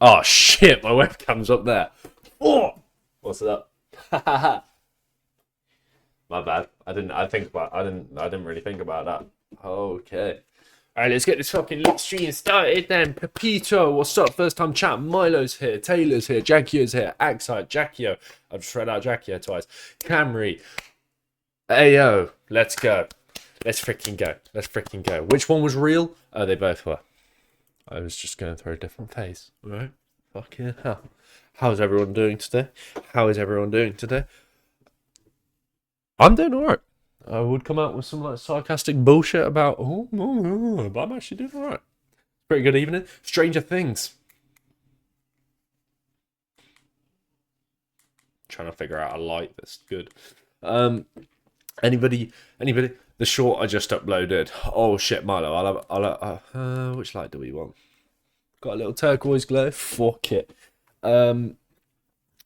Oh shit, my webcam's up there. Oh, what's up? My bad. I didn't really think about that. Okay. Alright, let's get this fucking lit stream started then. Pepito, what's up? First time chat. Milo's here. Taylor's here. Jackio's here. Axide, Jackio. I've just read out Jackio twice. Camry. Ayo. Let's go. Let's freaking go. Let's freaking go. Which one was real? Oh, they both were. I was just going through a different phase. Alright. Fucking hell. How's everyone doing today? How is everyone doing today? I'm doing alright. I would come out with some like sarcastic bullshit about, but I'm actually doing alright. Pretty good evening. Stranger Things. Trying to figure out a light that's good. Anybody? The short I just uploaded. Oh shit, Milo. Which light do we want? Got a little turquoise glow. Fuck it.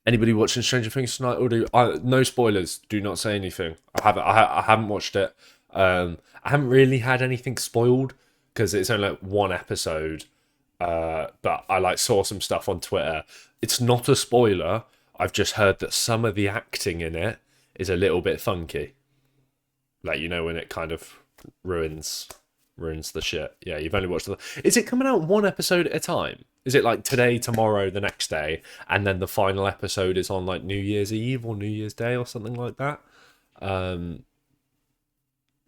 Anybody watching Stranger Things tonight? Or no spoilers. Do not say anything. I haven't watched it. I haven't really had anything spoiled because it's only like one episode. But I like saw some stuff on Twitter. It's not a spoiler. I've just heard that some of the acting in it is a little bit funky. Like, you know, when it kind of ruins the shit. Yeah, you've only watched Is it coming out one episode at a time? Is it like today, tomorrow, the next day, and then the final episode is on like New Year's Eve or New Year's Day or something like that? I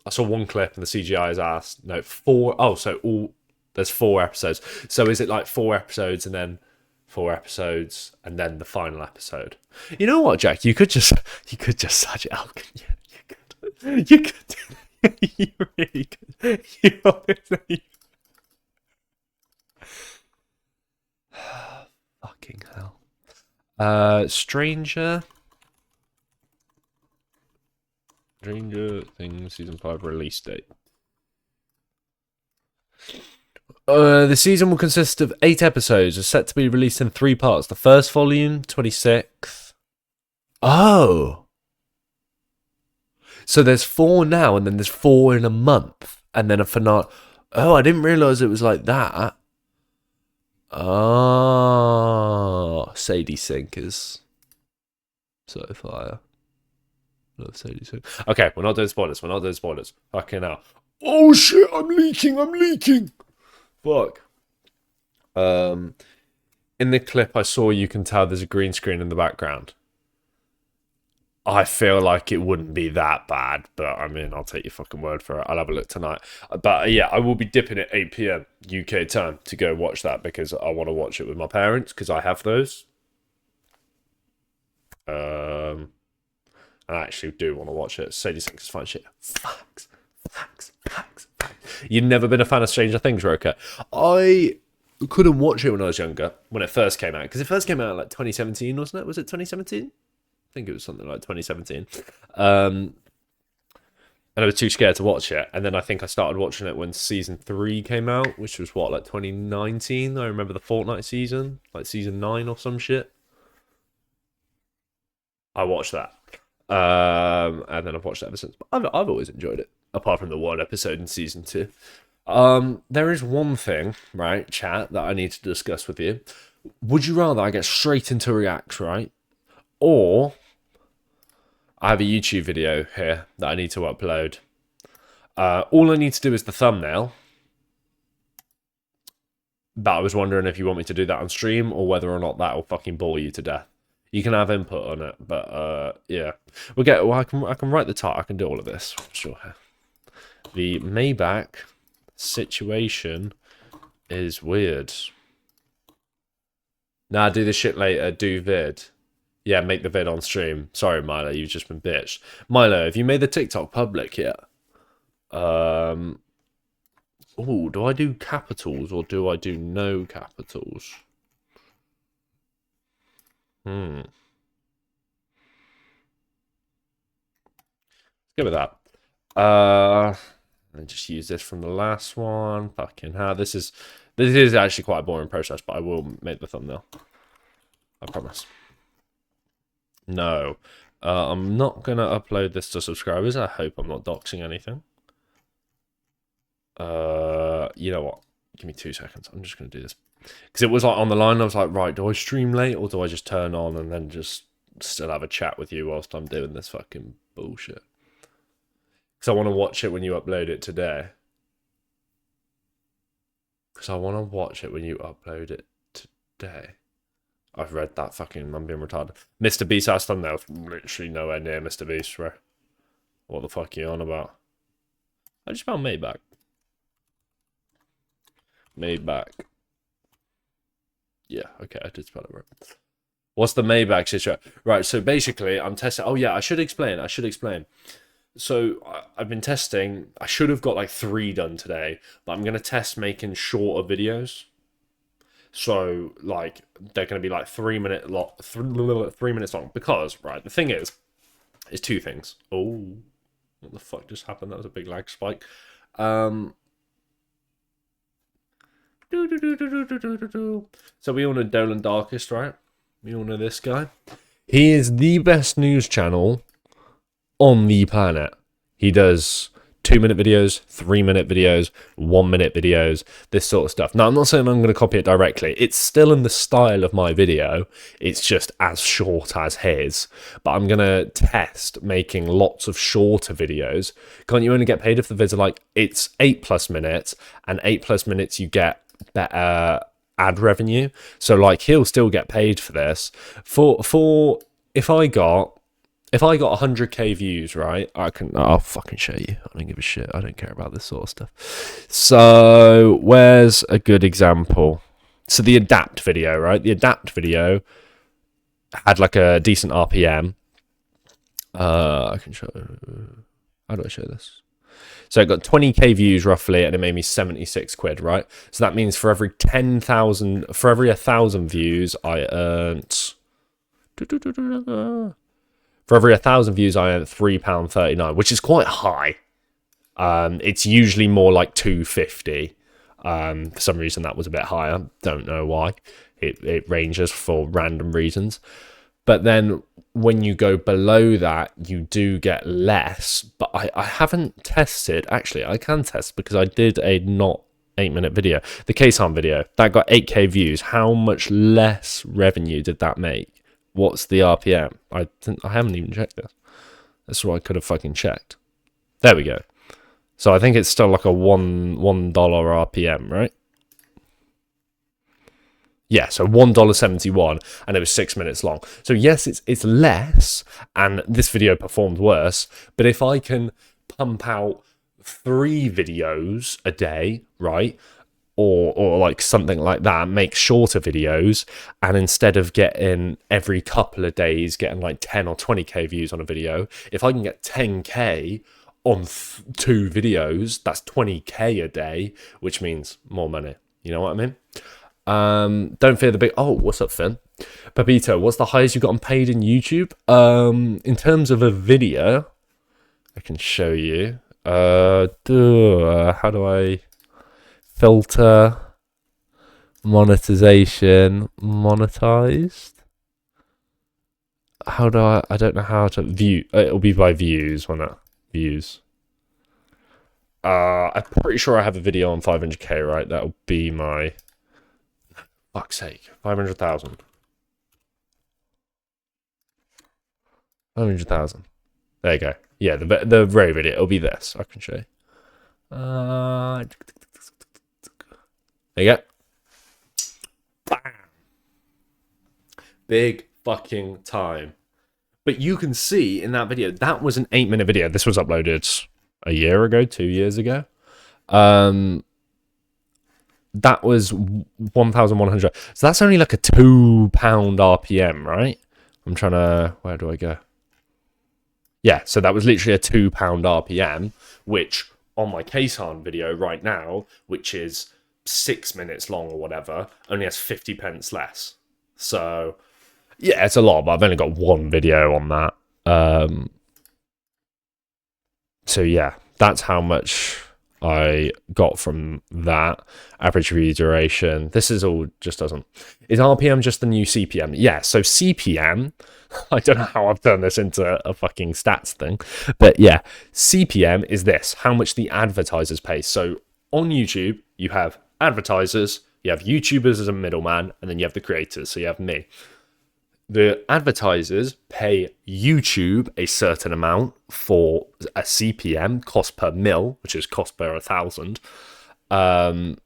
saw one clip and the CGI is asked. No, four. Oh, so there's 4 episodes. So is it like 4 episodes and then 4 episodes and then the final episode? You know what, Jack? You could just such it out. You could. You really could. You honestly. Fucking hell. Stranger Things season 5 release date. The season will consist of 8 episodes, are set to be released in 3 parts. The first volume, 26th. Oh. So there's 4 now, and then there's 4 in a month, and then a finale. Oh, I didn't realise it was like that. Oh, Sadie Sink is so fire. Love Sadie Sink. Okay, we're not doing spoilers. Fucking hell. Oh shit, I'm leaking. Fuck. In the clip I saw, you can tell there's a green screen in the background. I feel like it wouldn't be that bad, but I mean, I'll take your fucking word for it. I'll have a look tonight. But yeah, I will be dipping at 8 p.m. UK time to go watch that because I want to watch it with my parents because I have those. I actually do want to watch it. Sadie Sink is fine shit. Facts. You've never been a fan of Stranger Things, Roker? I couldn't watch it when I was younger, when it first came out. Because it first came out like 2017, wasn't it? Was it 2017? I think it was something like 2017. And I was too scared to watch it. And then I think I started watching it when season 3 came out, which was what, like 2019? I remember the Fortnite season, like season 9 or some shit. I watched that. And then I've watched it ever since. But I've always enjoyed it, apart from the one episode in season 2. There is one thing, right, chat, that I need to discuss with you. Would you rather I get straight into React, right? Or I have a YouTube video here that I need to upload. All I need to do is the thumbnail. But I was wondering if you want me to do that on stream or whether or not that will fucking bore you to death. You can have input on it, but yeah. I can write the title. I can do all of this. Sure. The Maybach situation is weird. Nah, do the shit later. Do vid. Yeah, make the vid on stream. Sorry, Milo, you've just been bitched. Milo, have you made the TikTok public yet? Oh, do I do capitals or do I do no capitals? Let's go with that. And just use this from the last one. Fucking hell, this is actually quite a boring process, but I will make the thumbnail. I promise. No. I'm not going to upload this to subscribers. I hope I'm not doxing anything. You know what? Give me 2 seconds. I'm just going to do this. Because it was like on the line. I was like, right, do I stream late or do I just turn on and then just still have a chat with you whilst I'm doing this fucking bullshit? Because I want to watch it when you upload it today. I've read that fucking... I'm being retarded. Mr. Beast ass thumbnail. Literally nowhere near Mr. Beast, bro. What the fuck are you on about? I just found Maybach. Maybach. Yeah, okay, I did spell it right. What's the Maybach situation? Right, so basically, I'm testing... Oh, yeah, I should explain. So, I've been testing... I should have got, like, 3 done today, but I'm going to test making shorter videos. So, like, they're going to be, like, 3 minutes long. Because, right, the thing is 2 things. Oh, what the fuck just happened? That was a big lag spike. So we all know Dolan Darkest, right? We all know this guy. He is the best news channel on the planet. He does 2-minute videos, 3-minute videos, 1-minute videos, this sort of stuff. Now, I'm not saying I'm going to copy it directly. It's still in the style of my video. It's just as short as his. But I'm going to test making lots of shorter videos. Can't you only get paid if the vids are like, it's 8+ minutes, and 8+ minutes you get better ad revenue. So, like, he'll still get paid for this. If I got 100k views, right? I'll fucking show you. I don't give a shit. I don't care about this sort of stuff. So, where's a good example? So the Adapt video, right? The Adapt video had like a decent RPM. I can show... How do I show this? So it got 20k views roughly, and it made me 76 quid, right? So that means for every 1,000 views, I earned... For every 1,000 views, I earn £3.39, which is quite high. It's usually more like £2.50. For some reason, that was a bit higher. Don't know why. It ranges for random reasons. But then when you go below that, you do get less. But I haven't tested. Actually, I can test because I did a not 8-minute video. The Kaysan video, that got 8k views. How much less revenue did that make? What's the RPM? I haven't even checked this. That's what I could have fucking checked. There we go. So I think it's still like a $1 RPM, right? Yeah, so $1.71, and it was 6 minutes long. So yes, it's less, and this video performed worse. But if I can pump out 3 videos a day, right? Or like something like that, make shorter videos, and instead of getting every couple of days getting like 10 or 20k views on a video, if I can get 10k on 2 videos, that's 20k a day, which means more money. You know what I mean? Don't fear the big... Oh, what's up, Finn? Pepito, what's the highest you've gotten paid in YouTube? In terms of a video, I can show you. How do I... Filter, monetization, monetized. How do I don't know how to view. It'll be by views, won't it? Views. I'm pretty sure I have a video on 500k, right? That'll be my... Fuck's sake. 500,000. 500,000. There you go. Yeah, the very video. It'll be this. I can show you. There you go. Bam. Big fucking time. But you can see in that video, that was an 8-minute video. This was uploaded a year ago, 2 years ago. That was 1,100. So that's only like a £2 RPM, right? I'm trying to... Where do I go? Yeah, so that was literally a £2 RPM, which on my Kaysan video right now, which is 6 minutes long or whatever, only has 50 pence less. So yeah, it's a lot, but I've only got 1 video on that. So yeah, that's how much I got from that. Average review duration. This is all just doesn't... Is RPM just the new CPM? Yeah, so CPM... I don't know how I've turned this into a fucking stats thing. But yeah, CPM is this. How much the advertisers pay. So on YouTube, you have advertisers, you have YouTubers as a middleman, and then you have the creators. So you have me. The advertisers pay YouTube a certain amount for a CPM, cost per mil, which is cost per 1,000. And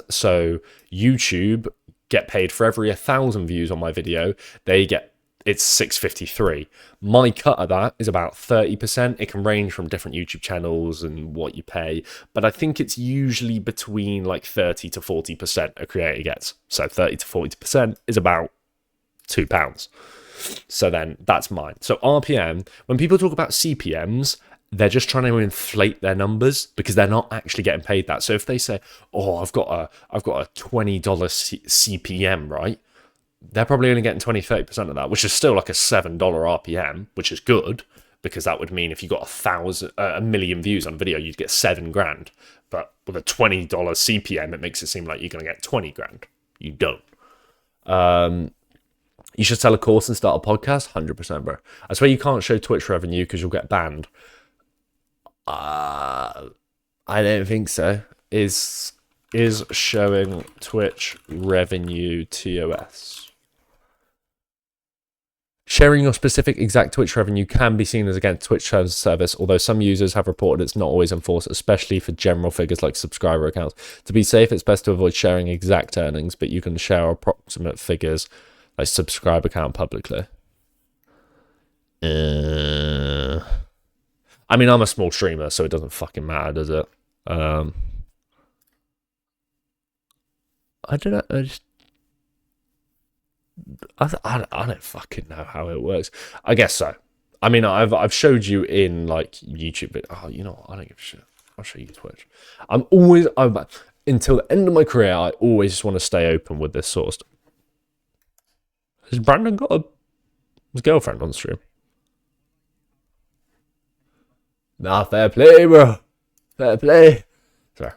so YouTube get paid for every 1,000 views on my video. It's 653. My cut of that is about 30%. It can range from different YouTube channels and what you pay, but I think it's usually between like 30 to 40% a creator gets. So 30 to 40% is about £2. So then that's mine. So RPM, when people talk about CPMs, they're just trying to inflate their numbers because they're not actually getting paid that. So if they say, "Oh, I've got a $20 CPM," right? They're probably only getting 20-30% of that, which is still like a $7 RPM, which is good because that would mean if you got a million views on a video, you'd get $7,000. But with a $20 CPM, it makes it seem like you're going to get 20 grand. You don't. You should sell a course and start a podcast. 100%, bro. I swear you can't show Twitch revenue because you'll get banned. I don't think so. Is showing Twitch revenue TOS? Sharing your specific exact Twitch revenue can be seen as against Twitch terms of service, although some users have reported it's not always enforced, especially for general figures like subscriber accounts. To be safe, it's best to avoid sharing exact earnings, but you can share approximate figures like subscriber account publicly. I mean, I'm a small streamer, so it doesn't fucking matter, does it? I don't know. I don't fucking know how it works. I guess so. I mean, I've showed you in like YouTube, but you know what? I don't give a shit. I'll show you Twitch. Until the end of my career, I always just want to stay open with this sort of stuff. Has Brandon got his girlfriend on stream? Nah, fair play, bro. Fair play. Sorry.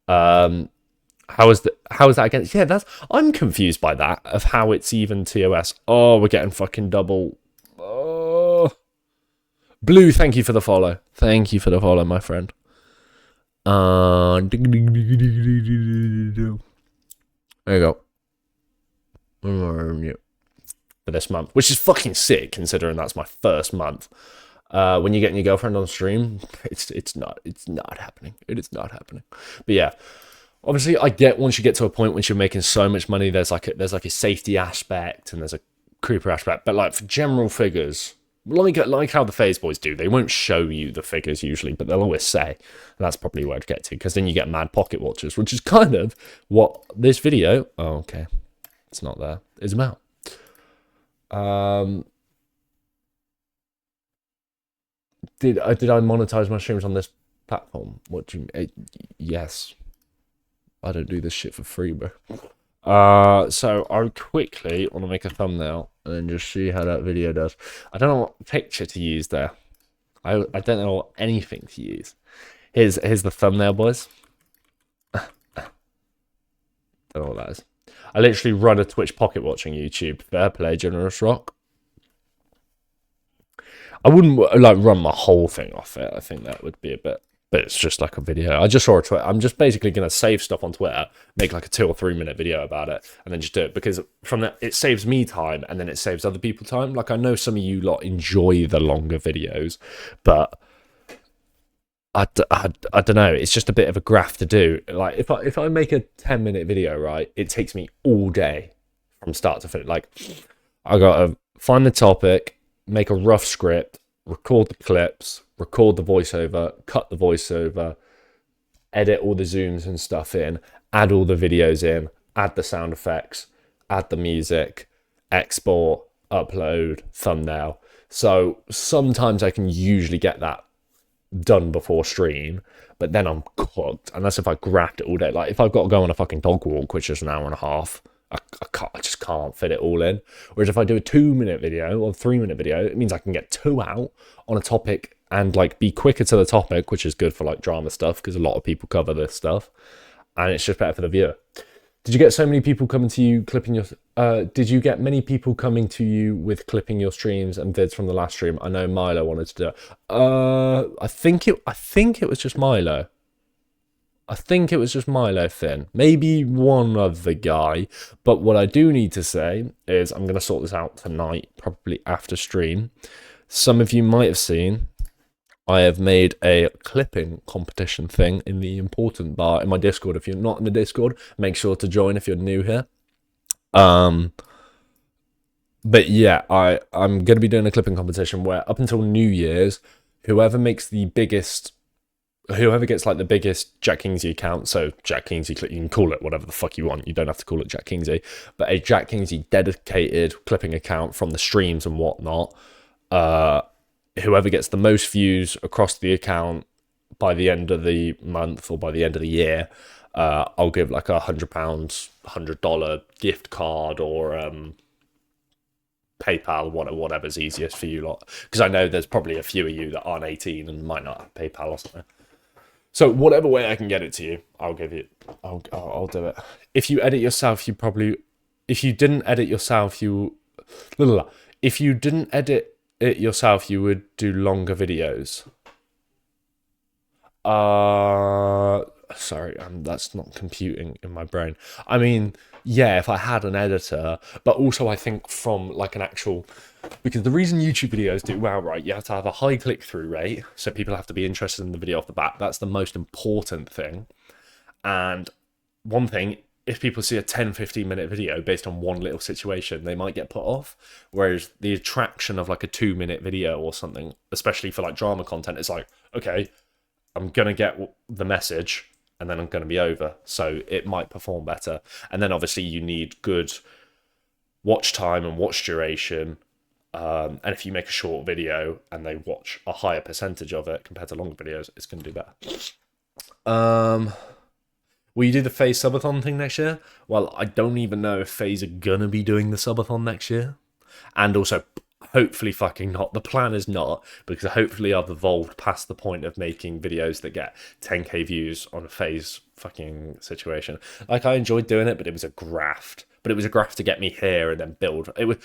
How is that against? Yeah, I'm confused by that of how it's even TOS. Oh, we're getting fucking double. Oh, Blue, thank you for the follow. Thank you for the follow, my friend. There you go. For this month, which is fucking sick considering that's my first month. When you're getting your girlfriend on stream, it's not happening. It is not happening. But yeah, obviously I get once you get to a point when you're making so much money, there's like a safety aspect and there's a creeper aspect. But like for general figures, like how the FaZe boys do, they won't show you the figures usually, but they'll always say. And that's probably where to get to, because then you get mad pocket watchers, which is kind of what this video. Oh, okay, it's not there. Is about. Did I monetize my streams on this platform? What do you mean? Yes. I don't do this shit for free, bro. So I quickly want to make a thumbnail and then just see how that video does. I don't know what picture to use there. I don't know anything to use. Here's the thumbnail, boys. Don't know what that is. I literally run a Twitch pocket watching YouTube. Fair play, Generous Rock. I wouldn't like run my whole thing off it. I think that would be a bit, but it's just like a video. I just saw a Twitter. I'm just basically gonna save stuff on Twitter, make like a 2 or 3 minute video about it, and then just do it, because from that it saves me time and then it saves other people time. Like I know some of you lot enjoy the longer videos, but I don't know. It's just a bit of a graft to do. Like if I make a 10-minute video, right, it takes me all day from start to finish. Like I gotta find the topic, make a rough script, record the clips, record the voiceover, cut the voiceover, edit all the zooms and stuff in, add all the videos in, add the sound effects, add the music, export, upload, thumbnail. So sometimes I can usually get that done before stream, but then I'm cooked unless if I graft it all day. Like if I've got to go on a fucking dog walk, which is an hour and a half, I just can't fit it all in. Whereas if I do a 2-minute video or 3-minute video, it means I can get 2 out on a topic and like be quicker to the topic, which is good for like drama stuff because a lot of people cover this stuff, and it's just better for the viewer. Did you get so many people coming to you clipping your? Did you get many people coming to you with clipping your streams and vids from the last stream? I know Milo wanted to do it. I think it was just Milo. I think it was just Milo Finn, maybe one other guy. But what I do need to say is I'm going to sort this out tonight, probably after stream. Some of you might have seen I have made a clipping competition thing in the important bar in my Discord. If you're not in the Discord, make sure to join if you're new here. But yeah, I'm going to be doing a clipping competition where up until New Year's, whoever makes the biggest, whoever gets like the biggest Jack Kingzy account, so Jack Kingzy, you can call it whatever the fuck you want. You don't have to call it Jack Kingzy, but a Jack Kingzy dedicated clipping account from the streams and whatnot. Whoever gets the most views across the account by the end of the month or by the end of the year, I'll give like £100, $100 gift card or PayPal, whatever's easiest for you lot. Because I know there's probably a few of you that aren't 18 and might not have PayPal or something. So whatever way I can get it to you, I'll give you. I'll do it. If you edit yourself, you probably. If you didn't edit yourself, you. If you didn't edit it yourself, you would do longer videos. Sorry, that's not computing in my brain. I mean, yeah, if I had an editor, but also I think from like an actual, because the reason YouTube videos do well, right, you have to have a high click-through rate, so people have to be interested in the video off the bat. That's the most important thing. And one thing, if people see a 10-15 minute video based on one little situation, they might get put off. Whereas the attraction of like a 2-minute video or something, especially for like drama content, it's like, okay, I'm going to get the message and then I'm going to be over. So it might perform better. And then obviously you need good watch time and watch duration. And if you make a short video and they watch a higher percentage of it compared to longer videos, it's going to do better. Will you do the FaZe subathon thing next year? Well, I don't even know if FaZe are going to be doing the subathon next year. And also, hopefully fucking not. The plan is not, because hopefully I've evolved past the point of making videos that get 10k views on a FaZe fucking situation. Like, I enjoyed doing it, but it was a graft. But it was a graft to get me here and then build. It was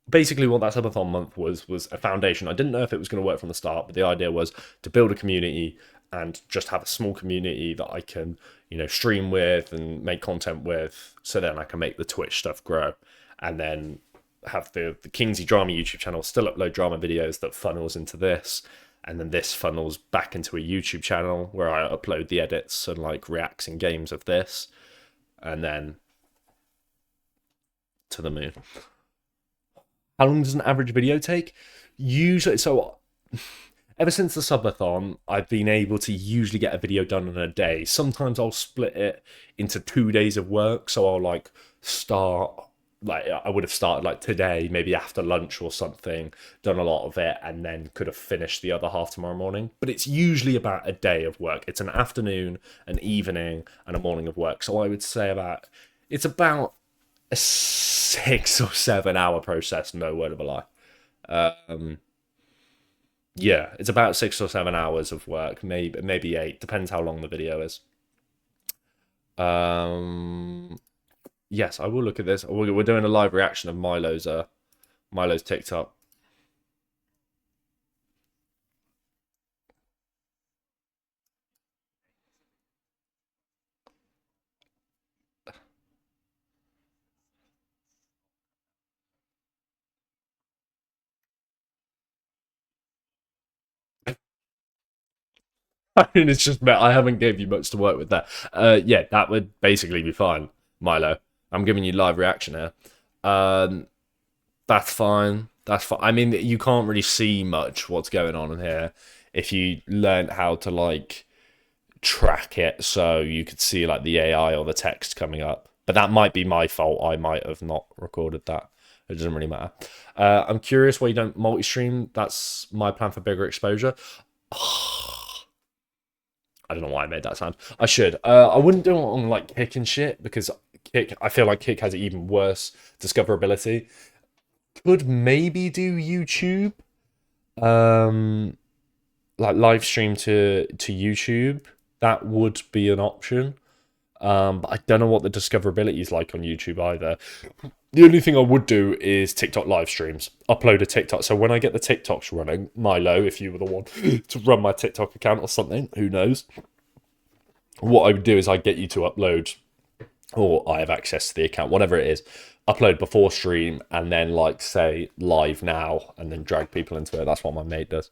basically what that subathon month was a foundation. I didn't know if it was going to work from the start, but the idea was to build a community and just have a small community that I can, stream with and make content with, so then I can make the Twitch stuff grow. And then have the Kingzy Drama YouTube channel still upload drama videos that funnels into this, and then this funnels back into a YouTube channel where I upload the edits and like reacts and games of this, and then to the moon. How long does an average video take? Usually, so ever since the subathon, I've been able to usually get a video done in a day. Sometimes I'll split it into 2 days of work, so I'll like start. Like, I would have started like today, maybe after lunch or something, done a lot of it, and then could have finished the other half tomorrow morning. But it's usually about a day of work. It's an afternoon, an evening, and a morning of work. So I would say it's about a 6 or 7 hour process, no word of a lie. Yeah, it's about 6 or 7 hours of work, maybe 8, depends how long the video is. Yes, I will look at this. We're doing a live reaction of Milo's TikTok. I mean, it's just I haven't gave you much to work with there. Yeah, that would basically be fine, Milo. I'm giving you live reaction here. That's fine. That's fine. I mean, you can't really see much what's going on in here if you learn how to like track it, so you could see like the AI or the text coming up. But that might be my fault. I might have not recorded that. It doesn't really matter. I'm curious why you don't multi-stream. That's my plan for bigger exposure. I don't know why I made that sound. I should. I wouldn't do it on like Kick and shit, because I feel like Kick has even worse discoverability. Could maybe do YouTube, like live stream to YouTube. That would be an option. But I don't know what the discoverability is like on YouTube either. The only thing I would do is TikTok live streams. Upload a TikTok. So when I get the TikToks running, Milo, if you were the one to run my TikTok account or something, who knows? what I would do is I get you to upload, or I have access to the account, whatever it is, upload before stream, and then like say live now, and then drag people into it. That's what my mate does.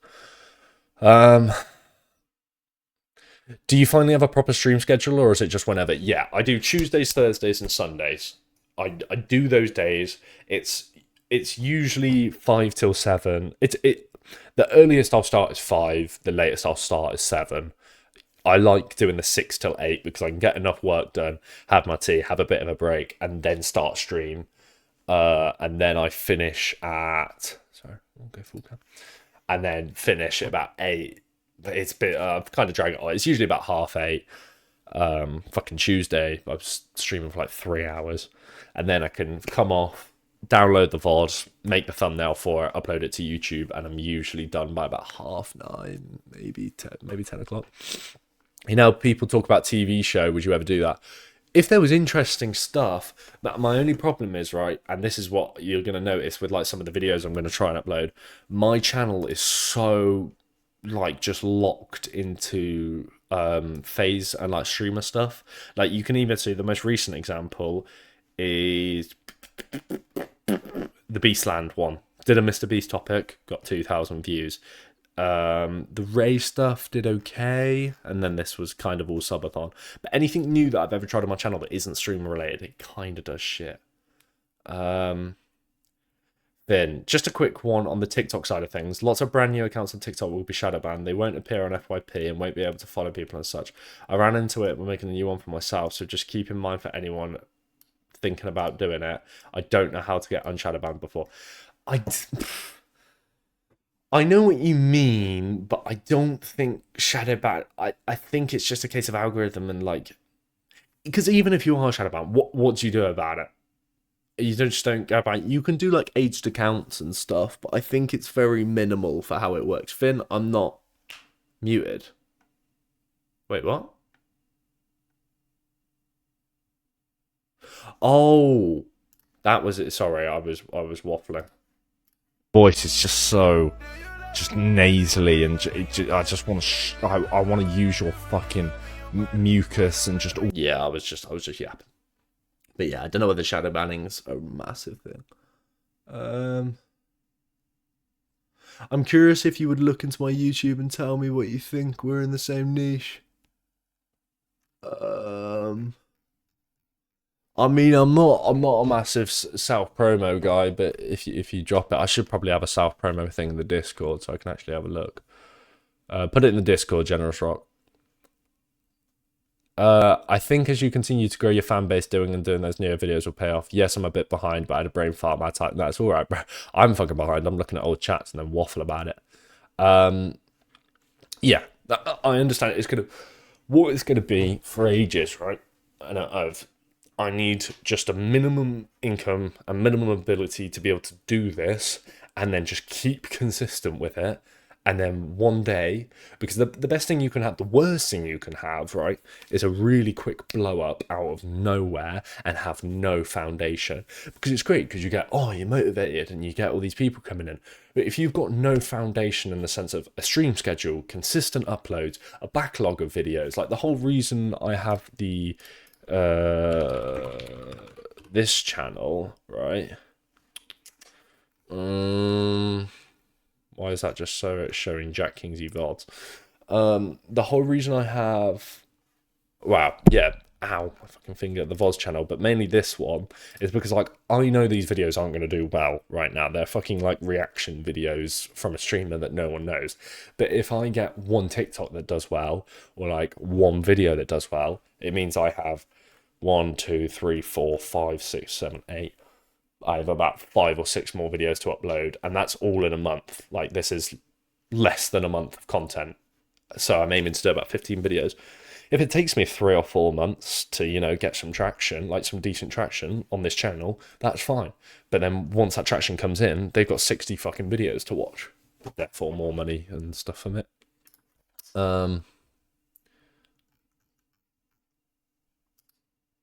Do you finally have a proper stream schedule, or is it just whenever? Yeah, I do Tuesdays, Thursdays, and Sundays. I do those days. It's usually 5 till 7. The earliest I'll start is 5. The latest I'll start is 7. I like doing the 6 till 8 because I can get enough work done, have my tea, have a bit of a break, and then start stream. And then I finish at I'll go full cam, and then finish at about 8. It's a bit kind of dragging it on. It's usually about 8:30. Fucking Tuesday, I was streaming for like 3 hours, and then I can come off, download the VOD, make the thumbnail for it, upload it to YouTube, and I'm usually done by about 9:30, maybe 10 o'clock. You know, people talk about TV show. Would you ever do that? If there was interesting stuff, but my only problem is, right, and this is what you're going to notice with like some of the videos I'm going to try and upload, my channel is so like just locked into phase and like streamer stuff. Like you can even see the most recent example is the Beastland one. Did a Mr. Beast topic, got 2,000 views. The Ray stuff did okay, and then this was kind of all subathon. But anything new that I've ever tried on my channel that isn't streamer related, it kind of does shit. Then just a quick one on the TikTok side of things. Lots of brand new accounts on TikTok will be shadow banned. They won't appear on FYP and won't be able to follow people and such. I ran into it when making a new one for myself, so just keep in mind for anyone thinking about doing it. I don't know how to get unshadow banned before. I know what you mean, but I don't think shadow ban. I think it's just a case of algorithm and like, because even if you are shadow banned, what do you do about it? You just don't go about. You can do like aged accounts and stuff, but I think it's very minimal for how it works. Finn, I'm not muted. Wait, what? Oh, that was it. Sorry, I was waffling. Voice is just so just nasally, and I just want to I want to use your fucking mucus and just yeah. I was just yapping. But yeah, I don't know whether shadow banning's a massive thing. I'm curious if you would look into my YouTube and tell me what you think. We're in the same niche. I mean, I'm not a massive self promo guy, but if you drop it, I should probably have a self promo thing in the Discord so I can actually have a look. Put it in the Discord, Generous Rock. I think as you continue to grow your fan base, doing those newer videos will pay off. Yes, I'm a bit behind, but I had a brain fart my time. That's all right, bro. I'm fucking behind. I'm looking at old chats and then waffle about it. Yeah, I understand. What it's gonna be for ages, right? And I need just a minimum income, a minimum ability to be able to do this, and then just keep consistent with it. And then one day, because the best thing you can have, the worst thing you can have, right, is a really quick blow up out of nowhere and have no foundation. Because it's great because you get, you're motivated and you get all these people coming in. But if you've got no foundation in the sense of a stream schedule, consistent uploads, a backlog of videos, like the whole reason I have the this channel, right? Why is that just so it's showing Jack Kingzy VODs? The whole reason I have, wow, yeah, ow, my fucking finger, the VODs channel, but mainly this one is because like I know these videos aren't going to do well right now. They're fucking like reaction videos from a streamer that no one knows. But if I get one TikTok that does well, or like one video that does well, it means I have 1, 2, 3, 4, 5, 6, 7, 8. I have about 5 or 6 more videos to upload, and that's all in a month. Like, this is less than a month of content. So I'm aiming to do about 15 videos. If it takes me 3 or 4 months to, get some traction, like some decent traction on this channel, that's fine. But then once that traction comes in, they've got 60 fucking videos to watch. Therefore, more money and stuff from it.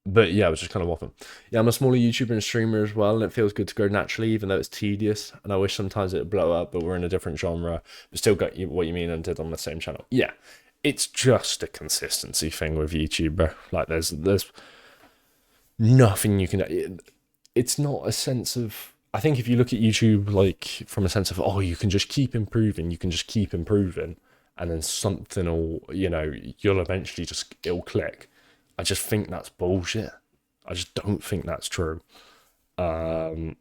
But yeah, I was just kind of waffling. Yeah, I'm a smaller YouTuber and streamer as well, and it feels good to grow naturally, even though it's tedious. And I wish sometimes it would blow up, but we're in a different genre. But still got what you mean and did on the same channel. Yeah, it's just a consistency thing with YouTube, bro. Like there's nothing you can. It's not a sense of. I think if you look at YouTube like from a sense of, oh, you can just keep improving, you can just keep improving, and then something will, you'll eventually just it'll click. I just think that's bullshit. I just don't think that's true. Sorry,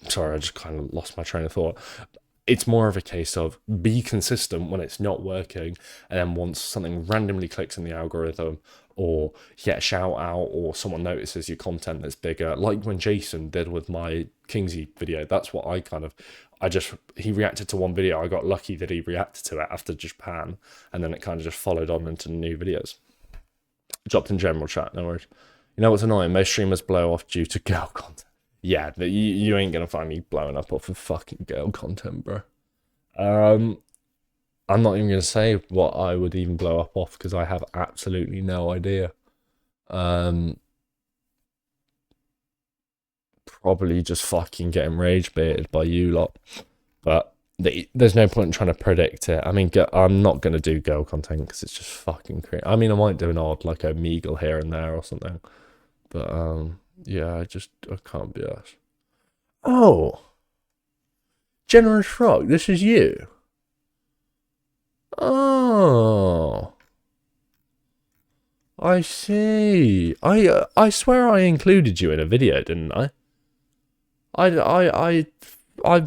I just kind of lost my train of thought. It's more of a case of be consistent when it's not working, and then once something randomly clicks in the algorithm, or you get a shout out, or someone notices your content that's bigger, like when Jason did with my Kingzy video. That's what he reacted to one video. I got lucky that he reacted to it after Japan, and then it kind of just followed on into new videos. Dropped in general chat, no worries. You know what's annoying? Most streamers blow off due to girl content. Yeah, you ain't gonna find me blowing up off of fucking girl content, bro. I'm not even gonna say what I would even blow up off because I have absolutely no idea. Probably just fucking getting rage baited by you lot, but there's no point in trying to predict it. I mean, I'm not gonna do girl content because it's just fucking crazy. I mean, I might do an odd like a Meagle here and there or something, but yeah, I can't be asked. Oh, Generous Frog, this is you. Oh, I see. I swear I included you in a video, didn't I? I've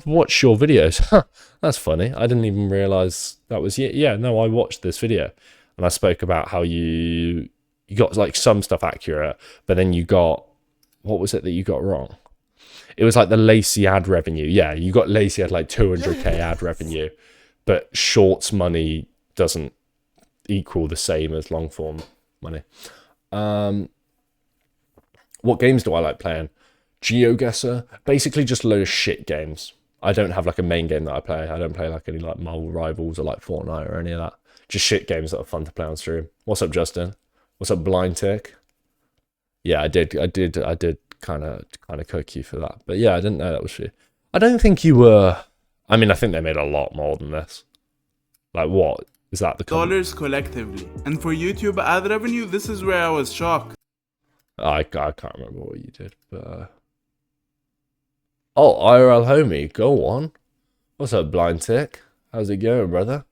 watched your videos. That's funny. I didn't even realize that was you. Yeah, no, I watched this video, and I spoke about how you got like some stuff accurate, but then you got, what was it that you got wrong? It was like the Lacey ad revenue. Yeah, you got Lacey had like 200k ad revenue, but shorts money doesn't equal the same as long form money. What games do I like playing? GeoGuessr, basically just a load of shit games. I don't have like a main game that I play. I don't play like any like Marvel Rivals or like Fortnite or any of that. Just shit games that are fun to play on stream. What's up, Justin? What's up, Blind Tick? Yeah, I did kind of cook you for that. But yeah, I didn't know that was you. I don't think you were. I mean, I think they made a lot more than this. Like, what is that? The dollars collectively, and for YouTube ad revenue, this is where I was shocked. I can't remember what you did, but oh, IRL homie, go on. What's up, Blind Tick? How's it going, brother?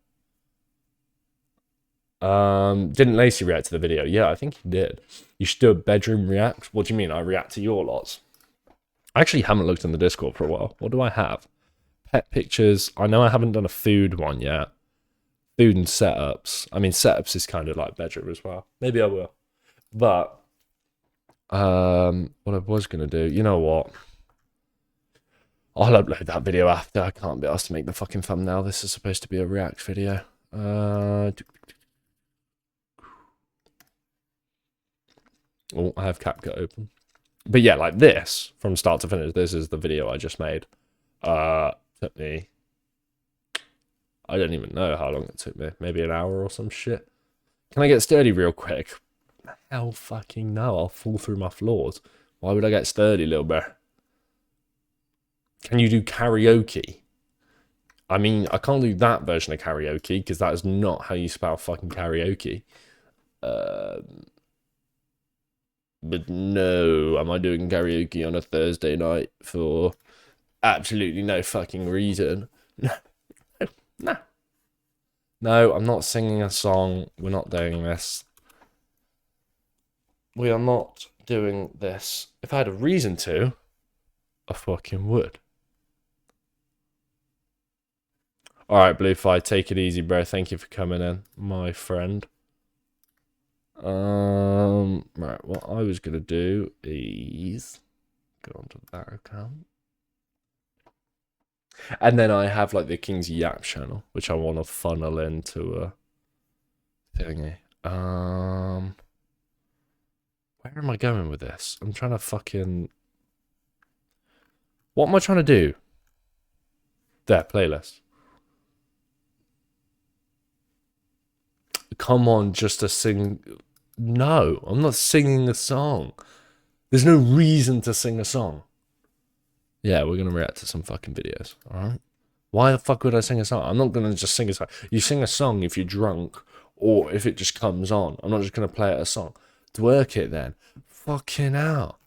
Didn't Lacey react to the video? Yeah, I think he did. You should do a bedroom react. What do you mean? I react to your lots. I actually haven't looked in the Discord for a while. What do I have? Pet pictures. I know I haven't done a food one yet. Food and setups. I mean, setups is kind of like bedroom as well. Maybe I will. But what I was gonna do, you know what? I'll upload that video after. I can't be asked to make the fucking thumbnail. This is supposed to be a react video. Oh, I have CapCut open. But yeah, like this, from start to finish, this is the video I just made. Took me, I don't even know how long it took me. Maybe an hour or some shit. Can I get sturdy real quick? Hell fucking no, I'll fall through my floors. Why would I get sturdy, little bear? Can you do karaoke? I mean, I can't do that version of karaoke because that is not how you spell fucking karaoke. But no, am I doing karaoke on a Thursday night for absolutely no fucking reason? No. No, I'm not singing a song. We're not doing this. We are not doing this. If I had a reason to, I fucking would. Alright, Bluefy, take it easy, bro. Thank you for coming in, my friend. Right, what I was gonna do is go onto that account. And then I have like the Kingzy Yap channel, which I want to funnel into a thingy. Where am I going with this? I'm trying to fucking... What am I trying to do? There, playlist. Come on, just to sing... No, I'm not singing a song. There's no reason to sing a song. Yeah, we're going to react to some fucking videos, alright? Why the fuck would I sing a song? I'm not gonna just sing a song. You sing a song if you're drunk or if it just comes on. I'm not just gonna play it a song. Twerk it then. Fucking hell.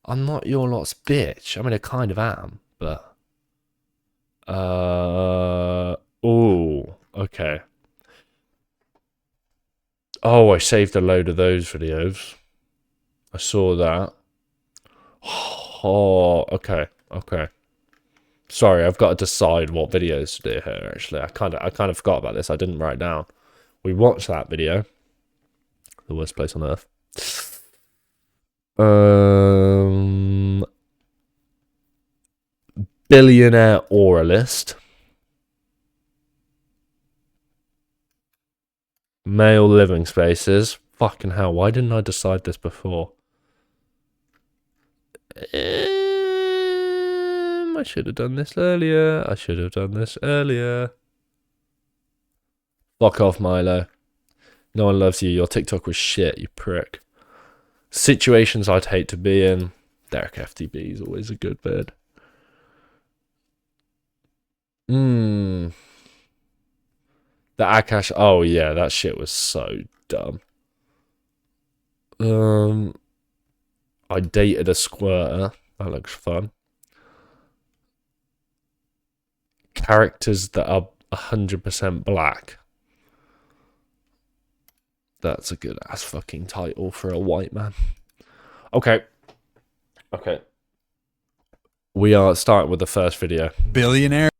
I'm not your lot's bitch. I mean, I kind of am, but oh, okay. Oh, I saved a load of those videos. I saw that. Oh, okay, okay. Sorry, I've got to decide what videos to do here. Actually, I kind of forgot about this. I didn't write down. We watched that video. The worst place on earth. Billionaire oralist. Male living spaces. Fucking hell, why didn't I decide this before? I should have done this earlier. I should have done this earlier. Fuck off, Milo. No one loves you. Your TikTok was shit, you prick. Situations I'd hate to be in. Derek FTB is always a good bid. The Akash. Oh yeah, that shit was so dumb. I dated a squirter. That looks fun. Characters that are 100% black. That's a good ass fucking title for a white man. Okay. Okay. We are starting with the first video. Billionaires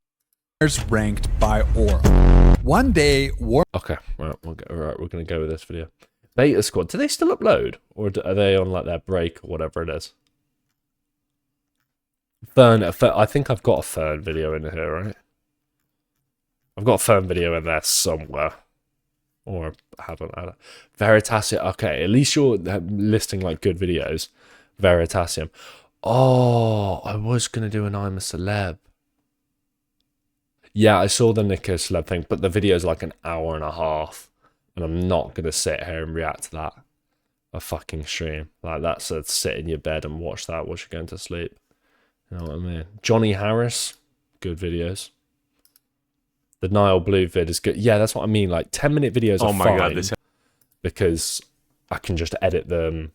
ranked by aura. One day, Okay, right, we're gonna go with this video. Beta Squad, do they still upload? Or are they on like their break or whatever it is? Fern, I think I've got a Fern video in here, right? I've got a Fern video in there somewhere. Or I haven't had it. Veritasium, okay, at least you're listing like good videos. Veritasium. Oh, I was gonna do an I'm a Celeb. Yeah, I saw the Nico Celeb thing, but the video's like an hour and a half. And I'm not going to sit here and react to that. A fucking stream. Like, that's a sit in your bed and watch that while you're going to sleep. You know what I mean? Johnny Harris, good videos. The Nile Blue vid is good. Yeah, that's what I mean. Like, 10-minute videos are fine. God, because I can just edit them.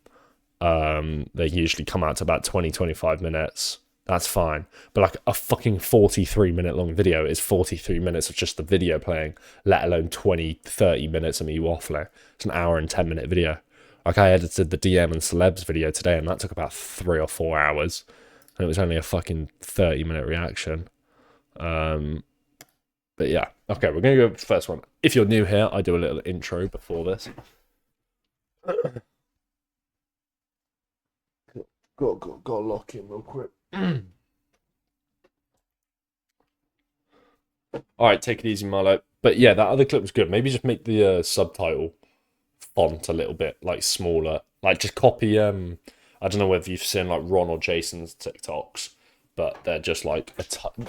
They usually come out to about 20-25 minutes. That's fine. But like a fucking 43-minute long video is 43 minutes of just the video playing, let alone 20-30 minutes of me waffling. It's an hour and 10-minute video. Like I edited the DM and celebs video today and that took about 3 or 4 hours. And it was only a fucking 30-minute reaction. But yeah. Okay, we're going to go with the first one. If you're new here, I do a little intro before this. Got to lock in real quick. Alright, take it easy, Marlo. But yeah, that other clip was good. Maybe just make the subtitle font a little bit like smaller. Like just copy I don't know whether you've seen like Ron or Jason's TikToks, but they're just like a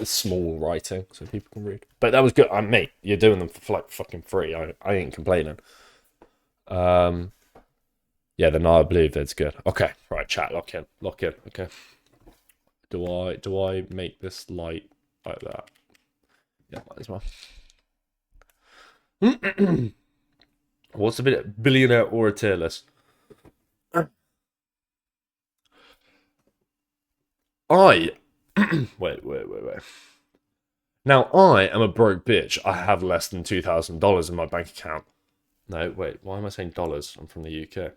small writing so people can read. But that was good. Mate, you're doing them for like fucking free. I ain't complaining. Yeah, the Nile Blue vid's good. Okay, right, chat, lock in. Okay. Do I make this light like that? Yeah, might as well. What's the billionaire or a tier list? Wait. Now I am a broke bitch. I have less than $2,000 in my bank account. No, wait. Why am I saying dollars? I'm from the UK.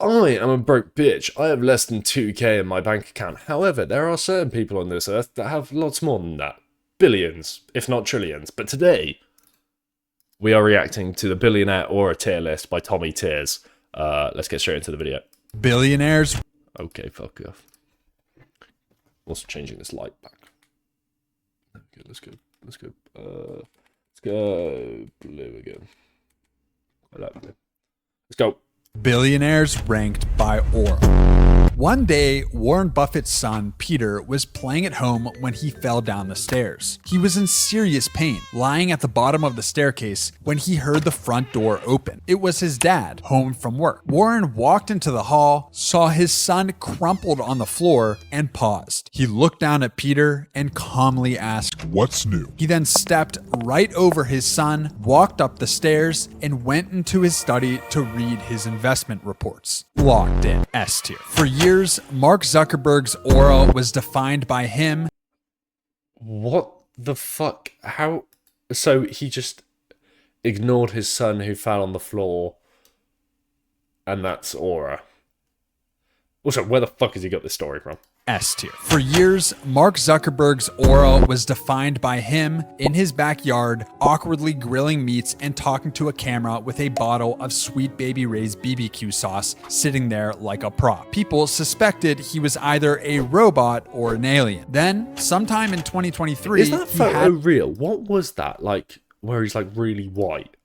I am a broke bitch. I have less than 2k in my bank account. However, there are certain people on this earth that have lots more than that. Billions, if not trillions. But today, we are reacting to the billionaire or a tier list by Tommy Tears. Let's get straight into the video. Billionaires. Okay, fuck off. Also changing this light back. Okay, let's go. Let's go blue again. I like blue. Let's go. Billionaires ranked by aura. One day, Warren Buffett's son, Peter, was playing at home when he fell down the stairs. He was in serious pain, lying at the bottom of the staircase when he heard the front door open. It was his dad, home from work. Warren walked into the hall, saw his son crumpled on the floor, and paused. He looked down at Peter and calmly asked, "What's new?" He then stepped right over his son, walked up the stairs, and went into his study to read his investment reports. Locked in. S tier. For years, Mark Zuckerberg's aura was defined by him. What the fuck? How? So he just ignored his son who fell on the floor, and that's aura. Also, where the fuck has he got this story from? S tier. For years, Mark Zuckerberg's aura was defined by him in his backyard, awkwardly grilling meats and talking to a camera with a bottle of Sweet Baby Ray's BBQ sauce sitting there like a prop. People suspected he was either a robot or an alien. Then, sometime in 2023, Is that photo real? What was that? Like, where he's like really white?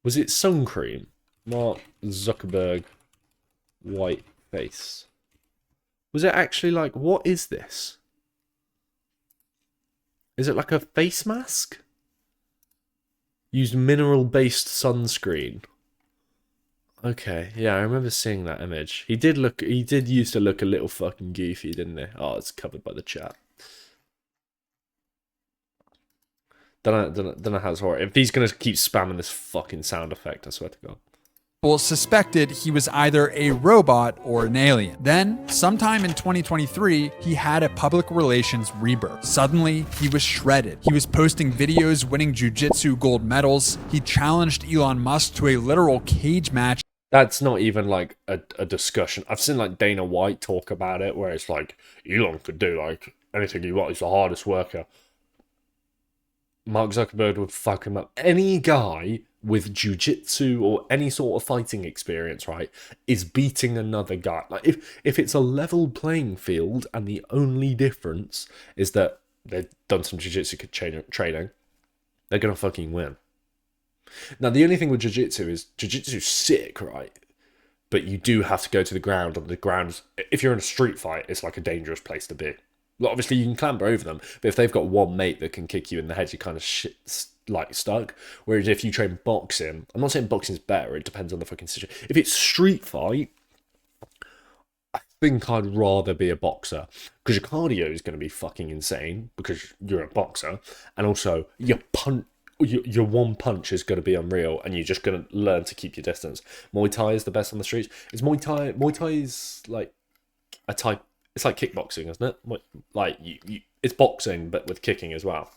Was it sun cream? Mark Zuckerberg, white face. Was it actually like, what is this? Is it like a face mask? Used mineral-based sunscreen. Okay, yeah, I remember seeing that image. He did used to look a little fucking goofy, didn't he? Oh, it's covered by the chat. Don't know how it's horrible. If he's gonna keep spamming this fucking sound effect, I swear to God. People suspected he was either a robot or an alien. Then, sometime in 2023, he had a public relations rebirth. Suddenly, he was shredded. He was posting videos winning jiu-jitsu gold medals. He challenged Elon Musk to a literal cage match. That's not even like a discussion. I've seen like Dana White talk about it, where it's like, Elon could do like anything he wants. He's the hardest worker. Mark Zuckerberg would fuck him up. Any guy with jiu-jitsu or any sort of fighting experience, right, is beating another guy. Like, if it's a level playing field and the only difference is that they've done some jiu-jitsu training, they're gonna fucking win. Now, the only thing with jiu-jitsu is jiu-jitsu's sick, right? But you do have to go to the ground, and the ground, if you're in a street fight, it's like a dangerous place to be. Well, obviously, you can clamber over them, but if they've got one mate that can kick you in the head, you're kind of stuck. Whereas if you train boxing, I'm not saying boxing's better, it depends on the fucking situation. If it's street fight, I think I'd rather be a boxer, because your cardio is going to be fucking insane, because you're a boxer, and also your one punch is going to be unreal, and you're just going to learn to keep your distance. Muay Thai is the best on the streets. Muay Thai is like a type. It's like kickboxing, isn't it? Like it's boxing, but with kicking as well.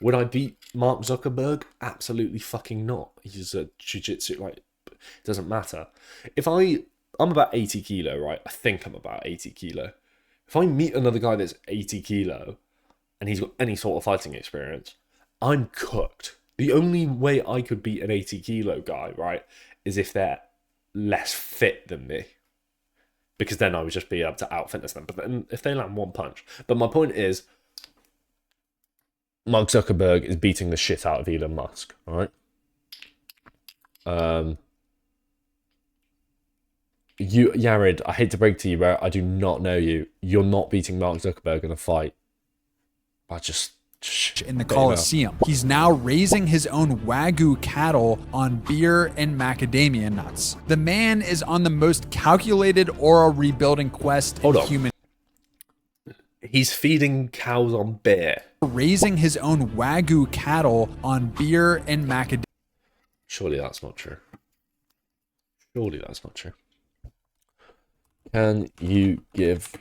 Would I beat Mark Zuckerberg? Absolutely fucking not. He's a jiu-jitsu, like, it doesn't matter. I'm about 80 kilo, right? I think I'm about 80 kilo. If I meet another guy that's 80 kilo, and he's got any sort of fighting experience, I'm cooked. The only way I could beat an 80 kilo guy, right, is if they're less fit than me. Because then I would just be able to out-fitness them. But then if they land one punch. But my point is, Mark Zuckerberg is beating the shit out of Elon Musk, alright? Yared, I hate to break to you, bro. I do not know you. You're not beating Mark Zuckerberg in a fight. I just... in the Coliseum. He's now raising his own Wagyu cattle on beer and macadamia nuts. The man is on the most calculated aura rebuilding quest in human. He's feeding cows on beer. Raising his own Wagyu cattle on beer and macadamia. Surely that's not true. Surely that's not true. Can you give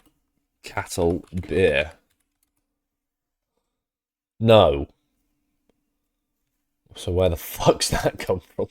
cattle beer? No. So where the fuck's that come from?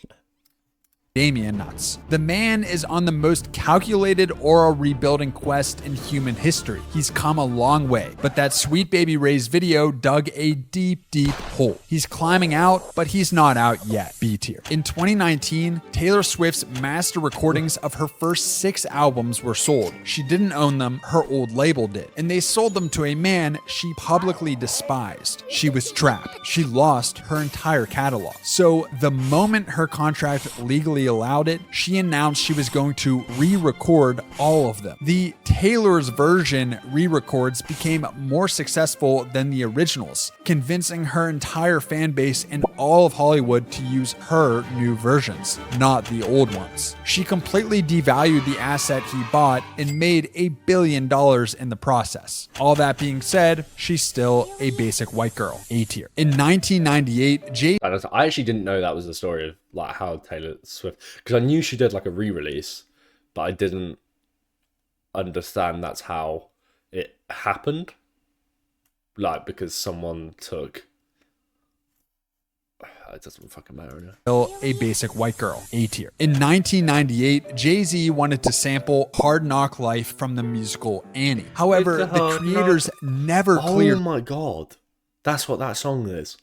Macadamia nuts. The man is on the most calculated aura rebuilding quest in human history. He's come a long way, but that Sweet Baby Ray's video dug a deep, deep hole. He's climbing out, but he's not out yet. B tier. In 2019, Taylor Swift's master recordings of her first 6 albums were sold. She didn't own them, her old label did, and they sold them to a man she publicly despised. She was trapped. She lost her entire catalog. So the moment her contract legally finally allowed it, she announced she was going to re-record all of them. The Taylor's version re-records became more successful than the originals, convincing her entire fan base in all of Hollywood to use her new versions, not the old ones. She completely devalued the asset he bought and made $1 billion in the process. All that being said, she's still a basic white girl, A tier. In 1998, I actually didn't know that was the story of like how Taylor Swift, because I knew she did like a re-release, but I didn't understand that's how it happened. Like because someone took. It doesn't fucking matter now. Still a basic white girl, A tier. In 1998, Jay-Z wanted to sample Hard Knock Life from the musical Annie. However, the creators never cleared. Oh my god, that's what that song is.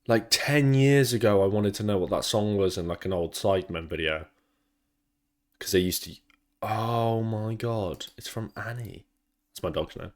Like 10 years ago, I wanted to know what that song was in like an old Sidemen video. Because they used to... Oh my god, it's from Annie. It's my dog's name.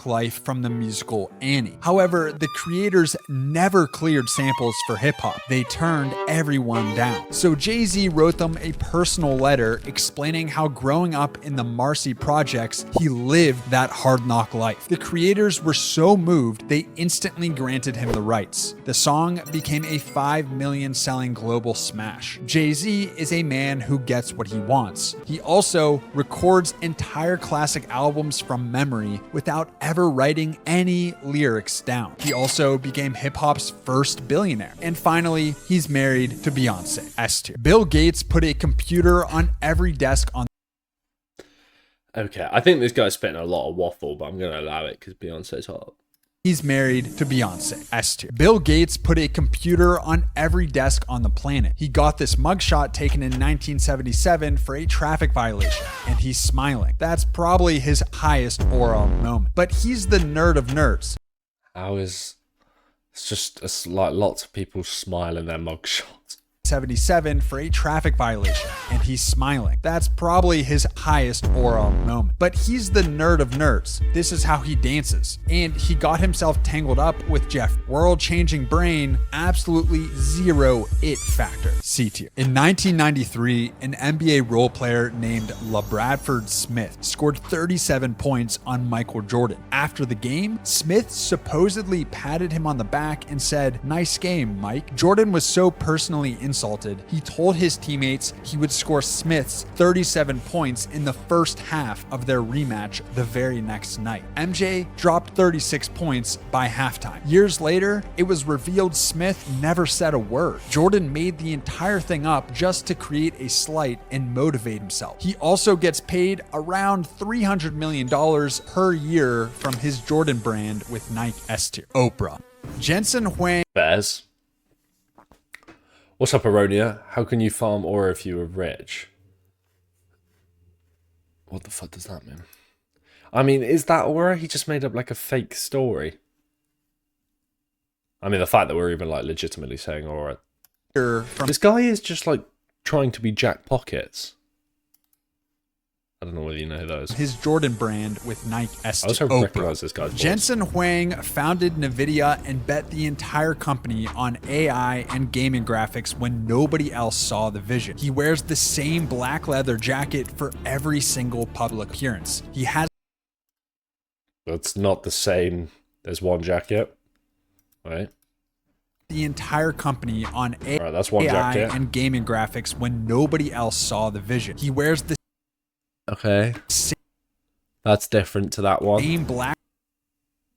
Life from the musical Annie. However, the creators never cleared samples for hip hop. They turned everyone down. So Jay-Z wrote them a personal letter explaining how growing up in the Marcy projects, he lived that hard knock life. The creators were so moved, they instantly granted him the rights. The song became a 5 million selling global smash. Jay-Z is a man who gets what he wants. He also records entire classic albums from memory without ever writing any lyrics down. He also became hip-hop's first billionaire. And finally, he's married to Beyonce, S tier. Bill Gates put a computer on every desk on... Okay, I think this guy's spitting a lot of waffle, but I'm going to allow it because Beyonce's hot. He's married to Beyonce, S tier. Bill Gates put a computer on every desk on the planet. He got this mugshot taken in 1977 for a traffic violation, and he's smiling. That's probably his highest aura moment. But he's the nerd of nerds. How is... It's just like lots of people smile in their mugshots. 77 for a traffic violation, and he's smiling. That's probably his highest aura moment. But he's the nerd of nerds. This is how he dances. And he got himself tangled up with Jeff. World-changing brain, absolutely zero it factor. C tier. In 1993, an NBA role player named LaBradford Smith scored 37 points on Michael Jordan. After the game, Smith supposedly patted him on the back and said, "Nice game, Mike." Jordan was so personally insulted, he told his teammates he would score Smith's 37 points in the first half of their rematch the very next night. MJ dropped 36 points by halftime. Years later, it was revealed Smith never said a word. Jordan made the entire thing up just to create a slight and motivate himself. He also gets paid around $300 million per year from his Jordan brand with Nike. S tier. Oprah. Jensen Huang. Bears. What's up, Aronia? How can you farm aura if you were rich? What the fuck does that mean? I mean, is that aura? He just made up like a fake story. I mean, the fact that we're even like legitimately saying aura. This guy is just like trying to be Jack Pockets. I don't know whether you know those. His Jordan brand with Nike. S I also recognize this guy's voice. Jensen Huang founded Nvidia and bet the entire company on AI and gaming graphics when nobody else saw the vision. He wears the same black leather jacket for every single public appearance. He has... That's not the same as one jacket, right? The entire company on Right, that's one AI jacket. and gaming graphics when nobody else saw the vision. He wears the Okay. That's different to that one. same black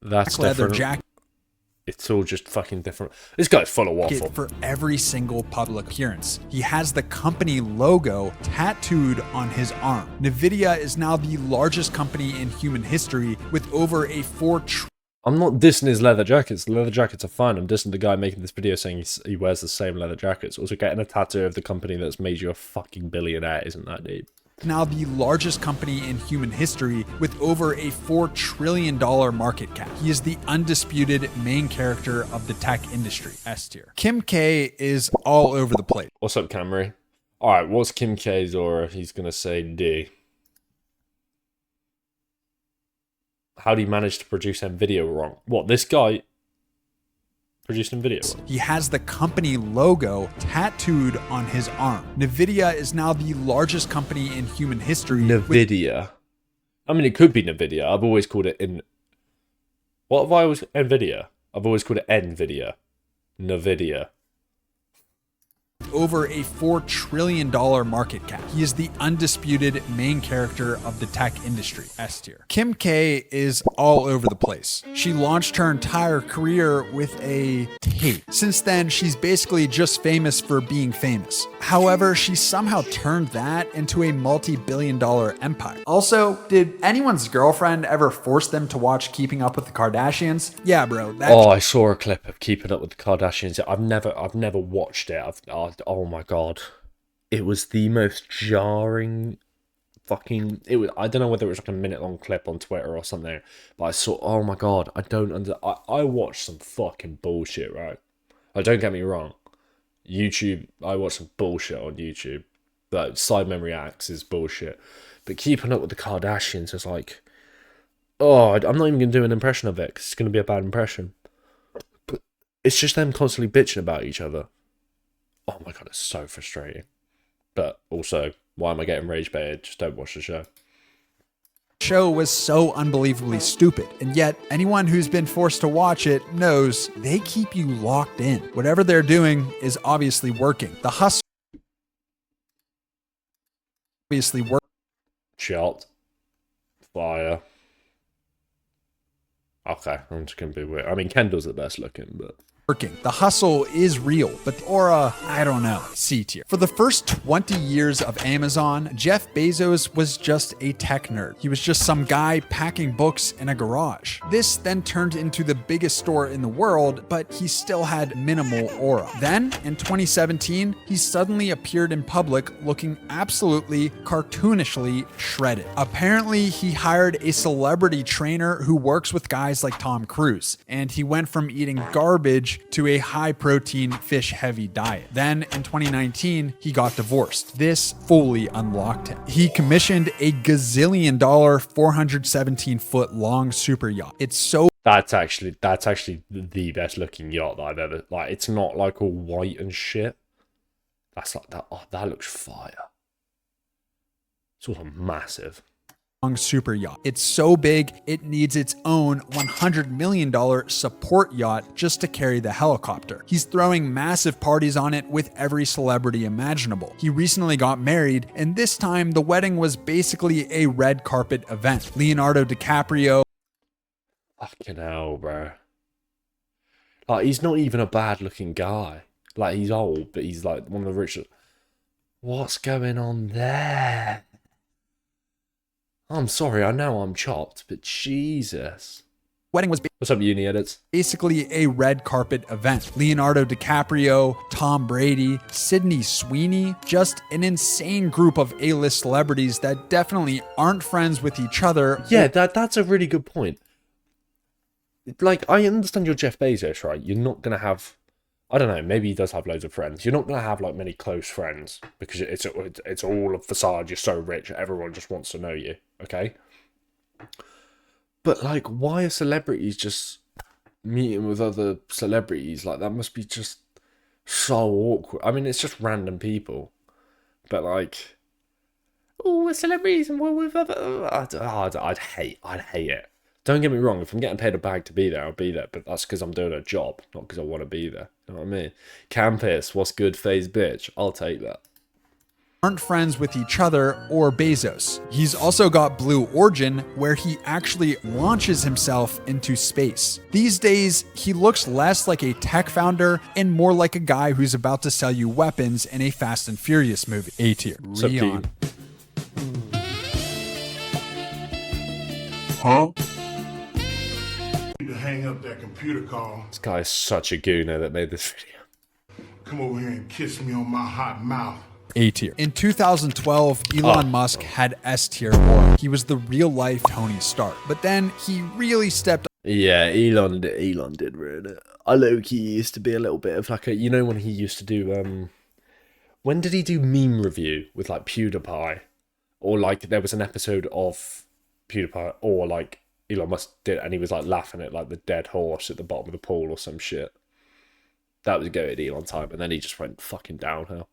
That's leather different. jacket It's all just fucking different. This guy's full of waffle. for every single public appearance. He has the company logo tattooed on his arm. Nvidia is now the largest company in human history with over a I'm not dissing his leather jackets. The leather jackets are fine. I'm dissing the guy making this video saying he wears the same leather jackets. Also, getting a tattoo of the company that's made you a fucking billionaire isn't that deep. now the largest company in human history with over a $4 trillion market cap. He is the undisputed main character of the tech industry. S tier. Kim K is all over the place. What's up, Camry? Alright, what's Kim K's aura? He's gonna say D. How do you manage to produce that video wrong? What, this guy? produced NVIDIA one. He has the company logo tattooed on his arm. NVIDIA is now the largest company in human history. NVIDIA. I mean, it could be NVIDIA. I've always called it in. What have I always NVIDIA? I've always called it NVIDIA. NVIDIA. Over a $4 trillion market cap. He is the undisputed main character of the tech industry, S tier. Kim K is all over the place. She launched her entire career with a tape. Since then, she's basically just famous for being famous. However, she somehow turned that into a multi-billion-dollar empire. Also, did anyone's girlfriend ever force them to watch Keeping Up with the Kardashians? Yeah, bro. I saw a clip of Keeping Up with the Kardashians. I've never watched it. Oh my god, it was the most jarring fucking. It was. I don't know whether it was like a minute-long clip on Twitter or something, but I saw. Oh my god, I watched some fucking bullshit, right? Don't get me wrong. YouTube, I watched some bullshit on YouTube. But Side Memory Acts is bullshit. But Keeping Up with the Kardashians is like, oh, I'm not even gonna do an impression of it because it's gonna be a bad impression. But it's just them constantly bitching about each other. Oh my god, it's so frustrating. But also, why am I getting rage baited? Just don't watch the show. Show was so unbelievably stupid, and yet anyone who's been forced to watch it knows they keep you locked in. Whatever they're doing is obviously working. The hustle obviously works. Shot. Fire. Okay, I'm just gonna be weird. I mean, Kendall's the best looking, but Working. The hustle is real, but the aura, I don't know, C tier. For the first 20 years of Amazon, Jeff Bezos was just a tech nerd. He was just some guy packing books in a garage. This then turned into the biggest store in the world, but he still had minimal aura. Then, in 2017, he suddenly appeared in public looking absolutely cartoonishly shredded. Apparently, he hired a celebrity trainer who works with guys like Tom Cruise, and he went from eating garbage to a high-protein, fish-heavy diet. Then, in 2019, he got divorced. This fully unlocked him. He commissioned a gazillion-dollar, 417-foot-long super yacht. It's so that's actually the best looking yacht that I've ever. Like, it's not like all white and shit. That's like that. Oh, that looks fire. It's also massive. super yacht. It's so big, it needs its own $100 million support yacht just to carry the helicopter. He's throwing massive parties on it with every celebrity imaginable. He recently got married, and this time the wedding was basically a red carpet event. Leonardo DiCaprio. Fucking hell, bro. Like, he's not even a bad looking guy. Like, he's old, but he's like one of the richest. What's going on there? I'm sorry, I know I'm chopped, but Jesus. Wedding was What's up, uni edits? basically a red carpet event. Leonardo DiCaprio, Tom Brady, Sydney Sweeney, just an insane group of A-list celebrities that definitely aren't friends with each other. Yeah, that's a really good point. Like, I understand you're Jeff Bezos, right? You're not going to have... I don't know, maybe he does have loads of friends. You're not going to have, like, many close friends because it's all a facade. You're so rich, everyone just wants to know you, okay? But, like, why are celebrities just meeting with other celebrities? Like, that must be just so awkward. I mean, it's just random people. But, like, oh, we're celebrities and we're with other... I'd hate it. Don't get me wrong, if I'm getting paid a bag to be there, I'll be there. But that's because I'm doing a job, not because I want to be there. You know what I mean? Campus, what's good, phase bitch? I'll take that. Aren't friends with each other or Bezos. He's also got Blue Origin, where he actually launches himself into space. These days, he looks less like a tech founder and more like a guy who's about to sell you weapons in a Fast and Furious movie. A tier. Rion. Huh? To hang up that computer call. This guy is such a gooner that made this video. Come over here and kiss me on my hot mouth. A tier. In 2012, Elon Musk had S tier aura. He was the real life Tony Stark. But then he really stepped Yeah, Elon did ruin it. I low-key used to be a little bit of like a... You know when he used to do... when did he do meme review with like PewDiePie? Or like there was an episode of PewDiePie or like... Elon Musk did, and he was like laughing at like the dead horse at the bottom of the pool or some shit. that was a goated Elon time, and then he just went fucking downhill.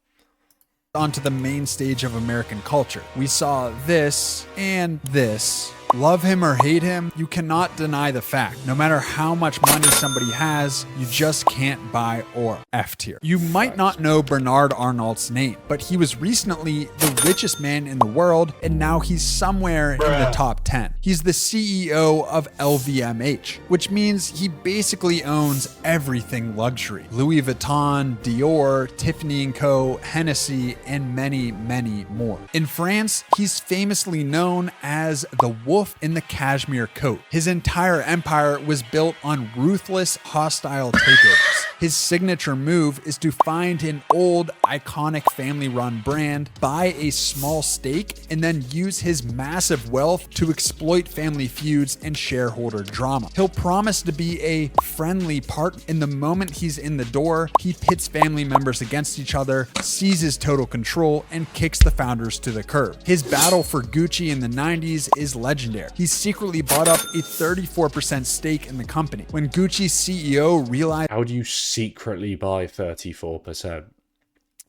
Onto the main stage of American culture. We saw this and this. Love him or hate him, you cannot deny the fact. No matter how much money somebody has, you just can't buy Aura. F tier. You might not know Bernard Arnault's name, but he was recently the richest man in the world, and now he's somewhere in the top 10. He's the CEO of LVMH, which means he basically owns everything luxury. Louis Vuitton, Dior, Tiffany & Co., Hennessy, and many, many more. In France, he's famously known as the Wolf in the cashmere coat. His entire empire was built on ruthless, hostile takeovers. His signature move is to find an old, iconic family-run brand, buy a small stake, and then use his massive wealth to exploit family feuds and shareholder drama. He'll promise to be a friendly partner, and the moment he's in the door, he pits family members against each other, seizes total control, and kicks the founders to the curb. His battle for Gucci in the 90s is legendary. He secretly bought up a 34% stake in the company. When Gucci's CEO realized— How do you secretly buy 34%?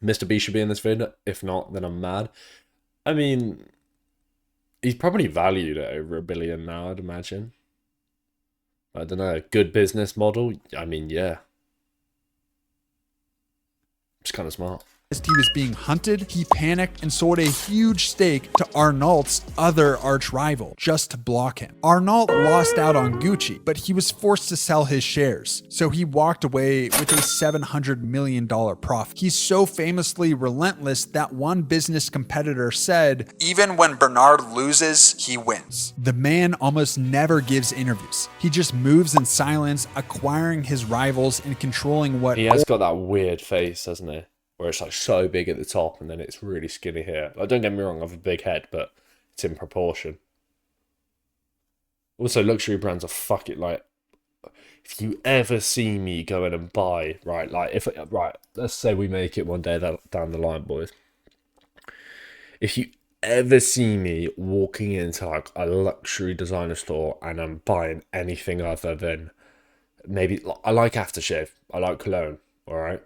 Mr. B should be in this vid. If not, then I'm mad. I mean, he's probably valued at over $1 billion now, I'd imagine. I don't know. Good business model? I mean, yeah. It's kind of smart. he was being hunted, he panicked and sold a huge stake to Arnault's other arch rival just to block him. Arnault lost out on Gucci, but he was forced to sell his shares, so he walked away with a $700 million profit. He's so famously relentless that one business competitor said, "Even when Bernard loses, he wins." The man almost never gives interviews. He just moves in silence, acquiring his rivals and controlling what— He has got that weird face, hasn't he? Where it's like so big at the top and then it's really skinny here. Like, don't get me wrong, I have a big head, but it's in proportion. Also, luxury brands are fucking like, if you ever see me go in and buy, right, like right, let's say we make it one day down the line, boys. If you ever see me walking into like a luxury designer store and I'm buying anything other than maybe, I like aftershave, I like cologne, all right?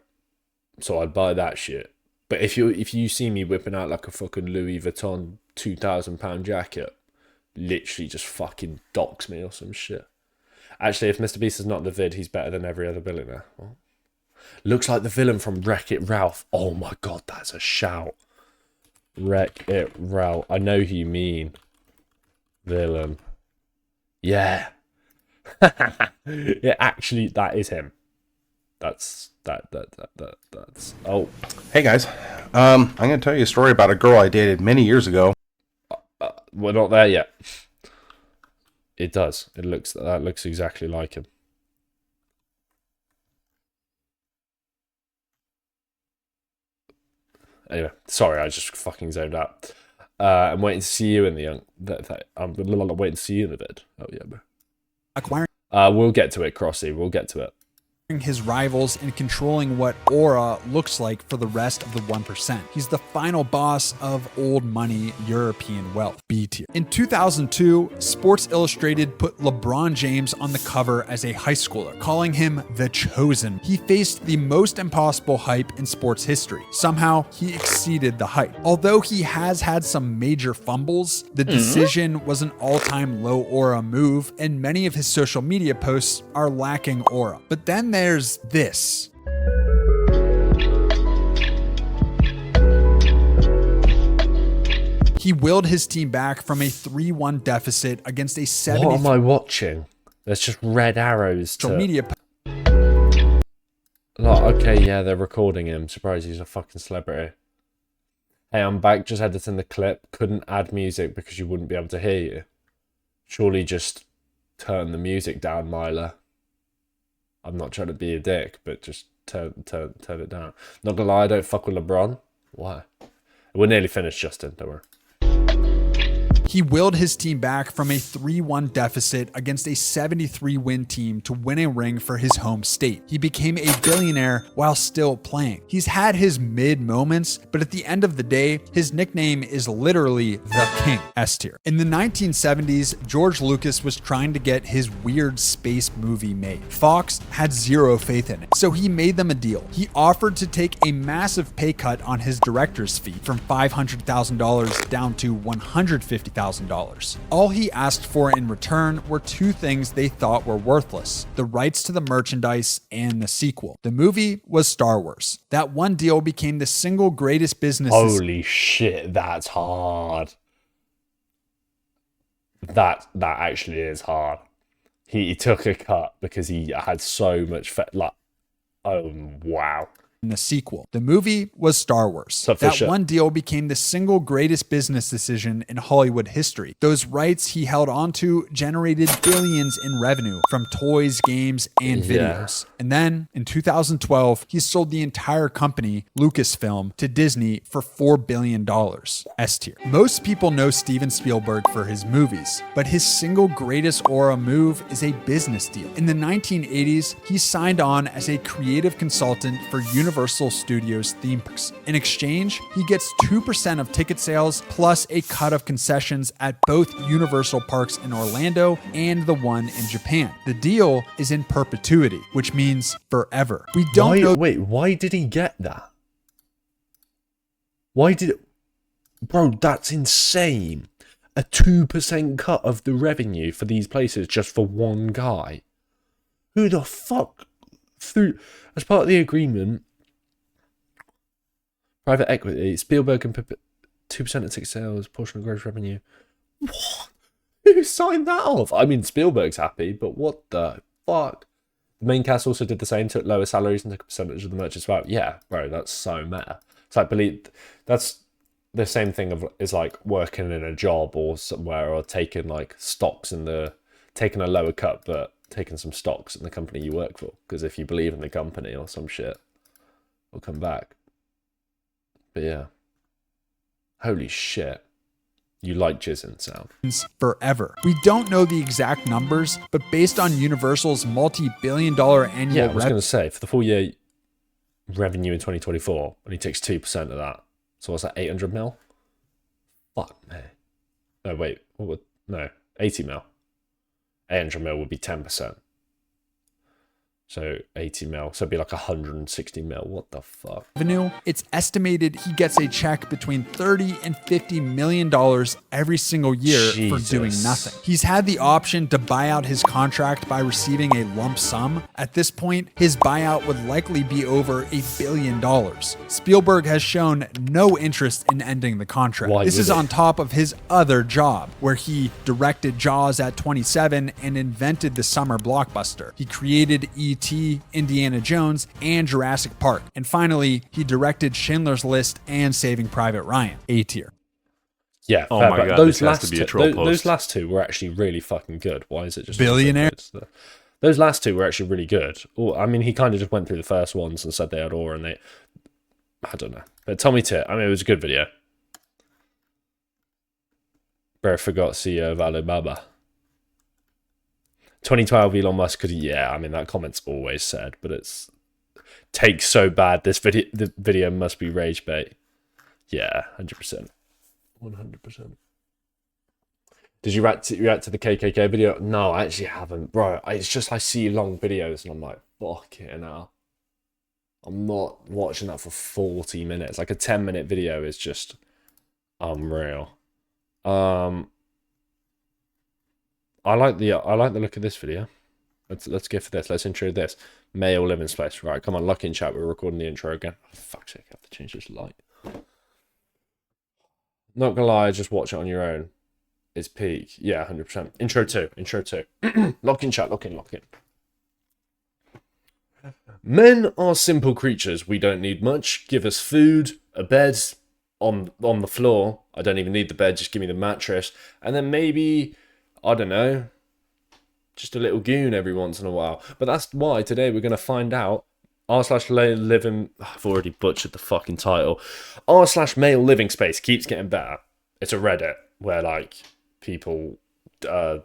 So I'd buy that shit. But if you see me whipping out like a fucking Louis Vuitton £2,000 jacket, literally just fucking docks me or some shit. Actually, if Mr. Beast is not the vid, he's better than every other billionaire. Well, looks like the villain from Wreck-It Ralph. Oh my god, that's a shout. Wreck-It Ralph. I know who you mean. Villain. Yeah. Yeah, actually, that is him. That's oh. Hey guys, I'm gonna tell you a story about a girl I dated many years ago. We're not there yet. It does. That looks exactly like him. Anyway, sorry, I just fucking zoned out. I'm waiting to see you in the young. I'm waiting to see you in the vid. Oh yeah, bro. acquiring We'll get to it, Crossy. We'll get to it. his rivals and controlling what aura looks like for the rest of the 1%. He's the final boss of old money European wealth, B tier. In 2002, Sports Illustrated put LeBron James on the cover as a high schooler, calling him the chosen. He faced the most impossible hype in sports history. Somehow, he exceeded the hype. Although he has had some major fumbles, the decision was an all-time low aura move, and many of his social media posts are lacking aura. But then there's this. He willed his team back from a 3-1 deficit against a 70 What am I watching? There's just red arrows to... social media Like, okay, yeah, they're recording him. Surprised he's a fucking celebrity. Hey, I'm back. Just editing the clip. Couldn't add music because you wouldn't be able to hear you. Surely just turn the music down, Myla. I'm not trying to be a dick, but just turn it down. Not gonna lie, I don't fuck with LeBron. Why? We're nearly finished, Justin. Don't worry. He willed his team back from a 3-1 deficit against a 73-win team to win a ring for his home state. He became a billionaire while still playing. He's had his mid moments, but at the end of the day, his nickname is literally the King. S tier. In the 1970s, George Lucas was trying to get his weird space movie made. Fox had zero faith in it, so he made them a deal. He offered to take a massive pay cut on his director's fee from $500,000 down to $150,000. All he asked for in return were two things they thought were worthless: the rights to the merchandise and the sequel. The movie was Star Wars. That one deal became the single greatest business. Holy shit, that's hard. That actually is hard. He took a cut because he had so much oh wow. In the sequel. The movie was Star Wars. That one deal became the single greatest business decision in Hollywood history. Those rights he held onto generated billions in revenue from toys, games, and videos. And then, in 2012, he sold the entire company, Lucasfilm, to Disney for $4 billion. S tier. Most people know Steven Spielberg for his movies, but his single greatest aura move is a business deal. In the 1980s, he signed on as a creative consultant for Universal Studios theme parks. In exchange, he gets 2% of ticket sales plus a cut of concessions at both Universal parks in Orlando and the one in Japan. The deal is in perpetuity, which means forever. We don't know. Wait, why did he get that? Bro, that's insane. A 2% cut of the revenue for these places just for one guy. Who the fuck as part of the agreement? Private equity, Spielberg can put 2% of ticket sales, portion of gross revenue. What? Who signed that off? I mean, Spielberg's happy, but what the fuck? The main cast also did the same, took lower salaries and took a percentage of the merchants. Wow, yeah, bro, that's so meta. It's like, that's the same thing is like working in a job or somewhere, or taking like stocks taking a lower cut, but taking some stocks in the company you work for. Because if you believe in the company or some shit, it'll come back. But yeah, holy shit, you like jizzing sound. Forever. We don't know the exact numbers, but based on Universal's multi-billion-dollar annual I was going to say, for the full year revenue in 2024, and he takes 2% of that. So what's that, 800 mil? Fuck me. No, wait, 80 mil. 800 mil would be 10%. So 80 mil. So it'd be like 160 mil. What the fuck? Revenue. It's estimated he gets a check between $30 and $50 million every single year for doing nothing. He's had the option to buy out his contract by receiving a lump sum. At this point, his buyout would likely be over $1 billion. Spielberg has shown no interest in ending the contract. This is on top of his other job, where he directed Jaws at 27 and invented the summer blockbuster. He created E.T., Indiana Jones, and Jurassic Park. And finally, he directed Schindler's List and Saving Private Ryan. A tier. Yeah. Oh my god, those this has to be a troll post. Those last two were actually really fucking good. Why is it just billionaire? Those last two were actually really good. I mean, he kind of just went through the first ones and said they had aura, and I don't know. But Tommy Tit, I mean, it was a good video. Bro forgot CEO of Alibaba. 2012 Elon Musk could, I mean, that comment's always said, but it's takes so bad. The video must be rage bait. Yeah, 100%. 100%. Did you react to the KKK video? No, I actually haven't, bro. It's just I see long videos and I'm like, fuck it now. I'm not watching that for 40 minutes. Like a 10-minute video is just unreal. I like the look of this video. Let's go for this. Let's intro this. Male living space. Right, come on, lucky in chat. We're recording the intro again. Oh, fuck's sake, I have to change this light. Not gonna lie, just watch it on your own. It's peak. Yeah, 100%. Intro 2. Lock in chat, lock in. Men are simple creatures. We don't need much. Give us food, a bed on the floor. I don't even need the bed, just give me the mattress. And then maybe, I don't know, just a little goon every once in a while. But that's why today we're going to find out r/male living... I've already butchered the fucking title. r/male living space keeps getting better. It's a Reddit where, like, people, the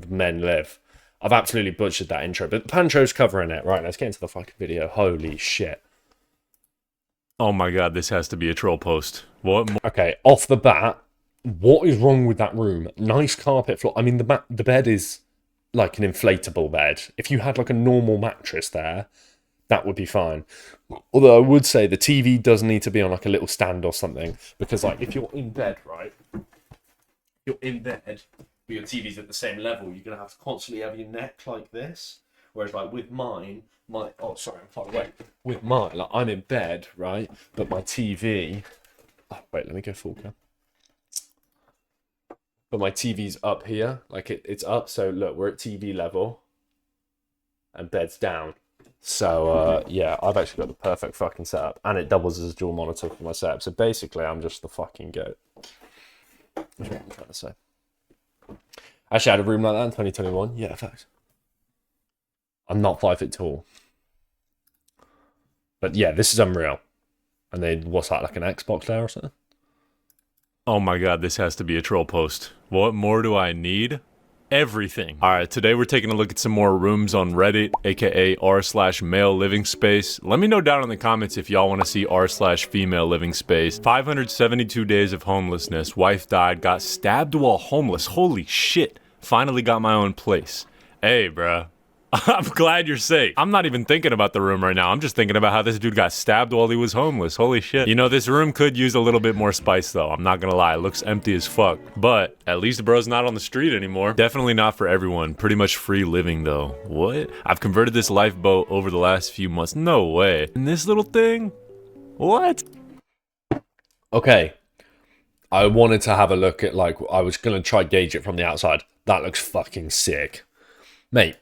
men live. I've absolutely butchered that intro, but Pancho's covering it. Right, let's get into the fucking video. Holy shit. Oh my god, this has to be a troll post. What more? Okay, off the bat, what is wrong with that room? Nice carpet floor. I mean, the bed is like an inflatable bed. If you had like a normal mattress there, that would be fine. Although I would say the TV does need to be on like a little stand or something, because like if you're in bed, right? You're in bed, but your TV's at the same level, you're gonna have to constantly have your neck like this. Whereas like with mine, I'm far away. With mine, like I'm in bed, right? But my TV. Oh, wait, let me go full cam. But my TV's up here, like it's up. So look, we're at TV level, and bed's down. So yeah, I've actually got the perfect fucking setup, and it doubles as a dual monitor for my setup. So basically, I'm just the fucking goat. That's what I'm trying to say. Actually, I had a room like that in 2021. Yeah, facts. I'm not 5 foot tall. But yeah, this is unreal. And then, what's that, like an Xbox there or something? Oh my god, this has to be a troll post. What more do I need? Everything. Alright, today we're taking a look at some more rooms on Reddit, aka r/male living space. Let me know down in the comments if y'all want to see r/female living space. 572 days of homelessness. Wife died, got stabbed while homeless. Holy shit. Finally got my own place. Hey, bruh. I'm glad you're safe. I'm not even thinking about the room right now. I'm just thinking about how this dude got stabbed while he was homeless. Holy shit. You know, this room could use a little bit more spice though. I'm not gonna lie. It looks empty as fuck. But at least bro's not on the street anymore. Definitely not for everyone. Pretty much free living though. What? I've converted this lifeboat over the last few months. No way. And this little thing? What? Okay. I wanted to have a look at, like, I was going to try gauge it from the outside. That looks fucking sick. Mate.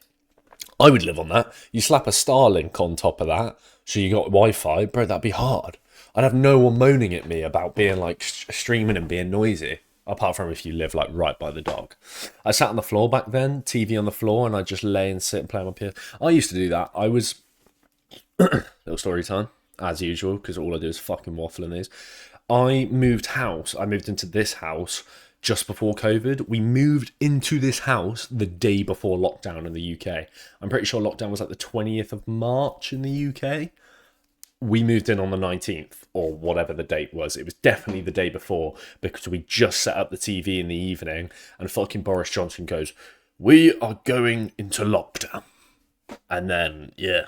I would live on that. You slap a Starlink on top of that, so you got Wi-Fi, bro, that'd be hard. I'd have no one moaning at me about being, like, streaming and being noisy, apart from if you live, like, right by the dog. I sat on the floor back then, TV on the floor, and I just lay and sit and play on my PS. I used to do that. I was... little story time, as usual, because all I do is fucking waffle in these. I moved house. I moved into this house just before COVID. We moved into this house the day before lockdown in the UK. I'm pretty sure lockdown was like the 20th of March in the UK. We moved in on the 19th or whatever the date was. It was definitely the day before because we just set up the TV in the evening and fucking Boris Johnson goes, "We are going into lockdown." And then, yeah.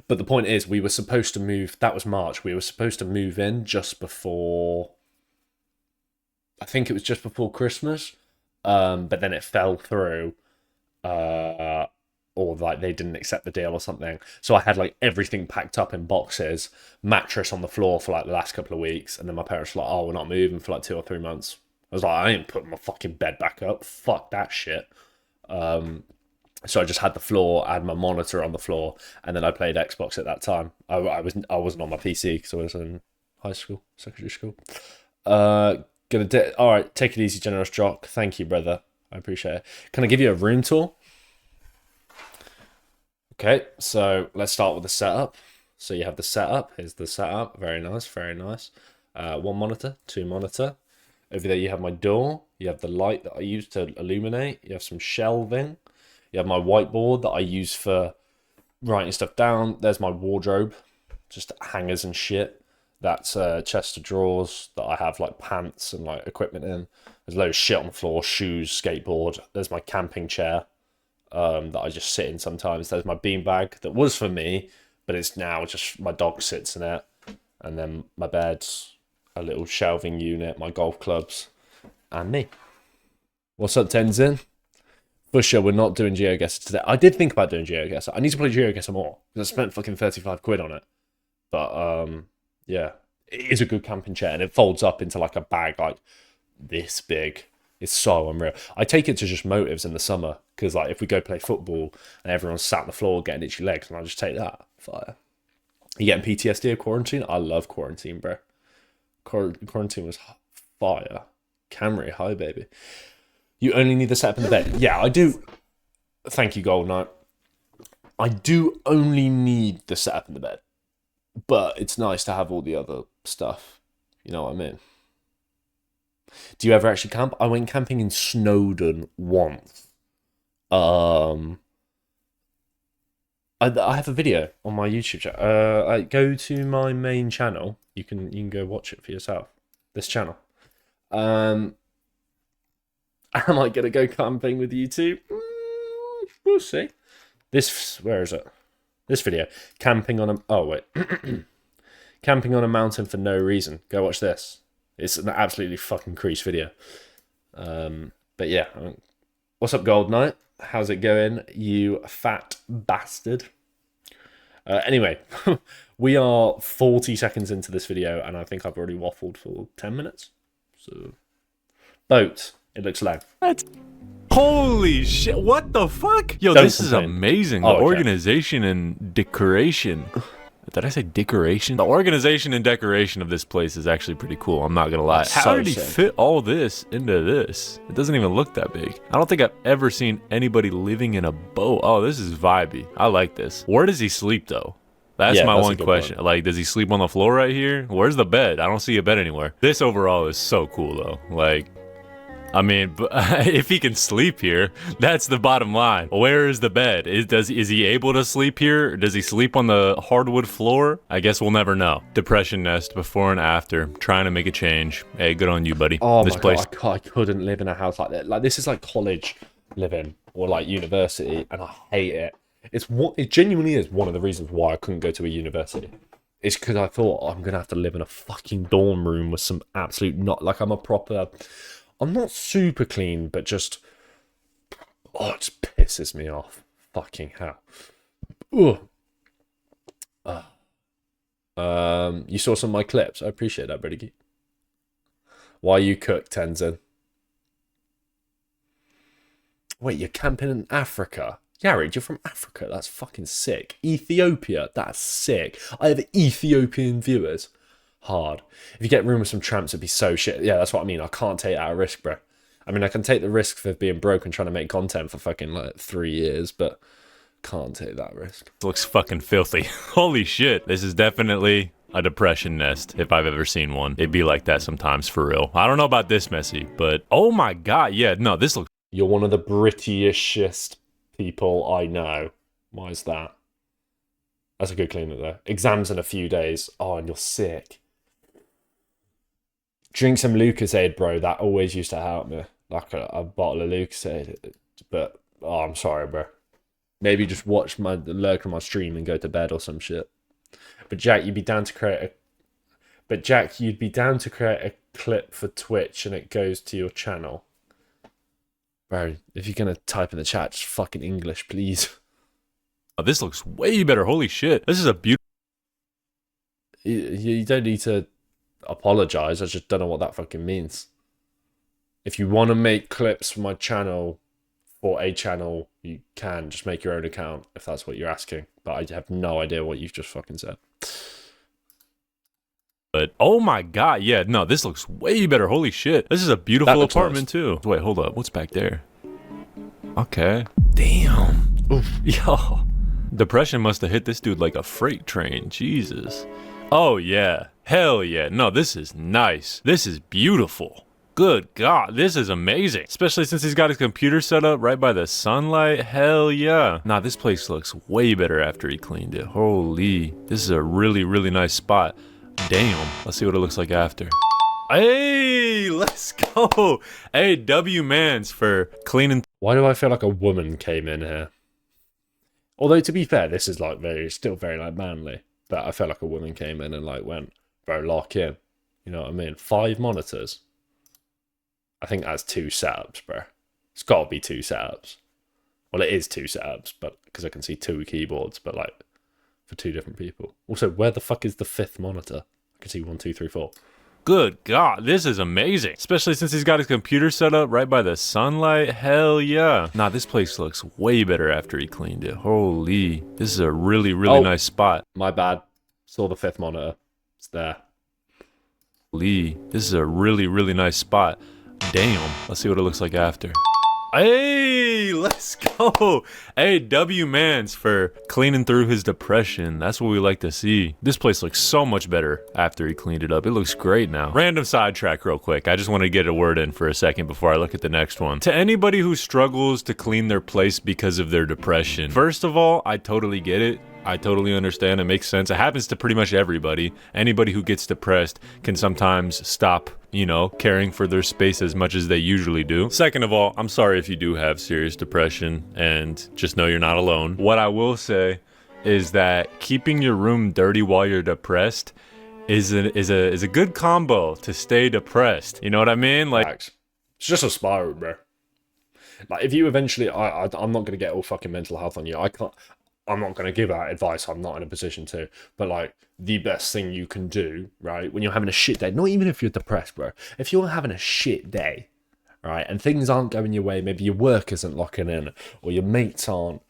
But the point is, we were supposed to move, that was March, we were supposed to move in just before... I think it was just before Christmas, but then it fell through, or like they didn't accept the deal or something. So I had like everything packed up in boxes, mattress on the floor for like the last couple of weeks, and then my parents were like, "Oh, we're not moving for like 2 or 3 months." I was like, "I ain't putting my fucking bed back up. Fuck that shit." So I just had the floor, I had my monitor on the floor, and then I played Xbox at that time. I wasn't on my PC because I was in high school, secondary school. All right, take it easy, generous jock. Thank you, brother. I appreciate it. Can I give you a room tour? Okay, so let's start with the setup. So you have the setup. Here's the setup. Very nice, very nice. 1 monitor, 2 monitor. Over there you have my door. You have the light that I use to illuminate. You have some shelving. You have my whiteboard that I use for writing stuff down. There's my wardrobe, just hangers and shit. That's a chest of drawers that I have like pants and like equipment in. There's loads of shit on the floor, shoes, skateboard. There's my camping chair that I just sit in sometimes. There's my beanbag that was for me, but it's now just my dog sits in it. And then my bed, a little shelving unit, my golf clubs, and me. What's up, Tenzin? For sure, we're not doing GeoGuessr today. I did think about doing GeoGuessr. I need to play GeoGuessr more because I spent fucking 35 quid on it. But yeah, it is a good camping chair, and it folds up into like a bag like this big. It's so unreal. I take it to just motives in the summer because like if we go play football and everyone's sat on the floor getting itchy legs, and I just take that. Fire. You getting PTSD of quarantine? I love quarantine, bro. Quarantine was fire. Camry, hi baby. You only need the setup in the bed. Yeah, I do. Thank you, Gold Knight. I do only need the setup in the bed. But it's nice to have all the other stuff. You know what I mean? Do you ever actually camp? I went camping in Snowdon once. I have a video on my YouTube channel. Go to my main channel. You can go watch it for yourself. This channel. Am I gonna go camping with you too? We'll see. Where is it? This video. Camping on a camping on a mountain for no reason. Go watch this. It's an absolutely fucking crease video. But yeah. What's up, Gold Knight? How's it going, you fat bastard? Anyway, we are 40 seconds into this video, and I think I've already waffled for 10 minutes. So, boat. It looks low. What? Holy shit, what the fuck? Yo, Don't this complain. is amazing. The Oh, okay. organization and decoration. Did I say decoration? The organization and decoration of this place is actually pretty cool, I'm not gonna lie. That's How so did he sick. fit all this into this? It doesn't even look that big. I don't think I've ever seen anybody living in a boat. Oh, this is vibey. I like this. Where does he sleep, though? That's Yeah, my that's a one good question. one. Like, does he sleep on the floor right here? Where's the bed? I don't see a bed anywhere. This overall is so cool, though. Like, I mean, if he can sleep here, that's the bottom line. Where is the bed? Is he able to sleep here? Does he sleep on the hardwood floor? I guess we'll never know. Depression nest, before and after. Trying to make a change. Hey, good on you, buddy. Oh This my place. god, I couldn't live in a house like that. Like, this is like college living or like university, and I hate it. It genuinely is one of the reasons why I couldn't go to a university. It's because I thought I'm gonna have to live in a fucking dorm room with some absolute I'm not super clean, but just it just pisses me off. Fucking hell. You saw some of my clips. I appreciate that, Brady. Why you cook, Tenzin? Wait, you're camping in Africa? Yared, you're from Africa. That's fucking sick. Ethiopia. That's sick. I have Ethiopian viewers. Hard. If you get room with some tramps, it'd be so shit. Yeah, that's what I mean. I can't take that risk, bro. I mean, I can take the risk of being broke and trying to make content for fucking like 3 years, but can't take that risk. Looks fucking filthy. Holy shit. This is definitely a depression nest, if I've ever seen one. It'd be like that sometimes, for real. I don't know about this messy, but oh my god, yeah, no, this looks... You're one of the Britishest people I know. Why is that? That's a good cleanup though. Exams in a few days. Oh, and you're sick. Drink some Lucasade, bro. That always used to help me. Like a bottle of Lucasade. But, oh, I'm sorry, bro. Maybe just watch lurk on my stream and go to bed or some shit. But Jack, you'd be down to create a clip for Twitch and it goes to your channel. Bro, if you're gonna type in the chat, just fucking English, please. Oh, this looks way better. Holy shit. This is a beautiful... You don't need to apologize. I just don't know what that fucking means. If you want to make clips for my channel, for a channel, you can just make your own account if that's what you're asking. But I have no idea what you've just fucking said. But oh my god, yeah, no, this looks way better. Holy shit. This is a beautiful looks apartment nice. too. Wait, hold up. What's back there? Okay. Damn. Oof. Yo. Depression must have hit this dude like a freight train. Jesus. Oh yeah. Hell yeah. No, this is nice. This is beautiful. Good God, this is amazing. Especially since he's got his computer set up right by the sunlight. Hell yeah. Nah, this place looks way better after he cleaned it. Holy. This is a really, really nice spot. Damn. Let's see what it looks like after. Hey, let's go. Hey, W Mans for cleaning. Why do I feel like a woman came in here? Although to be fair, this is like still very like manly. But I felt like a woman came in and like went, bro, lock in. You know what I mean? 5 monitors. I think that's 2 setups, bro. It's got to be 2 setups. Well, it is 2 setups, but because I can see 2 keyboards, but like for 2 different people. Also, where the fuck is the 5th monitor? I can see 1, 2, 3, 4. Good God, this is amazing. Especially since he's got his computer set up right by the sunlight. Hell yeah. Nah, this place looks way better after he cleaned it. Holy. This is a really, really nice spot. My bad. Saw the 5th monitor. It's there. Holy. This is a really, really nice spot. Damn. Let's see what it looks like after. Hey, let's go. Hey, W Mans for cleaning through his depression. That's what we like to see. This place looks so much better after he cleaned it up. It looks great now. Random sidetrack real quick. I just want to get a word in for a second before I look at the next one. To anybody who struggles to clean their place because of their depression, first of all, I totally get it. I totally understand. It makes sense. It happens to pretty much everybody. Anybody who gets depressed can sometimes stop, you know, caring for their space as much as they usually do. Second of all, I'm sorry if you do have serious depression, and just know you're not alone. What I will say is that keeping your room dirty while you're depressed is a good combo to stay depressed. You know what I mean? Like, It's just a spiral, bro. Like, if you eventually, I'm not gonna get all fucking mental health on you. I'm not going to give out advice. I'm not in a position to. But, like, the best thing you can do, right, when you're having a shit day, not even if you're depressed, bro. If you're having a shit day, right, and things aren't going your way, maybe your work isn't locking in, or your mates aren't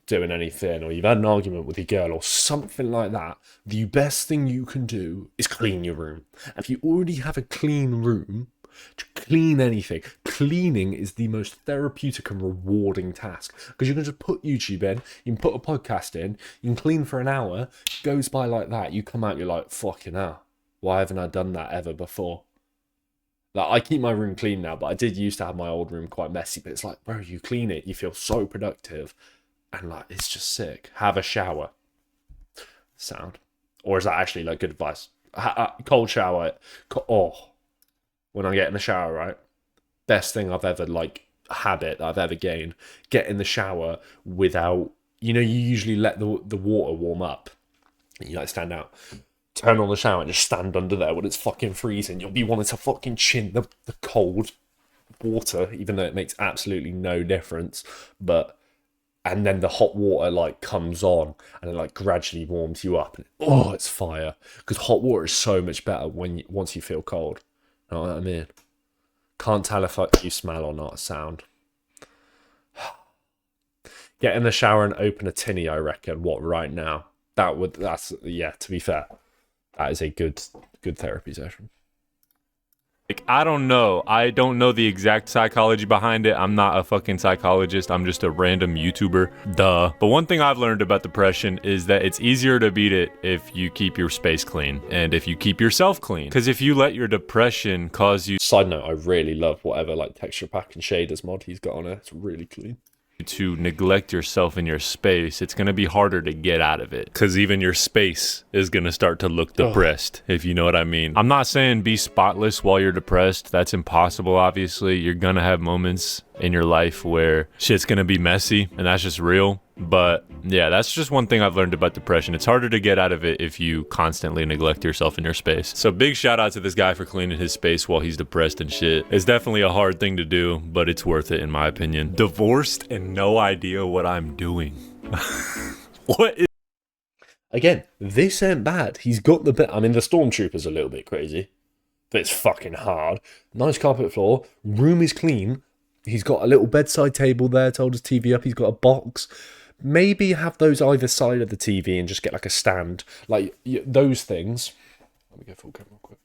doing anything, or you've had an argument with your girl, or something like that, the best thing you can do is clean your room. And if you already have a clean room, to clean anything. Cleaning is the most therapeutic and rewarding task, because you can just put YouTube in, you can put a podcast in, you can clean for an hour, it goes by like that, you come out, you're like, fucking hell, why haven't I done that ever before? Like, I keep my room clean now, but I did used to have my old room quite messy, but it's like, bro, you clean it, you feel so productive, and like, it's just sick. Have a shower. Sound. Or is that actually like good advice? Cold shower. When I get in the shower, right? Best thing I've ever, like, habit that I've ever gained. Get in the shower without, you know, you usually let the water warm up. And you, like, stand out. Turn on the shower and just stand under there when it's fucking freezing. You'll be wanting to fucking chin the cold water, even though it makes absolutely no difference. And then the hot water, like, comes on and it, like, gradually warms you up. And, oh, it's fire. Because hot water is so much better once you feel cold. You know what I mean? Can't tell if you smell or not. Sound. Get in the shower and open a tinny, I reckon. What, right now? Yeah, to be fair, that is a good therapy session. Like, I don't know. I don't know the exact psychology behind it. I'm not a fucking psychologist. I'm just a random YouTuber. Duh. But one thing I've learned about depression is that it's easier to beat it if you keep your space clean and if you keep yourself clean. Because if you let your depression cause you Side note, I really love whatever, like, texture pack and shaders mod he's got on it. It's really clean. to neglect yourself in your space, it's going to be harder to get out of it, because even your space is going to start to look depressed, if you know what I mean. I'm not saying be spotless while you're depressed. That's impossible, obviously. You're going to have moments in your life where shit's going to be messy, and that's just real. But yeah, that's just one thing I've learned about depression. It's harder to get out of it if you constantly neglect yourself in your space. So big shout out to this guy for cleaning his space while he's depressed and shit. It's definitely a hard thing to do, but it's worth it in my opinion. Divorced and no idea what I'm doing. What is... Again, this ain't bad. He's got the bit. I mean, the Stormtrooper's a little bit crazy, but it's fucking hard. Nice carpet floor. Room is clean. He's got a little bedside table there to hold his TV up. He's got a box. Maybe have those either side of the TV and just get like a stand. Like those things. Let me go full camera real quick.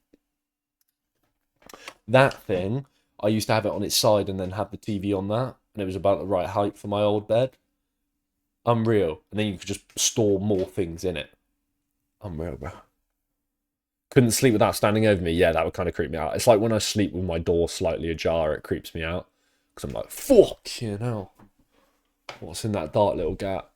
That thing, I used to have it on its side and then have the TV on that. And it was about the right height for my old bed. Unreal. And then you could just store more things in it. Unreal, bro. Couldn't sleep without standing over me. Yeah, that would kind of creep me out. It's like when I sleep with my door slightly ajar, it creeps me out. Because I'm like, fucking hell. What's in that dark little gap?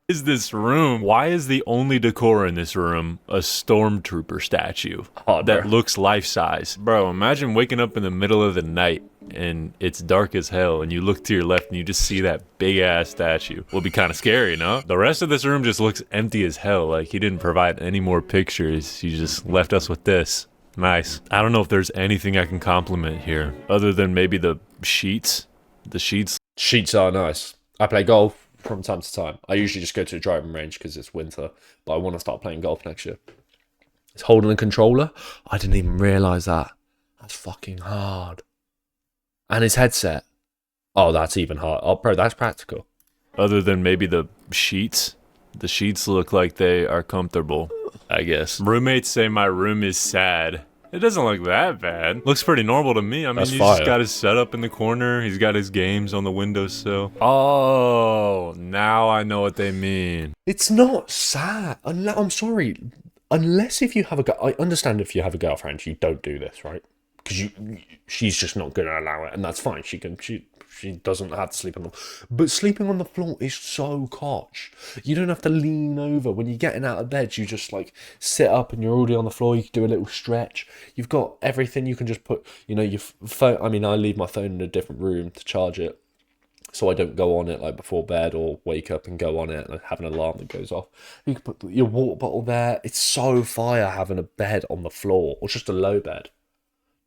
Is this room? Why is the only decor in this room a stormtrooper statue that looks life-size? Bro, imagine waking up in the middle of the night and it's dark as hell and you look to your left and you just see that big-ass statue. Will be kind of scary, no? The rest of this room just looks empty as hell. Like, he didn't provide any more pictures. He just left us with this. Nice. I don't know if there's anything I can compliment here other than maybe the sheets. The sheets. Sheets are nice. I play golf from time to time. I usually just go to a driving range because it's winter, but I want to start playing golf next year. It's holding the controller. I didn't even realise that. That's fucking hard. And his headset. Oh, that's even hard. Oh, bro, that's practical. Other than maybe the sheets. The sheets look like they are comfortable, I guess. Roommates say my room is sad. It doesn't look that bad. Looks pretty normal to me. I mean, That's he's fire. just got his setup in the corner. He's got his games on the windowsill. Oh, now I know what they mean. It's not sad. I'm sorry. Unless if you have I understand if you have a girlfriend, you don't do this, right? Because she's just not going to allow it, and that's fine. She doesn't have to sleep on the floor. But sleeping on the floor is so koch. You don't have to lean over. When you're getting out of bed, you just like sit up and you're already on the floor. You can do a little stretch. You've got everything. You can just put, your phone. I mean, I leave my phone in a different room to charge it, so I don't go on it like before bed or wake up and go on it and have an alarm that goes off. You can put your water bottle there. It's so fire having a bed on the floor, or just a low bed.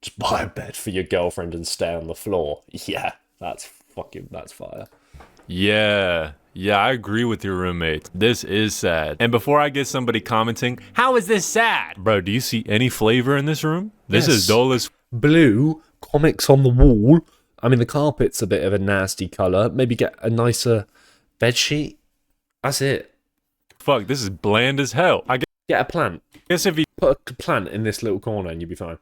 Just buy a bed for your girlfriend and stay on the floor. Yeah, that's fire. Yeah, I agree with your roommate. This is sad. And before I get somebody commenting, how is this sad? Bro, do you see any flavor in this room? This is dull as... Blue, comics on the wall. I mean, the carpet's a bit of a nasty colour. Maybe get a nicer bed sheet. That's it. Fuck, this is bland as hell. I Get a plant. guess if he Put a plant in this little corner and you'll be fine.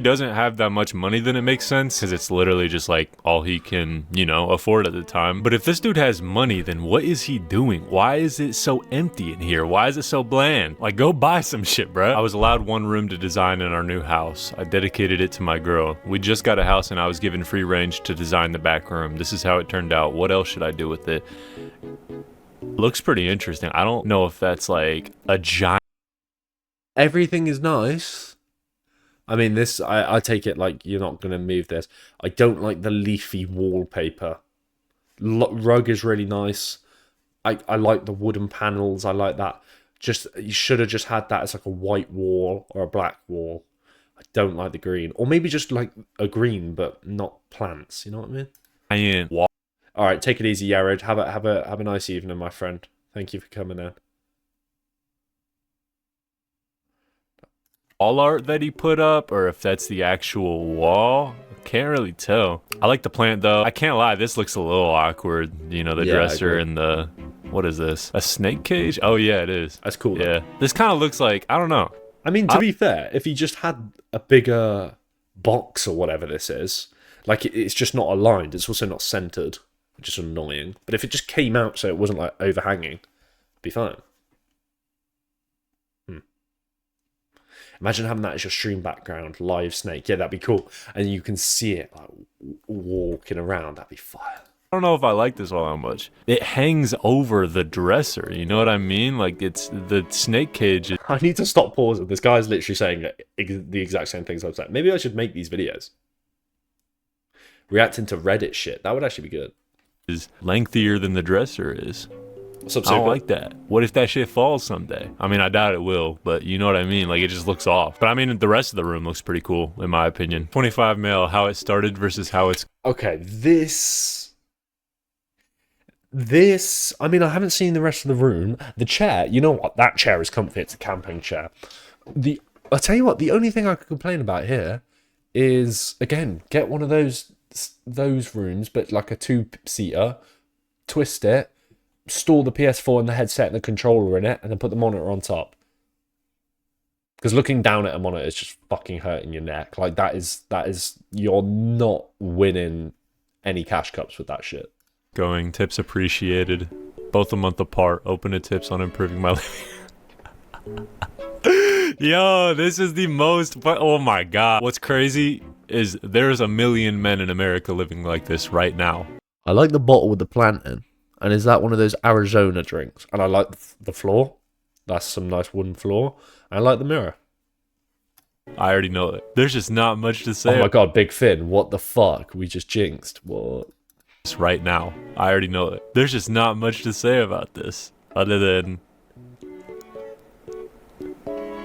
doesn't have that much money, then it makes sense, because it's literally just like all he can, afford at the time. But if this dude has money, then what is he doing? Why is it so empty in here? Why is it so bland? Like, go buy some shit, bro. I was allowed one room to design in our new house. I dedicated it to my girl. We just got a house and I was given free range to design the back room. This is how it turned out. What else should I do with it? Looks pretty interesting. I don't know if that's like a giant... Everything is nice. I mean, this, I take it like you're not going to move this. I don't like the leafy wallpaper. Rug is really nice. I like the wooden panels. I like that. Just, you should have just had that as like a white wall or a black wall. I don't like the green. Or maybe just like a green, but not plants. You know what I mean? All right, take it easy, Yared. Have a nice evening, my friend. Thank you for coming in. Wall art that he put up, or if that's the actual wall. I can't really tell. I like the plant though. I can't lie, this looks a little awkward. The dresser and the... What is this? A snake cage? Oh yeah, it is. That's cool. Yeah. This kind of looks like... I don't know. I mean, to be fair, if he just had a bigger box or whatever this is, like it's just not aligned. It's also not centered, which is annoying. But if it just came out so it wasn't like overhanging, it'd be fine. Imagine having that as your stream background, live snake. Yeah, that'd be cool. And you can see it like walking around. That'd be fire. I don't know if I like this all that much. It hangs over the dresser. You know what I mean? Like, it's the snake cage. I need to stop pausing. This guy's literally saying the exact same things I've said. Maybe I should make these videos. Reacting to Reddit shit. That would actually be good. Is lengthier than the dresser is. What's up, I don't Super? like that. What if that shit falls someday? I mean, I doubt it will, but you know what I mean? Like, it just looks off. But I mean, the rest of the room looks pretty cool, in my opinion. 25 mil, how it started versus how it's... Okay, this, I mean, I haven't seen the rest of the room. The chair, you know what? That chair is comfy. It's a camping chair. I'll tell you what, the only thing I could complain about here is, again, get one of those rooms, but like a two-seater, twist it, store the PS4 and the headset and the controller in it, and then put the monitor on top. Because looking down at a monitor is just fucking hurting your neck. Like, that is, you're not winning any cash cups with that shit. Going, tips appreciated. Both a month apart. Open to tips on improving my living. Yo, this is the most... Oh my god. What's crazy is there's a million men in America living like this right now. I like the bottle with the plant in. And is that one of those Arizona drinks? And I like the floor. That's some nice wooden floor. And I like the mirror. I already know it. There's just not much to say. Oh my god, Big Finn, what the fuck? We just jinxed. What? Right now. I already know it. There's just not much to say about this. Other than...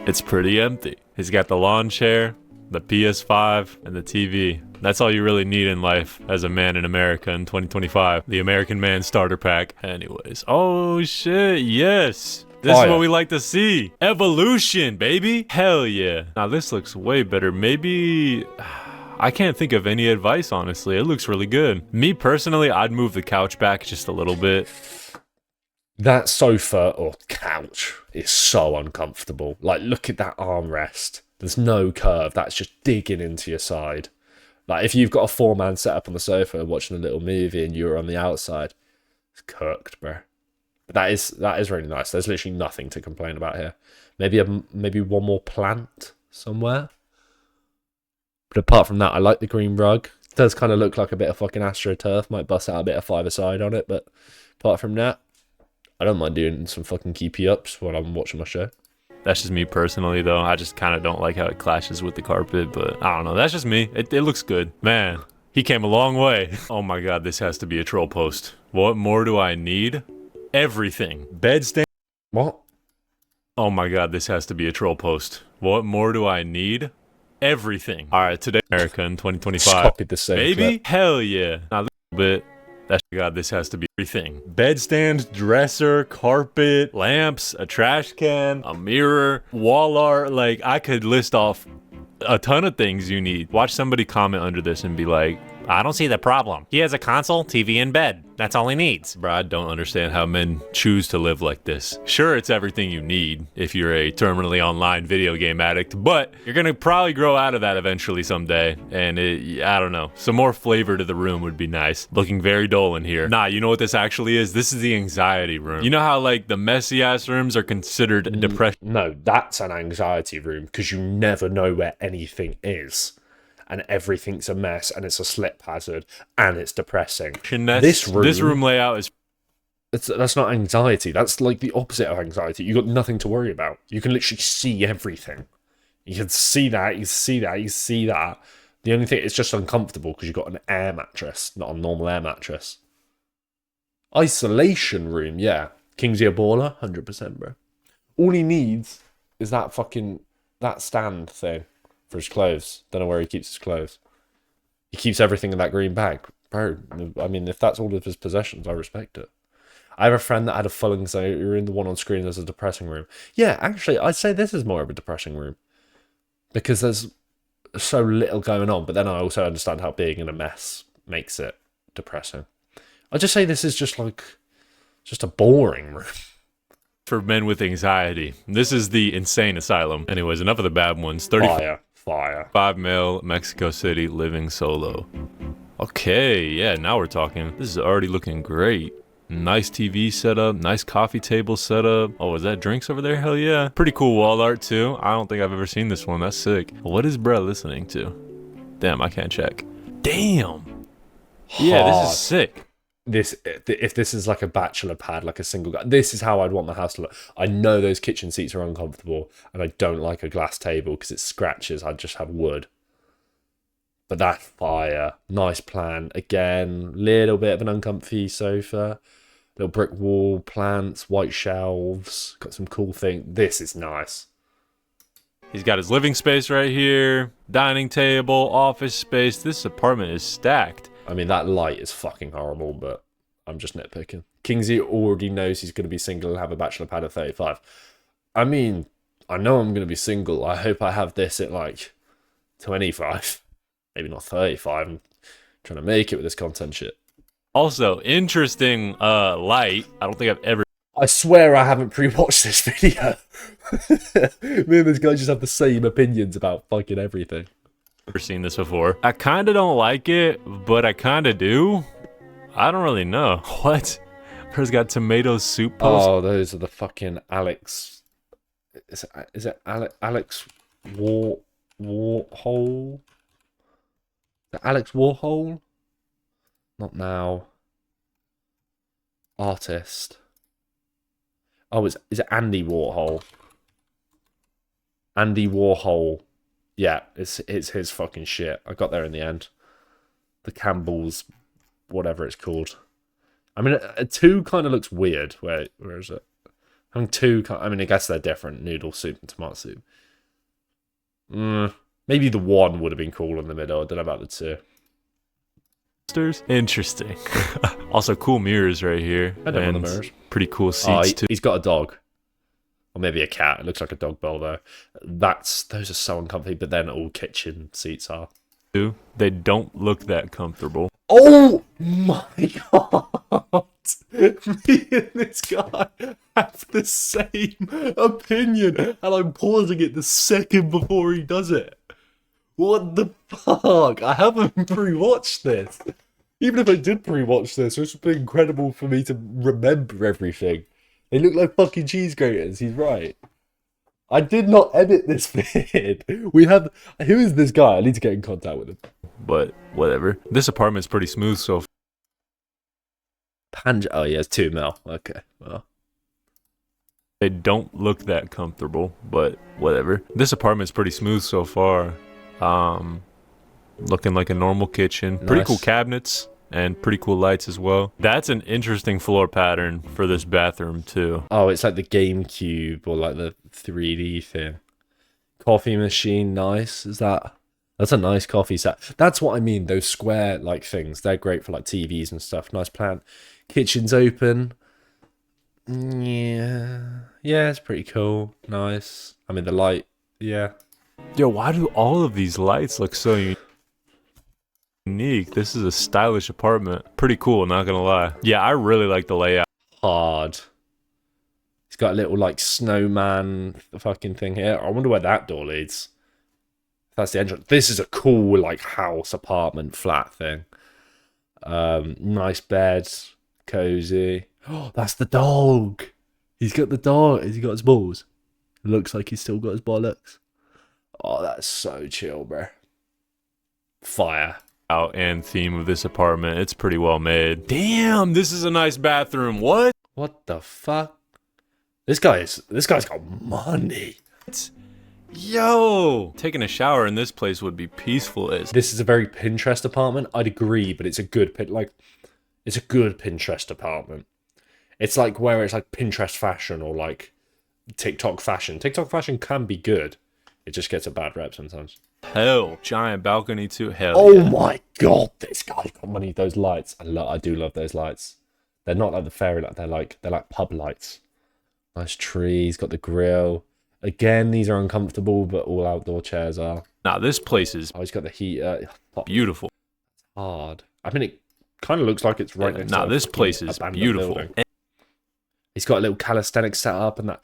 it's pretty empty. He's got the lawn chair, the PS5, and the TV. That's all you really need in life as a man in America in 2025. The American Man Starter Pack. Anyways. Oh shit, yes. This is what we like to see. Evolution, baby. Hell yeah. Now this looks way better. Maybe... I can't think of any advice, honestly. It looks really good. Me personally, I'd move the couch back just a little bit. That sofa or couch is so uncomfortable. Like, look at that armrest. There's no curve. That's just digging into your side. Like if you've got a 4-man setup on the sofa watching a little movie and you're on the outside, it's cooked, bro. But that is really nice. There's literally nothing to complain about here. Maybe one more plant somewhere. But apart from that, I like the green rug. It does kind of look like a bit of fucking AstroTurf. Might bust out a bit of five-a-side on it, but apart from that, I don't mind doing some fucking keepy ups while I'm watching my show. That's just me personally, though. I just kind of don't like how it clashes with the carpet, but I don't know. That's just me. It looks good. Man, he came a long way. Oh my god, this has to be a troll post. What more do I need? Everything. Bed stand. What? Oh my god, this has to be a troll post. What more do I need? Everything. Alright, today, America in 2025. Just copied the same Maybe? clip. Hell yeah. Now, a little bit. That's god, this has to be everything. Bedstand, dresser, carpet, lamps, a trash can, a mirror, wall art. Like, I could list off a ton of things you need. Watch somebody comment under this and be like, I don't see the problem. He has a console, TV, and bed. That's all he needs. Bro, I don't understand how men choose to live like this. Sure, it's everything you need if you're a terminally online video game addict, but you're gonna probably grow out of that eventually someday. And I don't know, some more flavor to the room would be nice. Looking very dull in here. Nah, you know what this actually is? This is the anxiety room. You know how like the messy ass rooms are considered depression? No, that's an anxiety room because you never know where anything is. And everything's a mess, and it's a slip hazard, and it's depressing. This room layout is... That's not anxiety. That's like the opposite of anxiety. You got nothing to worry about. You can literally see everything. You can see that, you see that, you see that. The only thing, it's just uncomfortable because you've got an air mattress, not a normal air mattress. Isolation room, yeah. Kingzy a baller, 100%, bro. All he needs is that stand thing. For his clothes. Don't know where he keeps his clothes. He keeps everything in that green bag. Bro, I mean, if that's all of his possessions, I respect it. I have a friend that had a full anxiety room. The one on screen is a depressing room. Yeah, actually, I'd say this is more of a depressing room. Because there's so little going on. But then I also understand how being in a mess makes it depressing. I'd just say this is just a boring room. for men with anxiety. This is the insane asylum. Anyways, enough of the bad ones. Fire. 5 male, Mexico City, living solo. Okay, yeah, now we're talking. This is already looking great. Nice TV setup, nice coffee table setup. Oh, is that drinks over there? Hell yeah. Pretty cool wall art too. I don't think I've ever seen this one. That's sick. What is Brett listening to? Damn, I can't check. Damn. Yeah, this is sick. If this is like a bachelor pad, like a single guy, this is how I'd want my house to look. I know those kitchen seats are uncomfortable, and I don't like a glass table because it scratches. I'd just have wood. But that's fire. Nice plan. Again, little bit of an uncomfy sofa. Little brick wall, plants, white shelves. Got some cool things. This is nice. He's got his living space right here. Dining table, office space. This apartment is stacked. I mean, that light is fucking horrible, but I'm just nitpicking. Kingzy already knows he's going to be single and have a bachelor pad at 35. I mean, I know I'm going to be single. I hope I have this at like 25. Maybe not 35. I'm trying to make it with this content shit. Also, interesting light. I don't think I've ever... I swear I haven't pre-watched this video. Me and this guy just have the same opinions about fucking everything. Never seen this before. I kind of don't like it, but I kind of do. I don't really know. What? First got tomato soup post. Oh, those are the fucking Alex. Is it Alex Warhol? Alex Warhol? Not now. Artist. Oh, is it Andy Warhol? Andy Warhol. Yeah, it's his fucking shit. I got there in the end. The Campbell's, whatever it's called. I mean, a 2 kind of looks weird. Where is it? Having 2, I mean, I guess they're different. Noodle soup and tomato soup. Maybe the 1 would have been cool in the middle. I don't know about the 2. Interesting. Also, cool mirrors right here. I don't know the mirrors. Pretty cool seats too. He's got a dog. Or maybe a cat. It looks like a dog bowl though. Those are so uncomfy, but then all kitchen seats are. They don't look that comfortable. Oh my god! Me and this guy have the same opinion, and I'm pausing it the second before he does it. What the fuck? I haven't pre-watched this. Even if I did pre-watch this, it would be incredible for me to remember everything. They look like fucking cheese graters. He's right. I did not edit this vid. We have. Who is this guy? I need to get in contact with him. But whatever. This apartment's pretty smooth so Oh, yeah, it's 2 mil. Okay. Well. they don't look that comfortable, but whatever. This apartment's pretty smooth so far. Looking like a normal kitchen. Pretty cool cabinets and pretty cool lights as well. That's an interesting floor pattern for this bathroom too. Oh, it's like the GameCube or like the 3D thing. Coffee machine, nice. That's a nice coffee set. That's what I mean. Those square like things. They're great for like TVs and stuff. Nice plant. Kitchen's open. Yeah. Yeah, it's pretty cool. Nice. I mean, the light. Yeah. Yo, why do all of these lights look so unique? This is a stylish apartment. Pretty cool, not gonna lie. Yeah, I really like the layout. Hard. He's got a little like snowman fucking thing here. I wonder where that door leads. That's the entrance. This is a cool like house, apartment, flat thing. Nice bed, cozy. Oh, that's the dog. He's got the dog. Has he got his balls? It looks like he's still got his bollocks. Oh, that's so chill, bro. Fire. And theme of this apartment. It's pretty well made. Damn, this is a nice bathroom. What? What the fuck? This guy's got money. Yo, taking a shower in this place would be peaceful as. This is a very Pinterest apartment. I'd agree, but it's a good it's a good Pinterest apartment. It's like where it's like Pinterest fashion or like TikTok fashion. TikTok fashion can be good. It just gets a bad rep sometimes. Hell, giant balcony too. Hell. Oh yeah. my god, this guy's got money. Those lights, I do love those lights. They're not like the fairy light. They're like pub lights. Nice trees. Got the grill. Again, these are uncomfortable, but all outdoor chairs are. Nah, this place is Oh, he's got the heater. beautiful. Hard. I mean, it kind of looks like it's right next to Nah, a this fucking place is abandoned beautiful. building. He's got a little calisthenics set up and that.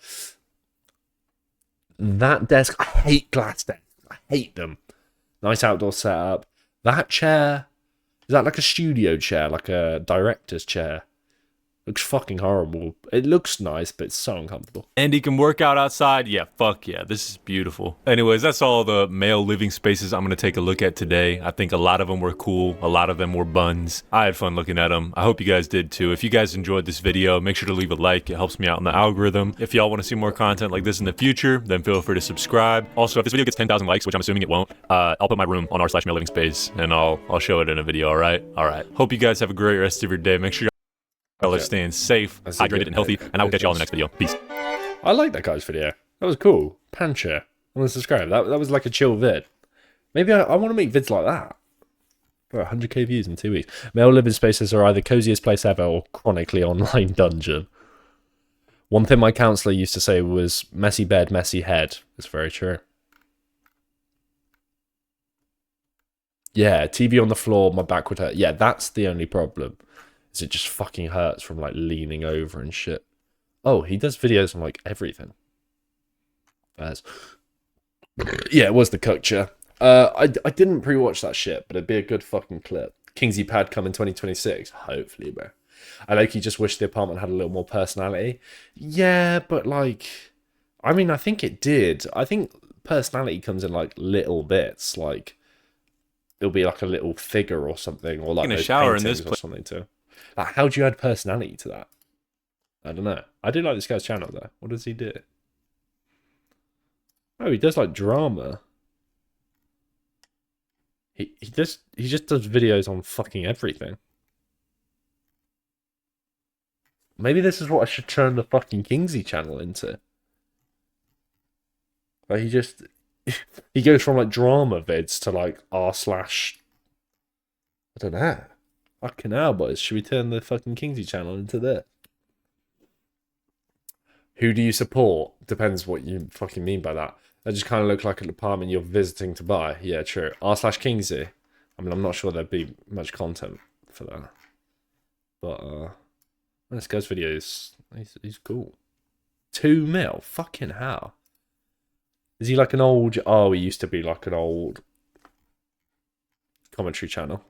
That desk, I hate glass desks. I hate them. Nice outdoor setup. That chair, is that like a studio chair, like a director's chair? Looks fucking horrible. It looks nice, but it's so uncomfortable. And he can work out outside. Yeah, fuck yeah. This is beautiful. Anyways, that's all the male living spaces I'm going to take a look at today. I think a lot of them were cool. A lot of them were buns. I had fun looking at them. I hope you guys did too. If you guys enjoyed this video, make sure to leave a like. It helps me out in the algorithm. If y'all want to see more content like this in the future, then feel free to subscribe. Also, if this video gets 10,000 likes, which I'm assuming it won't, I'll put my room on r/male living space and I'll show it in a video, all right? All right. Hope you guys have a great rest of your day. Make sure y'all are staying safe, hydrated, and healthy, and I will catch y'all in the next video. Peace. I like that guy's video. That was cool. Pancher. I want to subscribe. That was like a chill vid. Maybe I want to make vids like that. Bro, 100k views in 2 weeks. Male living spaces are either coziest place ever or chronically online dungeon. One thing my counsellor used to say was messy bed, messy head. It's very true. Yeah, TV on the floor, my back would hurt. Yeah, that's the only problem. Is it just fucking hurts from like leaning over and shit. Oh, he does videos on like everything. As yeah, it was the culture. I didn't pre-watch that shit, but it'd be a good fucking clip. Kingzy pad come in 2026, hopefully, bro. I like. He just wished the apartment had a little more personality. Yeah, but like, I mean, I think it did. I think personality comes in like little bits, like it'll be like a little figure or something, or like Taking a those shower in paintings this or something too. Like, how do you add personality to that? I don't know. I do like this guy's channel though. What does he do? Oh, he does like drama. He just does videos on fucking everything. Maybe this is what I should turn the fucking Kingzy channel into. Like he goes from like drama vids to like r/. I don't know. Fucking hell, boys. Should we turn the fucking Kingzy channel into this? Who do you support? Depends what you fucking mean by that. That just kind of look like an apartment you're visiting to buy. Yeah, true. r/Kingzy. I mean, I'm not sure there'd be much content for that. But, This guy's video is he's cool. 2 mil, fucking hell. Is he like an old? Oh, he used to be like an old commentary channel.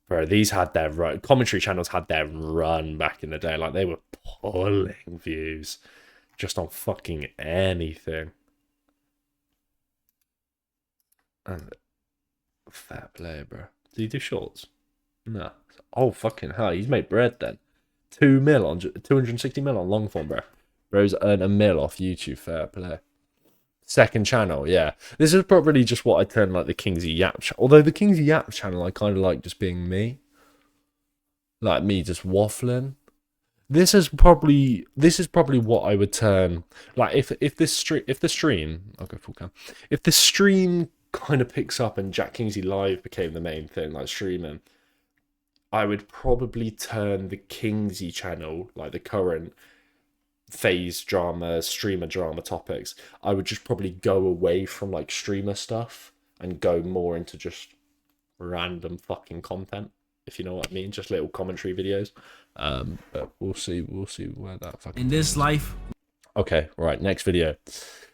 Bro, these had their run. Commentary channels had their run back in the day. Like, they were pulling views just on fucking anything. And fair play, bro. Did he do shorts? No. Oh, fucking hell. He's made bread then. 2 mil on 260 mil on long form, bro. Bro's earned a mil off YouTube. Fair play. Second channel, yeah. This is probably just what I term like the Kingzy Yap channel. Although the Kingzy Yap channel, I kind of like just being me. Like me just waffling. This is probably what I would term like if the stream I'll go full cam. If the stream kind of picks up and Jack Kingsley Live became the main thing, like streaming, I would probably turn the Kingzy channel, like the current phase drama, streamer drama topics, I would just probably go away from like streamer stuff and go more into just random fucking content, if you know what I mean, just little commentary videos. But we'll see where that fucking in this life. Okay, right, next video.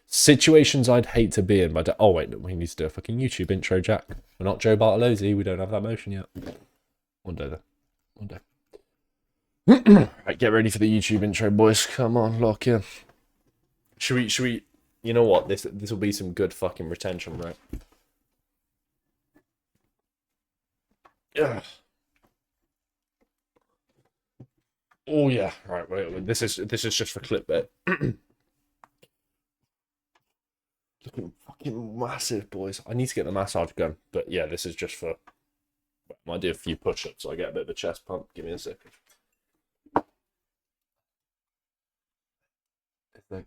Situations I'd hate to be in. Oh wait, we need to do a fucking YouTube intro, Jack. We're not Joe Bartolozzi, we don't have that motion yet. One day though. One day. Right, get ready for the YouTube intro, boys. Come on, lock in. Should we? You know what? This will be some good fucking retention, right? Yeah. Oh yeah. Right. Wait. This is just for clickbait. Looking fucking massive, boys. I need to get the massage gun, but yeah, this is just for. I might do a few push-ups so I get a bit of a chest pump. Give me a second.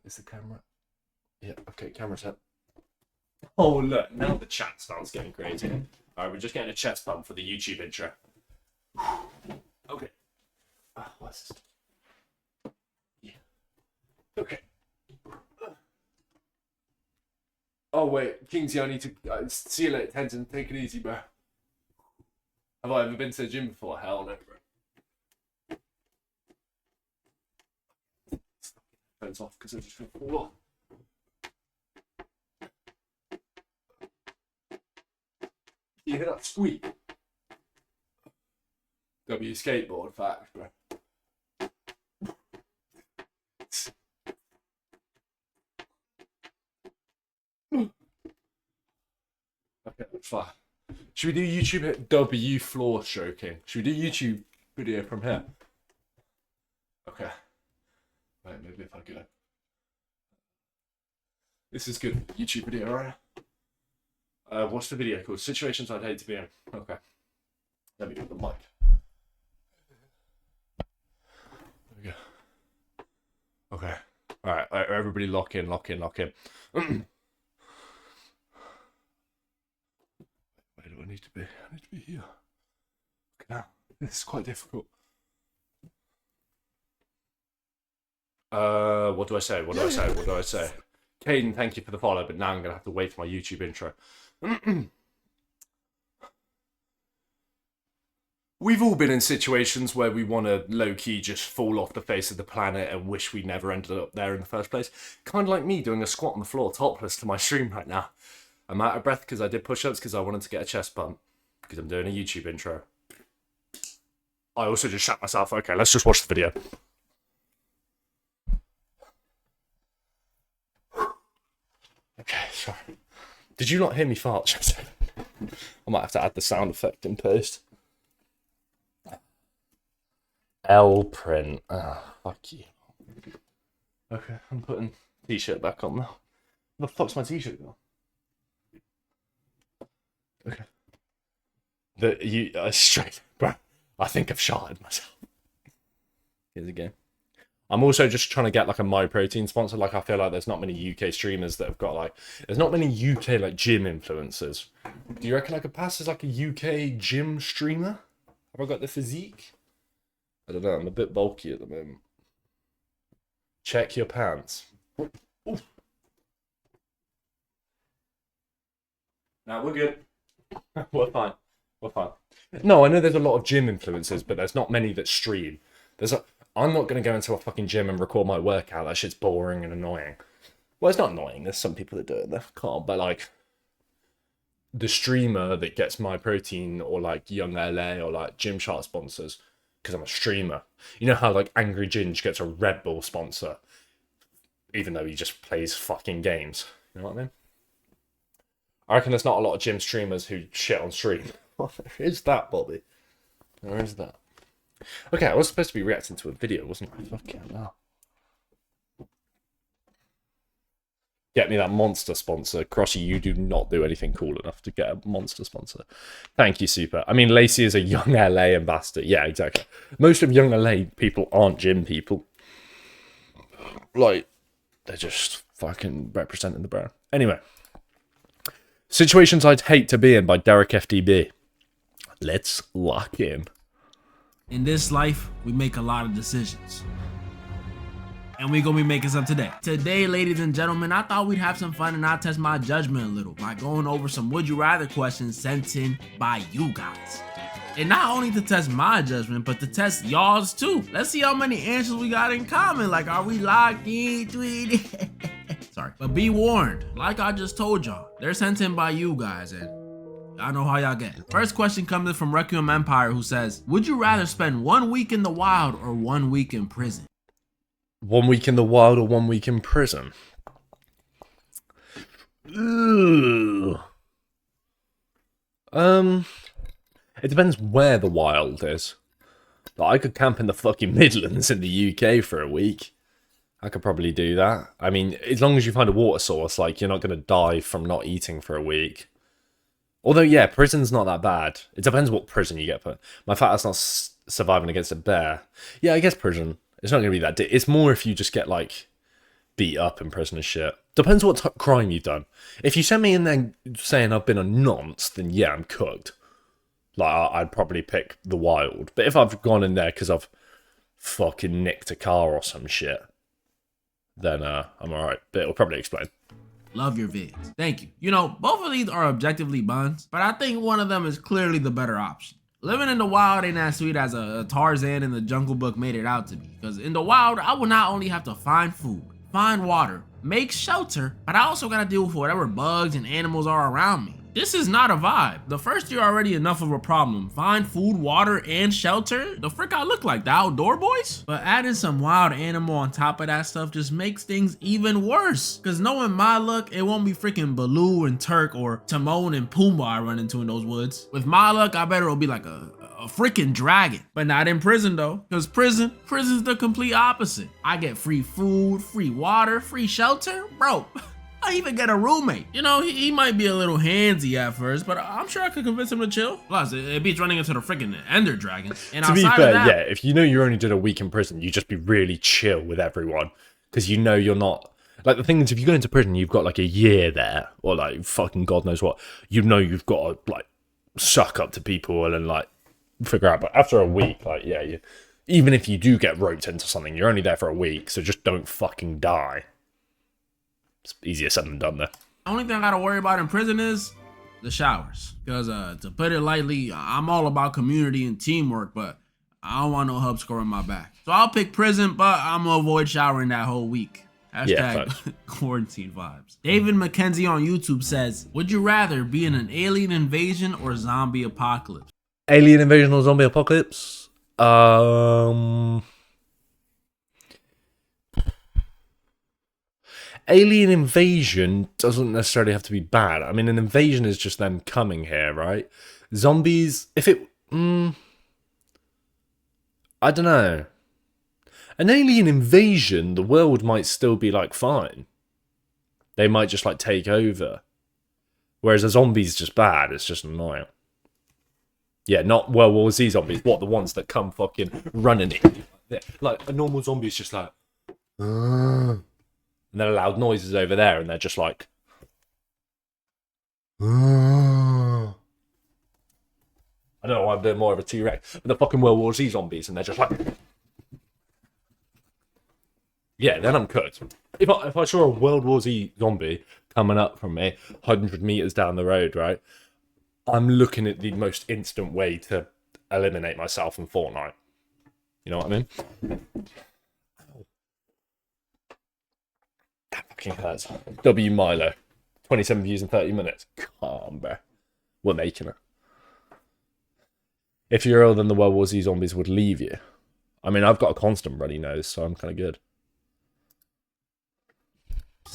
Is the camera? Yeah, okay, camera set. Oh, look, now the chat starts getting crazy. Alright, we're just getting a chest pump for the YouTube intro. Okay. What's this? Yeah. Okay. Oh, wait, Kingzy, I need to... see you later, Tenzin. Take it easy, bro. Have I ever been to the gym before? Hell no, bro. Phones off because I just feel fall off. You hear that squeak? W skateboard facts, bro. Okay, that's fine. Should we do YouTube at W floor stroking? Should we do YouTube video from here? Okay. Wait, maybe if I go. This is good YouTube video, right? What's the video called? Situations I'd hate to be in. Okay. Let me get the mic. There we go. Okay. Alright, everybody lock in. Where do I need to be? I need to be here. Okay, now, this is quite difficult. What do I say? Caden, thank you for the follow, but now I'm gonna have to wait for my YouTube intro. We've all been in situations where we want to low-key just fall off the face of the planet and wish we never ended up there in the first place. Kind of like me doing a squat on the floor topless to my stream right now. I'm out of breath because I did push-ups because I wanted to get a chest pump because I'm doing a YouTube intro. I also just shat myself. Okay, let's just watch the video. Okay, sorry. Did you not hear me fart? I might have to add the sound effect in post. L print. Ah, fuck you. Okay, I'm putting t-shirt back on now. Where the fuck's my t-shirt gone? Okay. Straight, bro. I think I've shotted myself. Here's again. I'm also just trying to get like a My Protein sponsor. Like, I feel like there's not many UK streamers that have got like, there's not many UK like gym influencers. Do you reckon I could pass as like a UK gym streamer? Have I got the physique? I don't know. I'm a bit bulky at the moment. Check your pants. Ooh. Now we're good. We're fine. We're fine. No, I know there's a lot of gym influencers, but there's not many that stream. There's a I'm not going to go into a fucking gym and record my workout. That shit's boring and annoying. Well, it's not annoying. There's some people that do it that can't. But, like, the streamer that gets my protein or, like, Young LA or, like, Gymshark sponsors, because I'm a streamer. You know how, like, Angry Ginge gets a Red Bull sponsor, even though he just plays fucking games. You know what I mean? I reckon there's not a lot of gym streamers who shit on stream. Well, there is that, Bobby. There is that. Okay, I was supposed to be reacting to a video, wasn't I? Fucking hell. Get me that monster sponsor. Crossy, you do not do anything cool enough to get a monster sponsor. Thank you, Super. I mean, Lacey is a Young LA ambassador. Yeah, exactly. Most of Young LA people aren't gym people. Like, they're just fucking representing the brand. Anyway. Situations I'd Hate to Be In by Derek FDB. Let's lock in. In this life, we make a lot of decisions. And we're gonna be making some today. Today, ladies and gentlemen, I thought we'd have some fun and I'll test my judgment a little by going over some would you rather questions sent in by you guys. And not only to test my judgment, but to test y'all's too. Let's see how many answers we got in common. Like, are we locked in, tweety? Sorry. But be warned, like I just told y'all, they're sent in by you guys, and I know how y'all get. First question comes in from Requiem Empire, who says, would you rather spend 1 week in the wild or 1 week in prison? 1 week in the wild or 1 week in prison? Ooh. It depends where the wild is. Like, I could camp in the fucking Midlands in the UK for a week. I could probably do that. I mean, as long as you find a water source, like, you're not going to die from not eating for a week. Although, yeah, prison's not that bad. It depends what prison you get put. My fat ass not surviving against a bear. Yeah, I guess prison. It's not going to be that. It's more if you just get, like, beat up in prison and shit. Depends what crime you've done. If you send me in there saying I've been a nonce, then yeah, I'm cooked. Like, I'd probably pick the wild. But if I've gone in there because I've fucking nicked a car or some shit, then I'm alright. But it'll probably explain. Love your vids. Thank you. You know, both of these are objectively buns, but I think one of them is clearly the better option. Living in the wild ain't as sweet as a Tarzan in the Jungle Book made it out to be. Because in the wild, I would not only have to find food, find water, make shelter, but I also gotta deal with whatever bugs and animals are around me. This is not a vibe. The first year already enough of a problem. Find food, water, and shelter? The frick I look like, the outdoor boys? But adding some wild animal on top of that stuff just makes things even worse. Cause knowing my luck, it won't be freaking Baloo and Turk or Timon and Pumbaa I run into in those woods. With my luck, I bet it'll be like a freaking dragon. But not in prison though. Cause prison's the complete opposite. I get free food, free water, free shelter. Bro, I even get a roommate. You know, he might be a little handsy at first, but I'm sure I could convince him to chill. Plus, it beats running into the freaking Ender Dragon. And to be fair, yeah, if you know you only did a week in prison, you just be really chill with everyone. Because you know you're not... Like, the thing is, if you go into prison, you've got, like, a year there. Or, like, fucking God knows what. You know you've got to, like, suck up to people and, like, figure out. But after a week, like, yeah, even if you do get roped into something, you're only there for a week. So just don't fucking die. It's easier said than done there. The only thing I gotta worry about in prison is the showers. Because to put it lightly, I'm all about community and teamwork, but I don't want no hub score on my back. So I'll pick prison, but I'm gonna avoid showering that whole week. Hashtag quarantine vibes. David McKenzie on YouTube says, would you rather be in an alien invasion or zombie apocalypse? Alien invasion or zombie apocalypse? Alien invasion doesn't necessarily have to be bad. I mean, an invasion is just them coming here, right? Zombies, if it... I don't know. An alien invasion, the world might still be, like, fine. They might just, like, take over. Whereas a zombie's just bad. It's just annoying. Yeah, not World War Z zombies. What, the ones that come fucking running in? Like, a normal zombie is just like... And there are loud noises over there, and they're just like... I don't know why I'm doing more of a T-Rex. But the fucking World War Z zombies, and they're just like... Yeah, then I'm cooked. If I saw a World War Z zombie coming up from me, 100 meters down the road, right? I'm looking at the most instant way to eliminate myself in Fortnite. You You know what I mean? That fucking hurts. W Milo. 27 views in 30 minutes. Calm, bro. We're making it. If you're ill, then the World War Z zombies would leave you. I mean, I've got a constant runny nose, so I'm kind of good.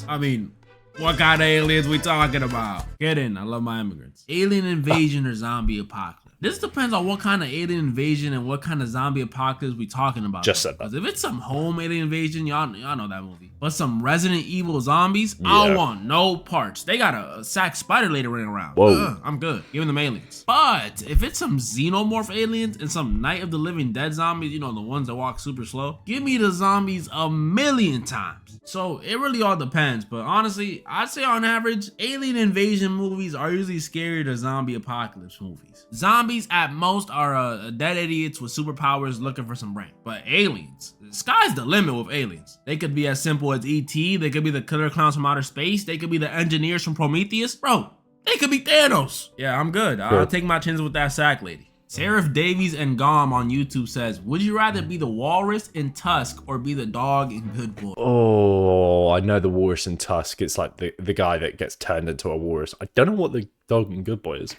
I mean, what kind of aliens we talking about? Get in. I love my immigrants. Alien invasion or zombie apocalypse? This depends on what kind of alien invasion and what kind of zombie apocalypse we talking about. Just said that. Because if it's some home alien invasion, y'all know that movie. But some Resident Evil zombies, I don't want no parts. They got a sack spider lady running around. Whoa. I'm good. Giving them aliens. But if it's some xenomorph aliens and some Night of the Living Dead zombies, you know, the ones that walk super slow, give me the zombies a million times. So it really all depends. But honestly, I'd say on average, alien invasion movies are usually scarier than zombie apocalypse movies. Zombies at most are dead idiots with superpowers looking for some brain. But aliens, the sky's the limit with aliens. They could be as simple as E.T., they could be the killer clowns from outer space, they could be the engineers from Prometheus. Bro, they could be Thanos. Yeah, I'm good. I'll take my chances with that sack lady. Seraph Davies and Gom on YouTube says, would you rather be the walrus in Tusk or be the dog in Good Boy? Oh, I know the walrus in Tusk. It's like the guy that gets turned into a walrus. I don't know what the dog in Good Boy is.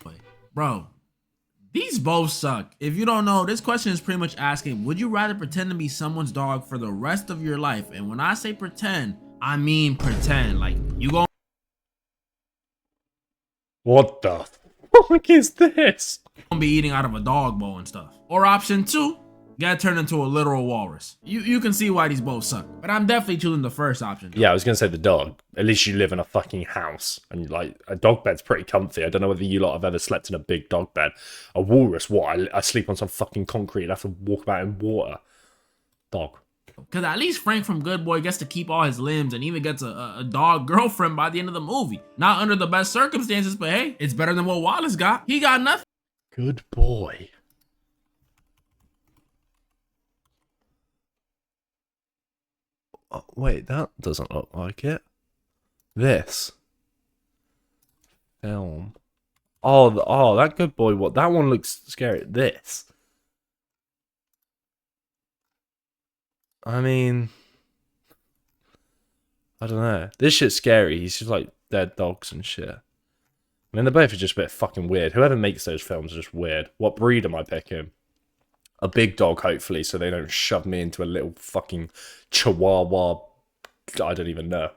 Bro, these both suck. If you don't know, this question is pretty much asking, would you rather pretend to be someone's dog for the rest of your life? And when I say pretend, I mean pretend. Like, you gon' What the fuck is this? be eating out of a dog bowl and stuff. Or option 2, get turned into a literal walrus. You can see why these both suck. But I'm definitely choosing the first option. Yeah, I was gonna say the dog. At least you live in a fucking house, and like a dog bed's pretty comfy. I don't know whether you lot have ever slept in a big dog bed. A walrus, what? I sleep on some fucking concrete and have to walk about in water. Dog. Because at least Frank from Good Boy gets to keep all his limbs and even gets a dog girlfriend by the end of the movie. Not under the best circumstances, but hey, it's better than what Wallace got. He got nothing. Good boy. Oh, wait, that doesn't look like it. This. Film. Oh, that Good Boy. What? That one looks scary. This. I mean, I don't know. This shit's scary. He's just like dead dogs and shit. I mean, they're both just a bit fucking weird. Whoever makes those films is just weird. What breed am I picking? A big dog, hopefully, so they don't shove me into a little fucking chihuahua. I don't even know.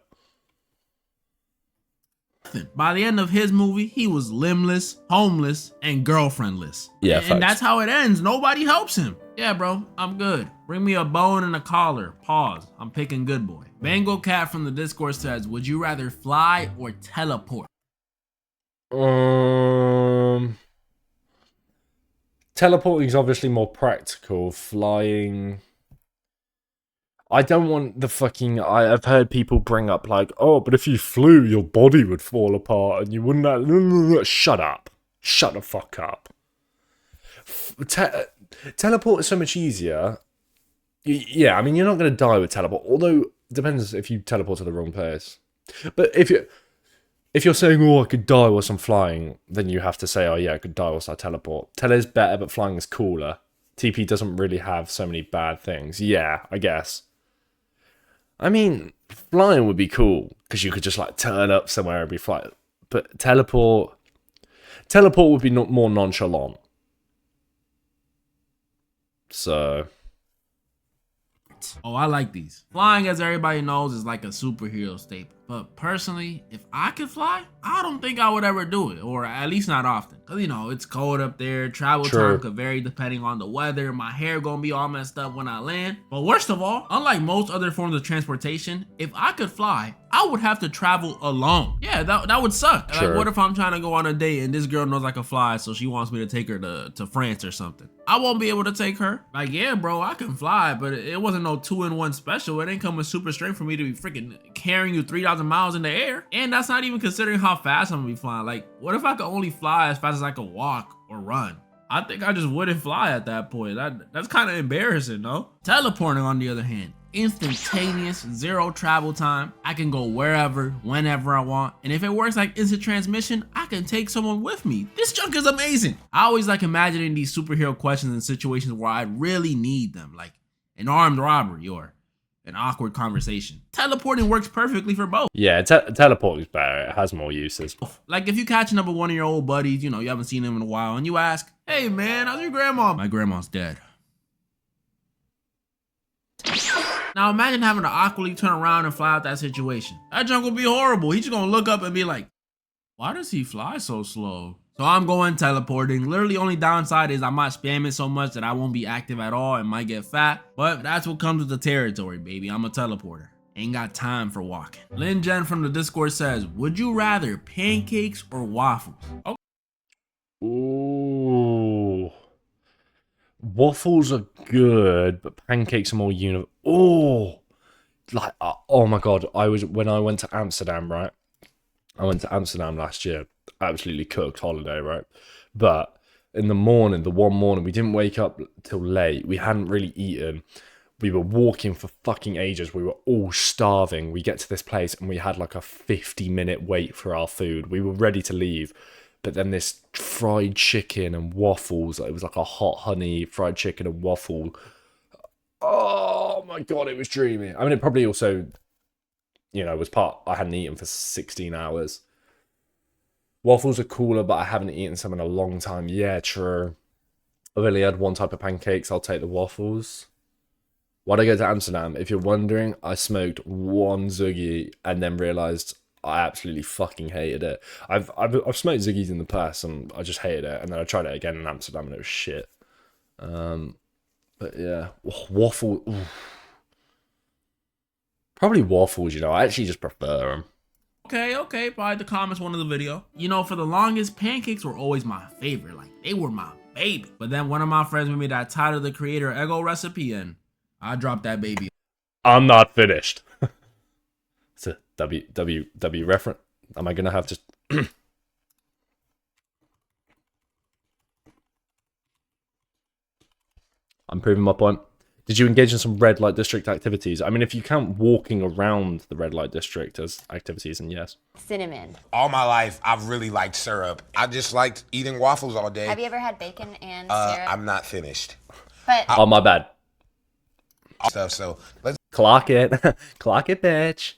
By the end of his movie, he was limbless, homeless, and girlfriendless. Yeah, and that's how it ends. Nobody helps him. Yeah, bro, I'm good. Bring me a bone and a collar. Pause. I'm picking Good Boy. Bango Cat from the Discord says, would you rather fly or teleport? Teleporting is obviously more practical. Flying, I don't want the fucking. I've heard people bring up like, oh, but if you flew, your body would fall apart and you wouldn't have. Shut up. Shut the fuck up. Teleport is so much easier. Yeah, I mean, you're not going to die with teleport. Although, it depends if you teleport to the wrong place. But if you're saying, oh, I could die whilst I'm flying, then you have to say, oh yeah, I could die whilst I teleport. Tele is better, but flying is cooler. TP doesn't really have so many bad things. Yeah, I guess. I mean, flying would be cool, because you could just like turn up somewhere and be flying. But teleport would be more nonchalant. So... Oh, I like these. Flying, as everybody knows, is like a superhero staple. But personally, if I could fly, I don't think I would ever do it. Or at least not often. Because, you know, it's cold up there. Travel time could vary depending on the weather. My hair gonna be all messed up when I land. But worst of all, unlike most other forms of transportation, if I could fly, I would have to travel alone. Yeah, that would suck. Like, what if I'm trying to go on a date and this girl knows I can fly, so she wants me to take her to France or something? I won't be able to take her. Like, yeah, bro, I can fly, but it wasn't no 2-in-1 special. It ain't come with super strength for me to be freaking carrying you 3,000 miles in the air. And that's not even considering how fast I'm gonna be flying. Like, what if I could only fly as fast as I could walk or run? I think I just wouldn't fly at that point. That's kind of embarrassing, no? Teleporting, on the other hand, instantaneous, zero travel time. I can go wherever, whenever I want. And if it works like instant transmission, I can take someone with me. This junk is amazing. I always like imagining these superhero questions in situations where I really need them. Like, an armed robbery or an awkward conversation. Teleporting works perfectly for both. Yeah, teleporting's better. It has more uses. Like if you catching up with one of your old buddies, you know, you haven't seen him in a while, and you ask, "Hey man, how's your grandma?" "My grandma's dead." Now imagine having to awkwardly turn around and fly out that situation. That junk will be horrible. He's just gonna look up and be like, "Why does he fly so slow?" So I'm going teleporting. Literally only downside is I might spam it so much that I won't be active at all and might get fat. But that's what comes with the territory, baby. I'm a teleporter. Ain't got time for walking. Lin Jen from the Discord says, would you rather pancakes or waffles? Okay. Ooh. Waffles are good, but pancakes are more Oh, like, oh my God. When I went to Amsterdam, right? I went to Amsterdam last year. Absolutely cooked holiday, right? But in the morning, the one morning, we didn't wake up till late. We hadn't really eaten. We were walking for fucking ages. We were all starving. We get to this place and we had like a 50-minute wait for our food. We were ready to leave. But then this fried chicken and waffles, it was like a hot honey fried chicken and waffle. Oh my God, it was dreamy. I mean, it probably also, you know, I hadn't eaten for 16 hours. Waffles are cooler, but I haven't eaten some in a long time. Yeah, true. I've only had one type of pancakes. I'll take the waffles. Why'd I go to Amsterdam? If you're wondering, I smoked one Zoogie and then realized I absolutely fucking hated it. I've smoked Zoogies in the past and I just hated it. And then I tried it again in Amsterdam and it was shit. But yeah, waffle. Ooh. Probably waffles, you know. I actually just prefer them. Okay, probably the comments one of the video. You know, for the longest, pancakes were always my favorite. Like, they were my baby. But then one of my friends made me that Tyler, the Creator Ego recipe, and I dropped that baby. I'm not finished. It's a W reference. Am I gonna have to... I'm proving my point. Did you engage in some red light district activities? I mean, if you count walking around the red light district as activities, then yes. Cinnamon. All my life, I've really liked syrup. I just liked eating waffles all day. Have you ever had bacon and syrup? I'm not finished. But Oh, my bad. Stuff. So let's Clock it. Clock it, bitch.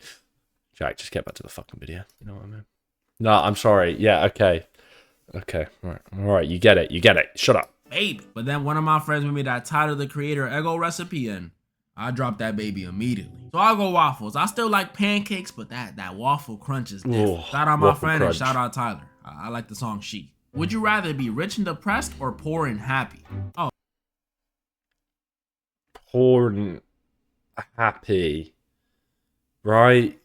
Jack, just get back to the fucking video. You know what I mean? No, I'm sorry. Yeah, okay. Okay, all right. You get it. Shut up. Baby. But then one of my friends made me that Tyler, the Creator Ego recipe, and I dropped that baby immediately. So I'll go waffles. I still like pancakes, but that waffle crunch is different. Ooh, shout out my friend crunch. and shout out Tyler. I like the song She. Would you rather be rich and depressed or poor and happy? Oh. Poor and happy. Right?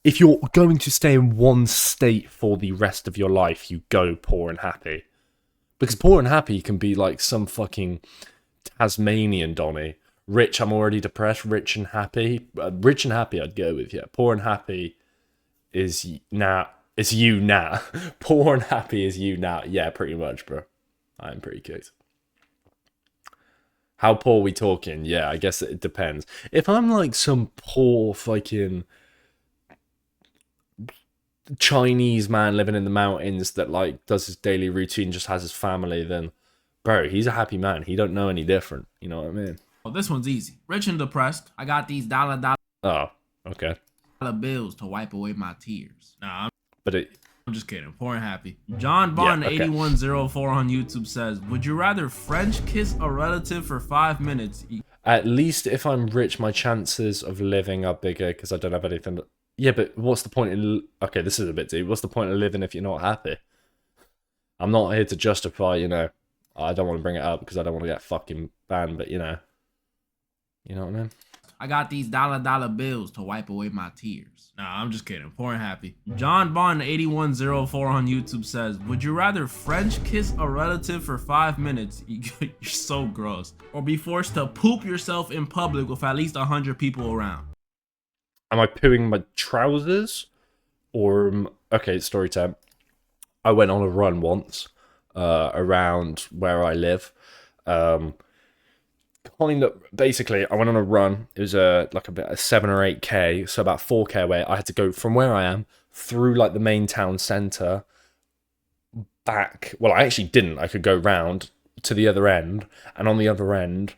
If you're going to stay in one state for the rest of your life, you go poor and happy. Because poor and happy can be like some fucking Tasmanian Donny. Rich, I'm already depressed. Rich and happy. Rich and happy, I'd go with, yeah. Poor and happy is it's you now. Poor and happy is you now. Yeah, pretty much, bro. I'm pretty cooked. How poor we talking? Yeah, I guess it depends. If I'm like some poor fucking Chinese man living in the mountains that like does his daily routine, just has his family, then bro, he's a happy man. He don't know any different. You know what I mean? Well, this one's easy. Rich and depressed. I got these dollar Oh, okay. bills to wipe away my tears. Nah, But I'm just kidding. Poor and happy. John Bond 8104 on YouTube says, would you rather French kiss a relative for 5 minutes? at least if I'm rich, my chances of living are bigger because I don't have anything to... Yeah, but what's the point in... Okay, this is a bit deep. What's the point of living if you're not happy? I'm not here to justify, you know... I don't want to bring it up because I don't want to get fucking banned, but, you know... You know what I mean? I got these dollar bills to wipe away my tears. Nah, I'm just kidding. Poor and happy. John Bond 8104 on YouTube says, would you rather French kiss a relative for 5 minutes? You're so gross. Or be forced to poop yourself in public with at least 100 people around? Am I pooing my trousers? Or... Okay, story time. I went on a run once around where I live. Basically, I went on a run. It was like a 7 or 8k, so about 4k away. I had to go from where I am through like the main town centre back. Well, I actually didn't. I could go round to the other end, and on the other end,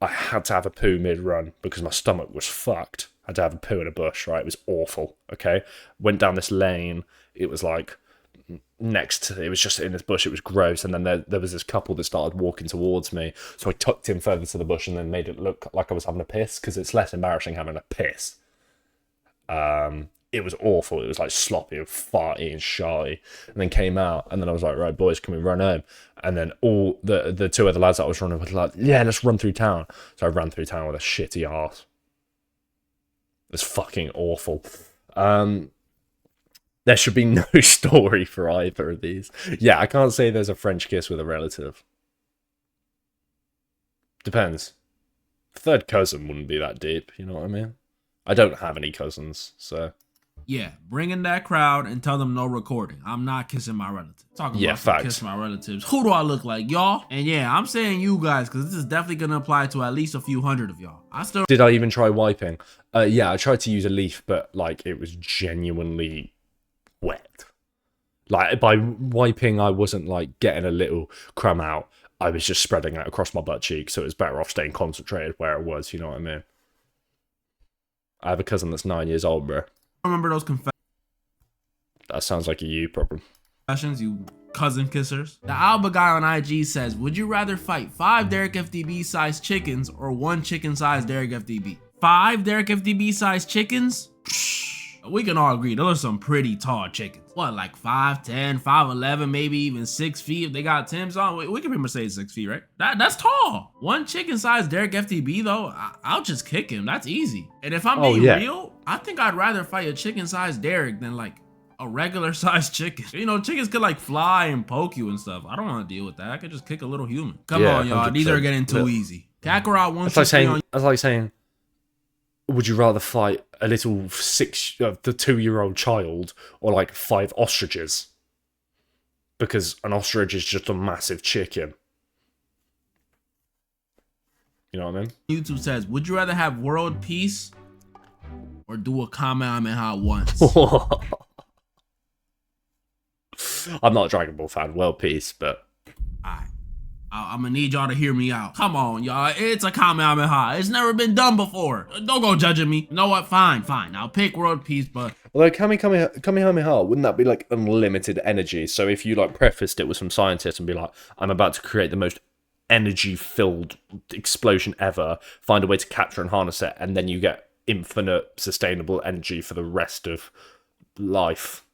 I had to have a poo mid-run because my stomach was fucked. I had to have a poo in a bush, right? It was awful, okay? Went down this lane. It was like it was just in this bush. It was gross. And then there was this couple that started walking towards me. So I tucked in further to the bush and then made it look like I was having a piss because it's less embarrassing having a piss. It was awful. It was like sloppy and farty and sharty. And then came out, and then I was like, right, boys, can we run home? And then all the two other lads that I was running with were like, yeah, let's run through town. So I ran through town with a shitty arse. It's fucking awful. There should be no story for either of these. Yeah, I can't say there's a French kiss with a relative. Depends. Third cousin wouldn't be that deep, you know what I mean? I don't have any cousins, so... Yeah, bring in that crowd and tell them no recording. I'm not kissing my relatives. Talking Yeah, about facts. kiss my relatives. Who do I look like, y'all? And yeah, I'm saying you guys, because this is definitely going to apply to at least a few hundred of y'all. Did I even try wiping? Yeah, I tried to use a leaf, but, like, it was genuinely wet. Like, by wiping, I wasn't, like, getting a little crumb out. I was just spreading it across my butt cheek, so it was better off staying concentrated where it was, you know what I mean? I have a cousin that's 9 years old, bro. Remember those That sounds like a you problem. confessions, you cousin kissers? The Alba guy on IG says, would you rather fight 5 Derek FDB sized chickens or 1 chicken sized Derek FDB? 5 Derek FDB sized chickens? We can all agree those are some pretty tall chickens. What, like 5'10", 5'11", maybe even 6 feet if they got Timbs on? We can pretty much say 6 feet, right? That's tall. 1 chicken sized Derek FDB though, I'll just kick him. That's easy. And if I'm being real, I think I'd rather fight a chicken sized Derek than like a regular sized chicken. You know, chickens could like fly and poke you and stuff. I don't want to deal with that. I could just kick a little human. Come on, y'all. 100%. These are getting too easy. Kakarot wants That's like saying, would you rather fight a little the 2-year-old child or like 5 ostriches? Because an ostrich is just a massive chicken. You know what I mean? YouTube says, would you rather have world peace or do a Kamehameha once? I'm not a Dragon Ball fan. World peace, but I'm gonna need y'all to hear me out. Come on, y'all. It's a Kamehameha. It's never been done before. Don't go judging me. You know what? Fine. I'll pick world peace, but... Although Kamehameha, wouldn't that be like unlimited energy? So if you like prefaced it with some scientists and be like, I'm about to create the most energy-filled explosion ever, find a way to capture and harness it, and then you get infinite sustainable energy for the rest of life.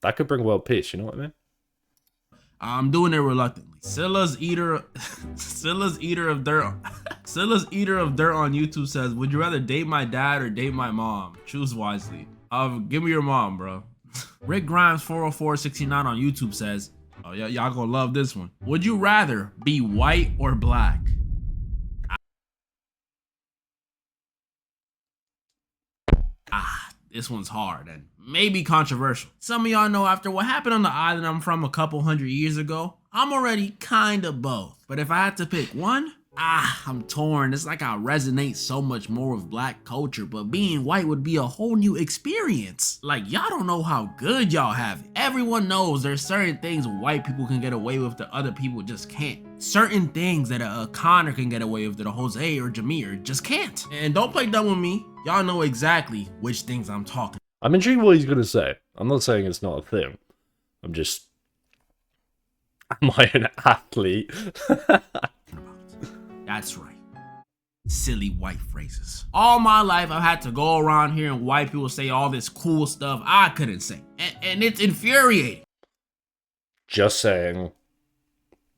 That could bring world peace, you know what I mean? I'm doing it reluctantly. Scylla's eater of dirt. Scylla's eater of dirt on YouTube says, "Would you rather date my dad or date my mom? Choose wisely." Give me your mom, bro. Rick Grimes 40469 on YouTube says, "Oh yeah, y'all gonna love this one. Would you rather be white or black?" This one's hard and maybe controversial. Some of y'all know after what happened on the island I'm from a couple hundred years ago, I'm already kinda both. But if I had to pick one, I'm torn. It's like I resonate so much more with black culture, but being white would be a whole new experience. Like, y'all don't know how good y'all have it. Everyone knows there's certain things white people can get away with that other people just can't. Certain things that a Connor can get away with that a Jose or Jameer just can't. And don't play dumb with me. Y'all know exactly which things I'm talking. I'm intrigued what he's going to say. I'm not saying it's not a thing. I'm just... Am I an athlete? That's right. Silly white phrases. All my life I've had to go around hearing white people say all this cool stuff I couldn't say. And it's infuriating. Just saying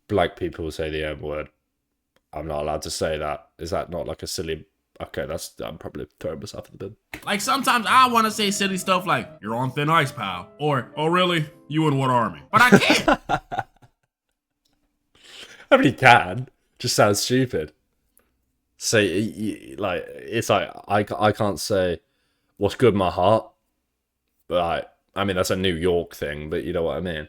black people say the N-word. I'm not allowed to say that. Is that not like a silly... Okay, I'm probably throwing myself in the bin. Like sometimes I want to say silly stuff like, "You're on thin ice, pal." Or, "Oh really? You in what army?" But I can't. I mean, you can. Just sounds stupid. Say, like, it's like, I can't say what's good in my heart. But I mean, that's a New York thing, but you know what I mean?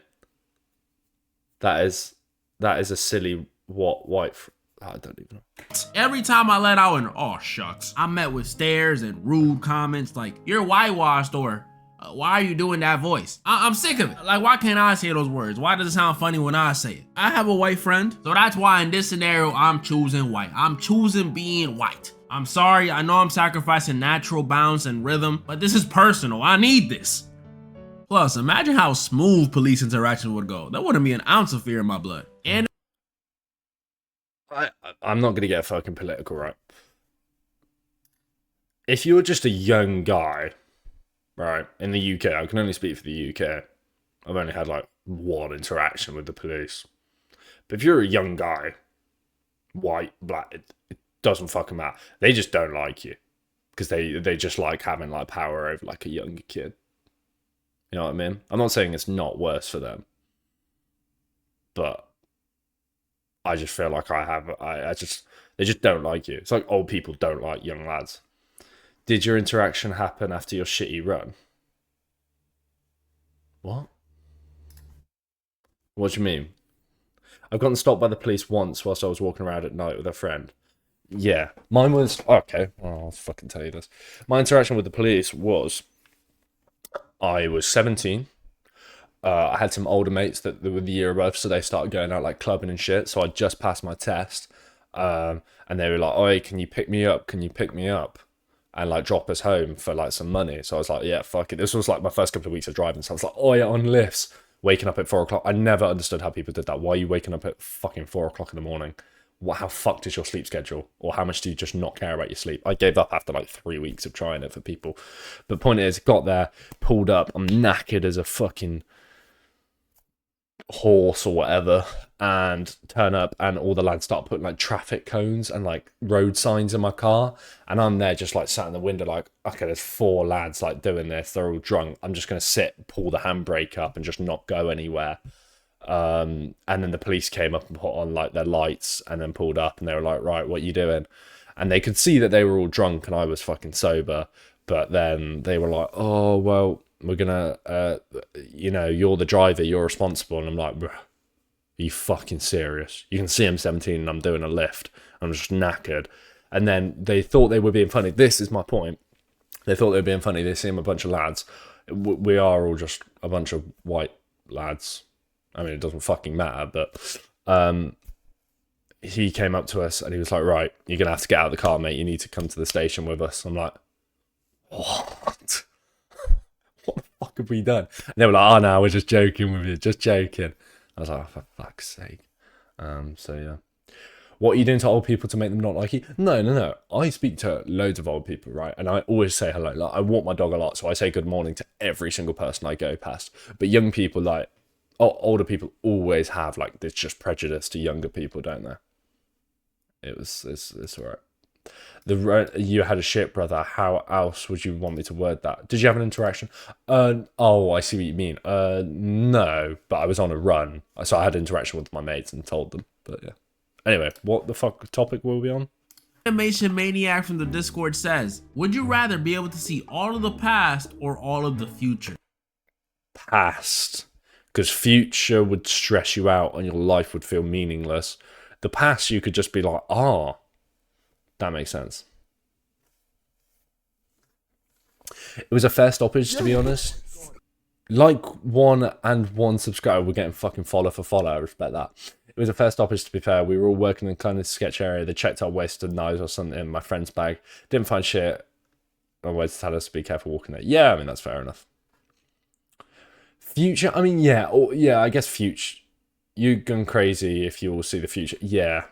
That is a silly white... I don't even know. Every time I let out an "oh shucks," I'm met with stares and rude comments like, "You're whitewashed," or Why are you doing that voice? I'm sick of it. Like, why can't I say those words? Why does it sound funny when I say it? I have a white friend, so that's why in this scenario, I'm choosing white. I'm choosing being white. I'm sorry, I know I'm sacrificing natural bounce and rhythm, but this is personal. I need this. Plus, imagine how smooth police interactions would go. There wouldn't be an ounce of fear in my blood. And I'm not gonna get fucking political, right? If you're just a young guy, right, in the UK, I can only speak for the UK. I've only had like one interaction with the police. But if you're a young guy, white, black, it doesn't fucking matter. They just don't like you because they just like having like power over like a younger kid. You know what I mean? I'm not saying it's not worse for them, but I just feel like I just they just don't like you. It's like old people don't like young lads. Did your interaction happen after your shitty run? What? What do you mean? I've gotten stopped by the police once whilst I was walking around at night with a friend. Yeah, mine was okay. I'll fucking tell you this. My interaction with the police was I was 17. I had some older mates that were the year above, so they started going out like clubbing and shit. So I just passed my test, and they were like, "Oi, can you pick me up? Can you pick me up?" And like drop us home for like some money. So I was like, "Yeah, fuck it." This was like my first couple of weeks of driving, so I was like, "Oh yeah, on lifts." Waking up at 4 o'clock. I never understood how people did that. Why are you waking up at fucking 4 o'clock in the morning? How fucked is your sleep schedule? Or how much do you just not care about your sleep? I gave up after like 3 weeks of trying it for people. But point is, got there, pulled up, I'm knackered as a fucking horse or whatever, and turn up, and all the lads start putting like traffic cones and like road signs in my car, and I'm there just like sat in the window like, okay, there's 4 lads like doing this, they're all drunk, I'm just gonna sit, pull the handbrake up and just not go anywhere. And then the police came up and put on like their lights and then pulled up, and they were like, right, what are you doing? And they could see that they were all drunk and I was fucking sober, but then they were like, oh well, we're gonna you're the driver, you're responsible. And I'm like, bruh, are you fucking serious? You can see I'm 17 and I'm doing a lift, I'm just knackered. And then they thought they were being funny. This is my point. They thought they were being funny. They see I'm a bunch of lads. We are all just a bunch of white lads. I mean, it doesn't fucking matter, but he came up to us and he was like, right, you're gonna have to get out of the car, mate, you need to come to the station with us. I'm like, what? What the fuck have we done? And they were like, oh no, we're just joking with you, just joking. I was like, oh, for fuck's sake. So yeah. What are you doing to old people to make them not like you? No. I speak to loads of old people, right? And I always say hello. Like, I walk my dog a lot, so I say good morning to every single person I go past. But young people, like, older people always have like this just prejudice to younger people, don't they? It's alright. You had a shit brother. How else would you want me to word that? Did you have an interaction? Oh, I see what you mean. No, but I was on a run, so I had an interaction with my mates and told them. But yeah. Anyway, what the fuck topic were we on? Animation Maniac from the Discord says, would you rather be able to see all of the past or all of the future? Past. Because future would stress you out and your life would feel meaningless. The past, you could just be like, that makes sense. It was a fair stoppage, to be honest. Like 1 subscriber, we're getting fucking follow for follow. I respect that. It was a fair stoppage, to be fair. We were all working in kind of sketch area. They checked our wasted knives or something in my friend's bag. Didn't find shit. My words to tell us to be careful walking there. Yeah, I mean, that's fair enough. Future, I mean, yeah, I guess future. You're going crazy if you all see the future. Yeah.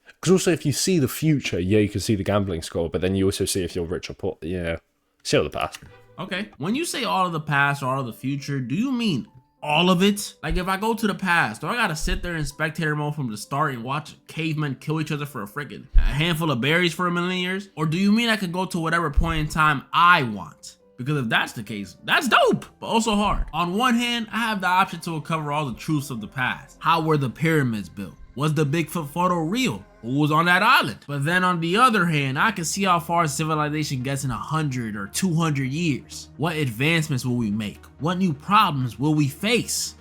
Because also, if you see the future, yeah, you can see the gambling score, but then you also see if you're rich or poor. Yeah. See all the past. Okay. When you say all of the past or all of the future, do you mean all of it? Like, if I go to the past, do I gotta sit there in spectator mode from the start and watch cavemen kill each other for a handful of berries for 1,000,000 years? Or do you mean I could go to whatever point in time I want? Because if that's the case, that's dope, but also hard. On one hand, I have the option to uncover all the truths of the past. How were the pyramids built? Was the Bigfoot photo real? Who was on that island? But then on the other hand, I can see how far civilization gets in 100 or 200 years. What advancements will we make? What new problems will we face?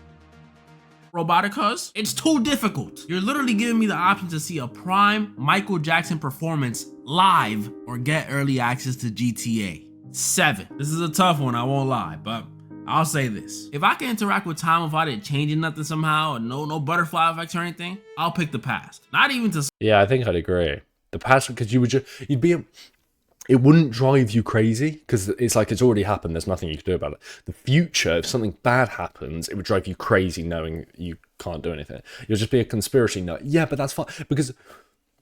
Roboticas? It's too difficult. You're literally giving me the option to see a prime Michael Jackson performance live or get early access to GTA. 7. This is a tough one, I won't lie, but I'll say this. If I can interact with time without it changing nothing somehow, or no butterfly effects or anything, I'll pick the past. Not even to... Yeah, I think I'd agree. The past, because you'd be... It wouldn't drive you crazy, because it's like it's already happened, there's nothing you can do about it. The future, if something bad happens, it would drive you crazy knowing you can't do anything. You'll just be a conspiracy nut. Yeah, but that's fine, because...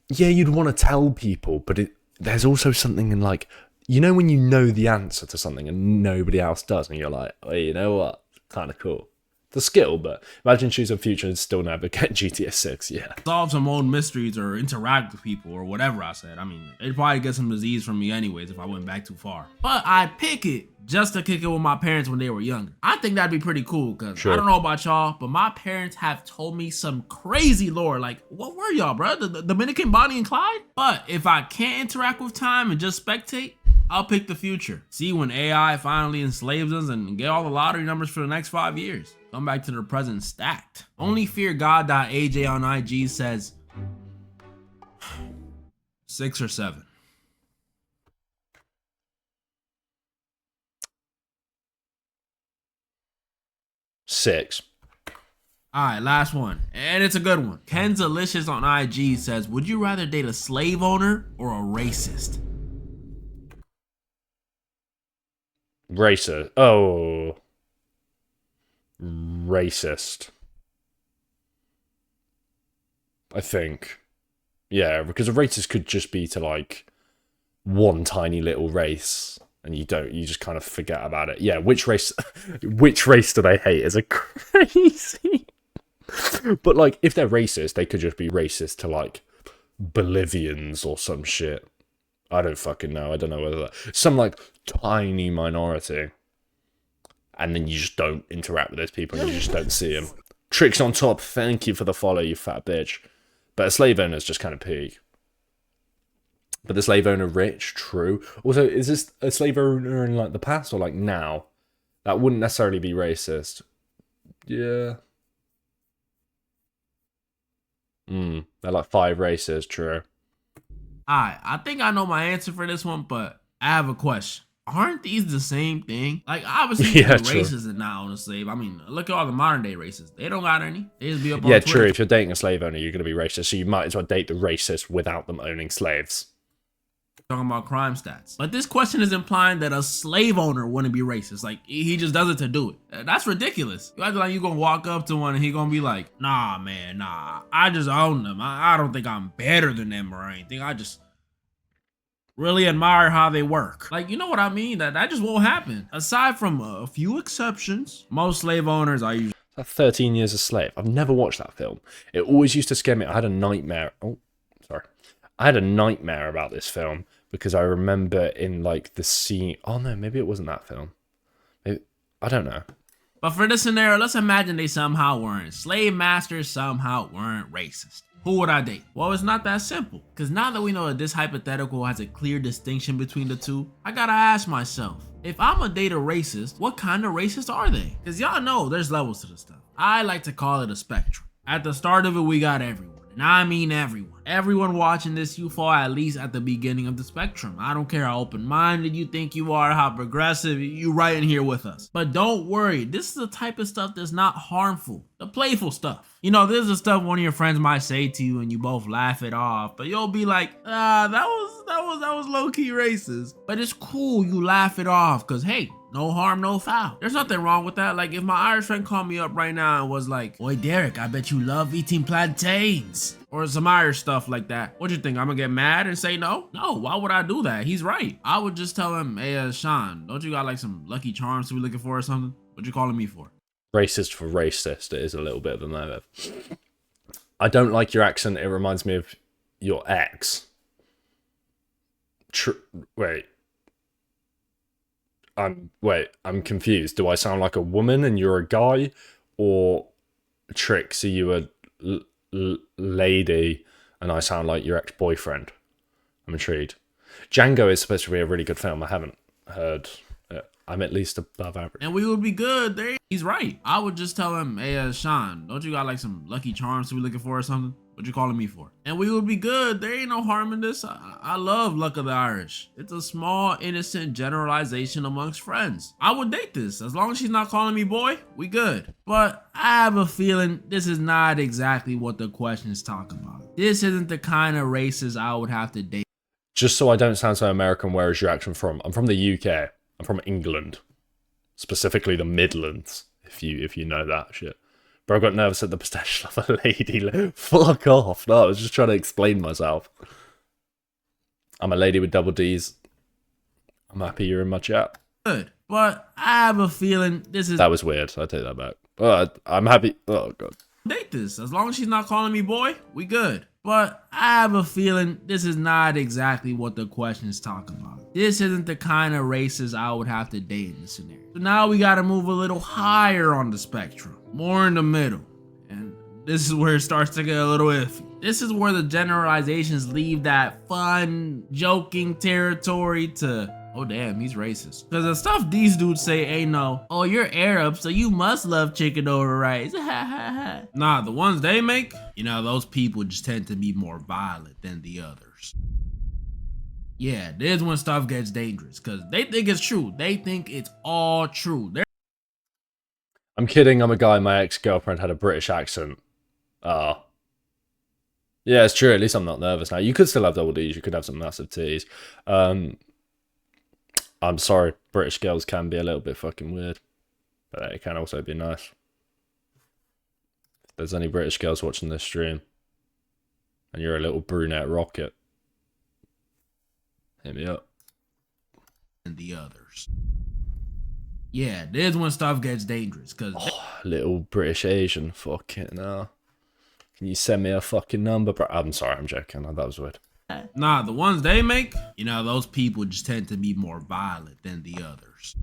Yeah, you'd want to tell people, but there's also something in like... You know when you know the answer to something and nobody else does, and you're like, oh, you know what? Kind of cool. The skill, but imagine choosing future and still never get GTA 6, yeah. Solve some old mysteries or interact with people or whatever I said. I mean, they'd probably get some disease from me anyways if I went back too far. But I pick it just to kick it with my parents when they were younger. I think that'd be pretty cool, because I don't know about y'all, but my parents have told me some crazy lore. Like, what were y'all, bro? The Dominican Bonnie and Clyde? But if I can't interact with time and just spectate, I'll pick the future. See when AI finally enslaves us and get all the lottery numbers for the next 5 years. Come back to the present stacked. OnlyFearGod.aj on IG says 6 or 7. Six. Alright, last one. And it's a good one. Kenzalicious on IG says, would you rather date a slave owner or a racist? Racist. Oh. Racist. I think. Yeah, because a racist could just be to like one tiny little race and you just kind of forget about it. Yeah, which race do they hate is a crazy. But like if they're racist, they could just be racist to like Bolivians or some shit. I don't fucking know. I don't know whether that... Some, like, tiny minority. And then you just don't interact with those people and you just don't see them. Tricks on top. Thank you for the follow, you fat bitch. But a slave owner is just kind of peak. But the slave owner rich? True. Also, is this a slave owner in, like, the past or, like, now? That wouldn't necessarily be racist. Yeah. They're, like, 5 races. True. Alright, I think I know my answer for this one, but I have a question. Aren't these the same thing? Like, obviously, yeah, the races are not on a slave. I mean, look at all the modern day races. They don't got any. They just be up on Yeah, Twitter. true. If you're dating a slave owner, you're going to be racist, so you might as well date the racist without them owning slaves. Talking about crime stats. But this question is implying that a slave owner wouldn't be racist. Like, he just does it to do it. That's ridiculous. You act like you gonna walk up to one and he gonna be like, nah, man, nah. I just own them. I don't think I'm better than them or anything. I just really admire how they work. Like, you know what I mean? That just won't happen. Aside from a few exceptions, most slave owners are usually... 13 Years a Slave. I've never watched that film. It always used to scare me. I had a nightmare. Oh, sorry. I had a nightmare about this film because I remember in like the scene. Oh no, maybe it wasn't that film. Maybe, I don't know. But for this scenario, let's imagine they somehow weren't. Slave masters somehow weren't racist. Who would I date? Well, it's not that simple. Because now that we know that this hypothetical has a clear distinction between the two, I gotta ask myself, if I'm a date a racist, what kind of racist are they? Because y'all know there's levels to this stuff. I like to call it a spectrum. At the start of it, we got everyone. And I mean everyone. Everyone watching this, you fall at least at the beginning of the spectrum. I don't care how open-minded you think you are, how progressive, you right in here with us. But don't worry, this is the type of stuff that's not harmful. The playful stuff. You know, this is the stuff one of your friends might say to you and you both laugh it off. But you'll be like, that was low-key racist. But it's cool, you laugh it off, because hey, no harm, no foul. There's nothing wrong with that. Like if my Irish friend called me up right now and was like, "Oi Derek, I bet you love eating plantains." Or some Irish stuff like that. What you think? I'm gonna get mad and say no? No, why would I do that? He's right. I would just tell him, hey, Sean, don't you got like some Lucky Charms to be looking for or something? What you calling me for? Racist for racist, it is a little bit of a nerve. I don't like your accent. It reminds me of your ex. Wait. I'm confused. Do I sound like a woman and you're a guy? Or Tricks, are you a lady and I sound like your ex-boyfriend? I'm intrigued. Django is supposed to be a really good film. I haven't heard it. I'm at least above average. And we would be good. There, he's right. I would just tell him, hey, Sean, don't you got like some Lucky Charms to be looking for or something? What you calling me for? And we would be good. There ain't no harm in this. I love Luck of the Irish. It's a small, innocent generalization amongst friends. I would date this. As long as she's not calling me boy, we good. But I have a feeling this is not exactly what the questions talk about. This isn't the kind of races I would have to date. Just so I don't sound so American, where is your accent from? I'm from the UK. I'm from England. Specifically the Midlands, if you know that shit. Bro, I got nervous at the potential of a lady. Fuck off. No, I was just trying to explain myself. I'm a lady with double D's. I'm happy you're in my chat. Good. But I have a feeling this is... That was weird. I take that back. But I'm happy. Oh, God. Date this. As long as she's not calling me boy, we good. But I have a feeling this is not exactly what the questions talk about. This isn't the kind of races I would have to date in this scenario. So now we gotta move a little higher on the spectrum. More in the middle. And this is where it starts to get a little iffy. This is where the generalizations leave that fun, joking territory to, oh damn, he's racist. Cause the stuff these dudes say ain't no, oh you're Arab, so you must love chicken over rice. Nah, the ones they make, you know, those people just tend to be more violent than the others. Yeah, there's when stuff gets dangerous, cause they think it's true. They think it's all true. I'm kidding, I'm a guy, my ex-girlfriend had a British accent. Yeah, it's true, at least I'm not nervous now. You could still have double D's, you could have some massive T's. I'm sorry, British girls can be a little bit fucking weird. But it can also be nice. If there's any British girls watching this stream, and you're a little brunette rocket, hit me up. And the others. Yeah, there's when stuff gets dangerous, cause little British Asian, fuck it now. Can you send me a fucking number, bro? I'm sorry, I'm joking. That was weird. Nah, the ones they make, you know, those people just tend to be more violent than the others.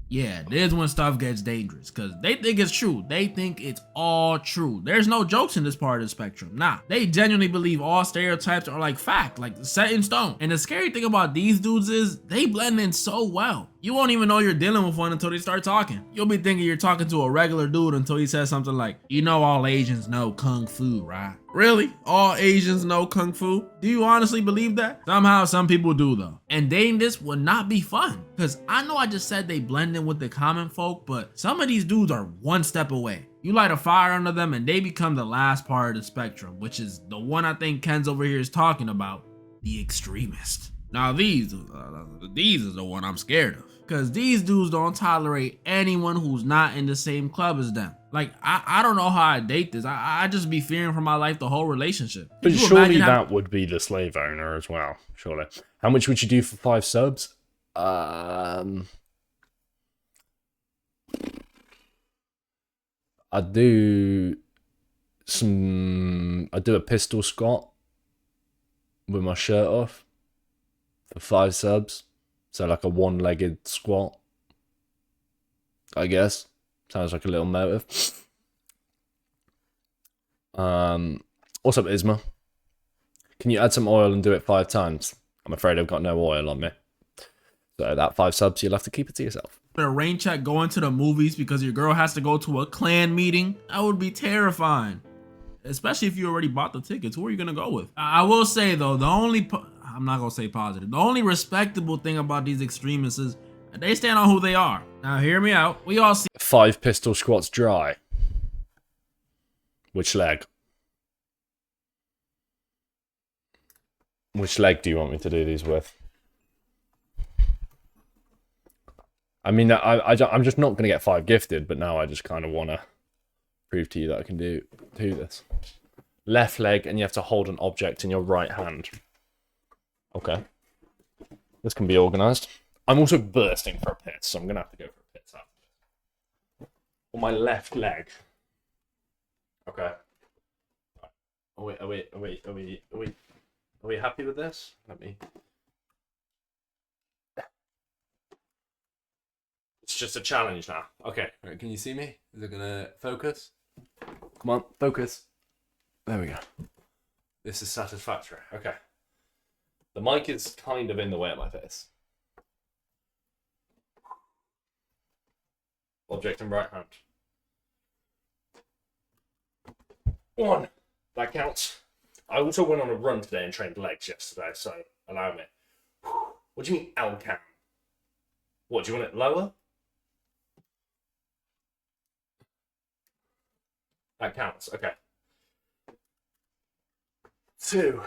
Yeah, there's when stuff gets dangerous, cause they think it's true. They think it's all true. There's no jokes in this part of the spectrum. Nah, they genuinely believe all stereotypes are like fact, like set in stone. And the scary thing about these dudes is they blend in so well. You won't even know you're dealing with one until they start talking. You'll be thinking you're talking to a regular dude until he says something like, you know all Asians know Kung Fu, right? Really? All Asians know Kung Fu? Do you honestly believe that? Somehow some people do though. And dating this would not be fun. Cause I know I just said they blend in with the common folk, but some of these dudes are one step away. You light a fire under them and they become the last part of the spectrum, which is the one I think Ken's over here is talking about, the extremist. Now these is the one I'm scared of. Cause these dudes don't tolerate anyone who's not in the same club as them. Like, I don't know how I date this. I just be fearing for my life the whole relationship. But surely that would be the slave owner as well, surely. How much would you do for 5 subs? I'd do a pistol squat with my shirt off for 5 subs. So like a one-legged squat, I guess. Sounds like a little motive. What's up, Isma? Can you add some oil and do it 5 times? I'm afraid I've got no oil on me. So that 5 subs, you'll have to keep it to yourself. A rain check going to the movies because your girl has to go to a clan meeting, that would be terrifying. Especially if you already bought the tickets. Who are you gonna go with? I will say though, I'm not gonna say positive. The only respectable thing about these extremists is they stand on who they are. Now hear me out. We all see 5 pistol squats dry. Which leg? Which leg do you want me to do these with? I mean, I'm just not going to get 5 gifted, but now I just kind of want to prove to you that I can do this. Left leg, and you have to hold an object in your right hand. Okay. This can be organised. I'm also bursting for a piss, so I'm going to have to go for a piss after. On my left leg. Okay. Are we happy with this? Let me... It's just a challenge now. Okay. Right, can you see me? Is it gonna focus? Come on, focus. There we go. This is satisfactory. Okay. The mic is kind of in the way of my face. Object in right hand. 1, That counts. I also went on a run today and trained legs yesterday, so allow me. What do you mean L cam? What, do you want it lower? That counts, okay. 2,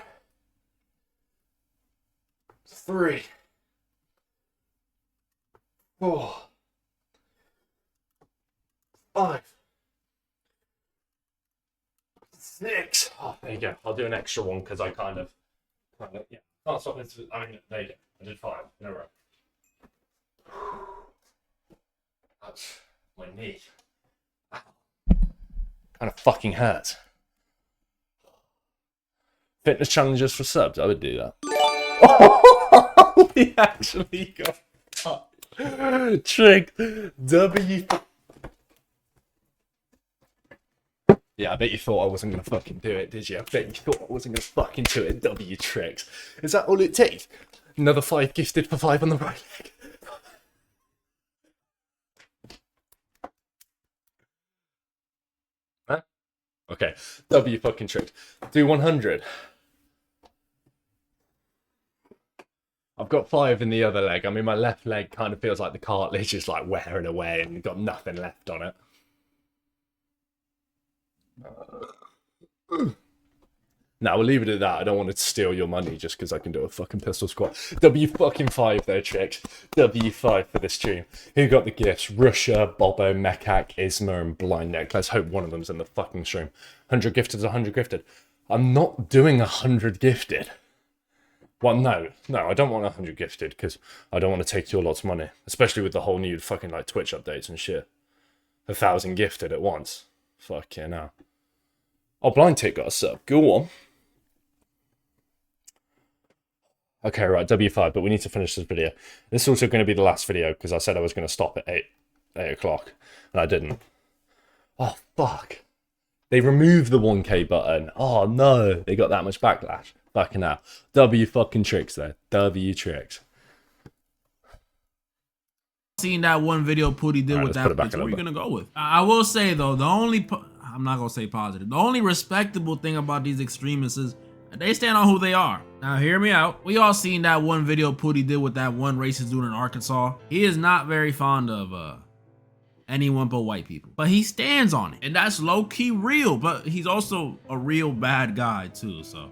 3, 4, 5, 6. Oh, there you go. I'll do an extra one because I kind of, yeah. Can't stop this. I mean, there you go. I did 5 in a row. That's my knee. Ow. Kind of fucking hurts. Fitness challenges for subs. I would do that. Oh, we actually got tricked. W. Yeah, I bet you thought I wasn't going to fucking do it, did you? I bet you thought I wasn't going to fucking do it. W tricks. Is that all it takes? Another 5 gifted for 5 on the right leg. Huh? Okay. W fucking tricked. Do 100. I've got 5 in the other leg. I mean, my left leg kind of feels like the cartilage is like wearing away and got nothing left on it. Now we'll leave it at that. I don't want to steal your money just because I can do a fucking pistol squat. W5 though, tricks. W5 for the stream. Who got the gifts? Russia, Bobo, Mekak, Isma, and Blind Neck. Let's hope one of them's in the fucking stream. 100 gifted is 100 gifted. I'm not doing 100 gifted. Well, no, I don't want 100 gifted because I don't want to take your lot's money, especially with the whole new fucking like Twitch updates and shit. 1,000 gifted at once. Fuck yeah, now. Oh, Blind Tick got a sub. Go on. Okay, right, W5, but we need to finish this video. This is also going to be the last video because I said I was going to stop at 8 o'clock, and I didn't. Oh, fuck. They removed the 1K button. Oh, no. They got that much backlash. Fucking hell. W fucking tricks, though. W tricks. Seen that one video Pooty did with that. What are you going to go with? I will say, though, the only... I'm not going to say positive. The only respectable thing about these extremists is they stand on who they are. Now, hear me out. We all seen that one video Pooty did with that one racist dude in Arkansas. He is not very fond of anyone but white people. But he stands on it. And that's low-key real. But he's also a real bad guy, too. So,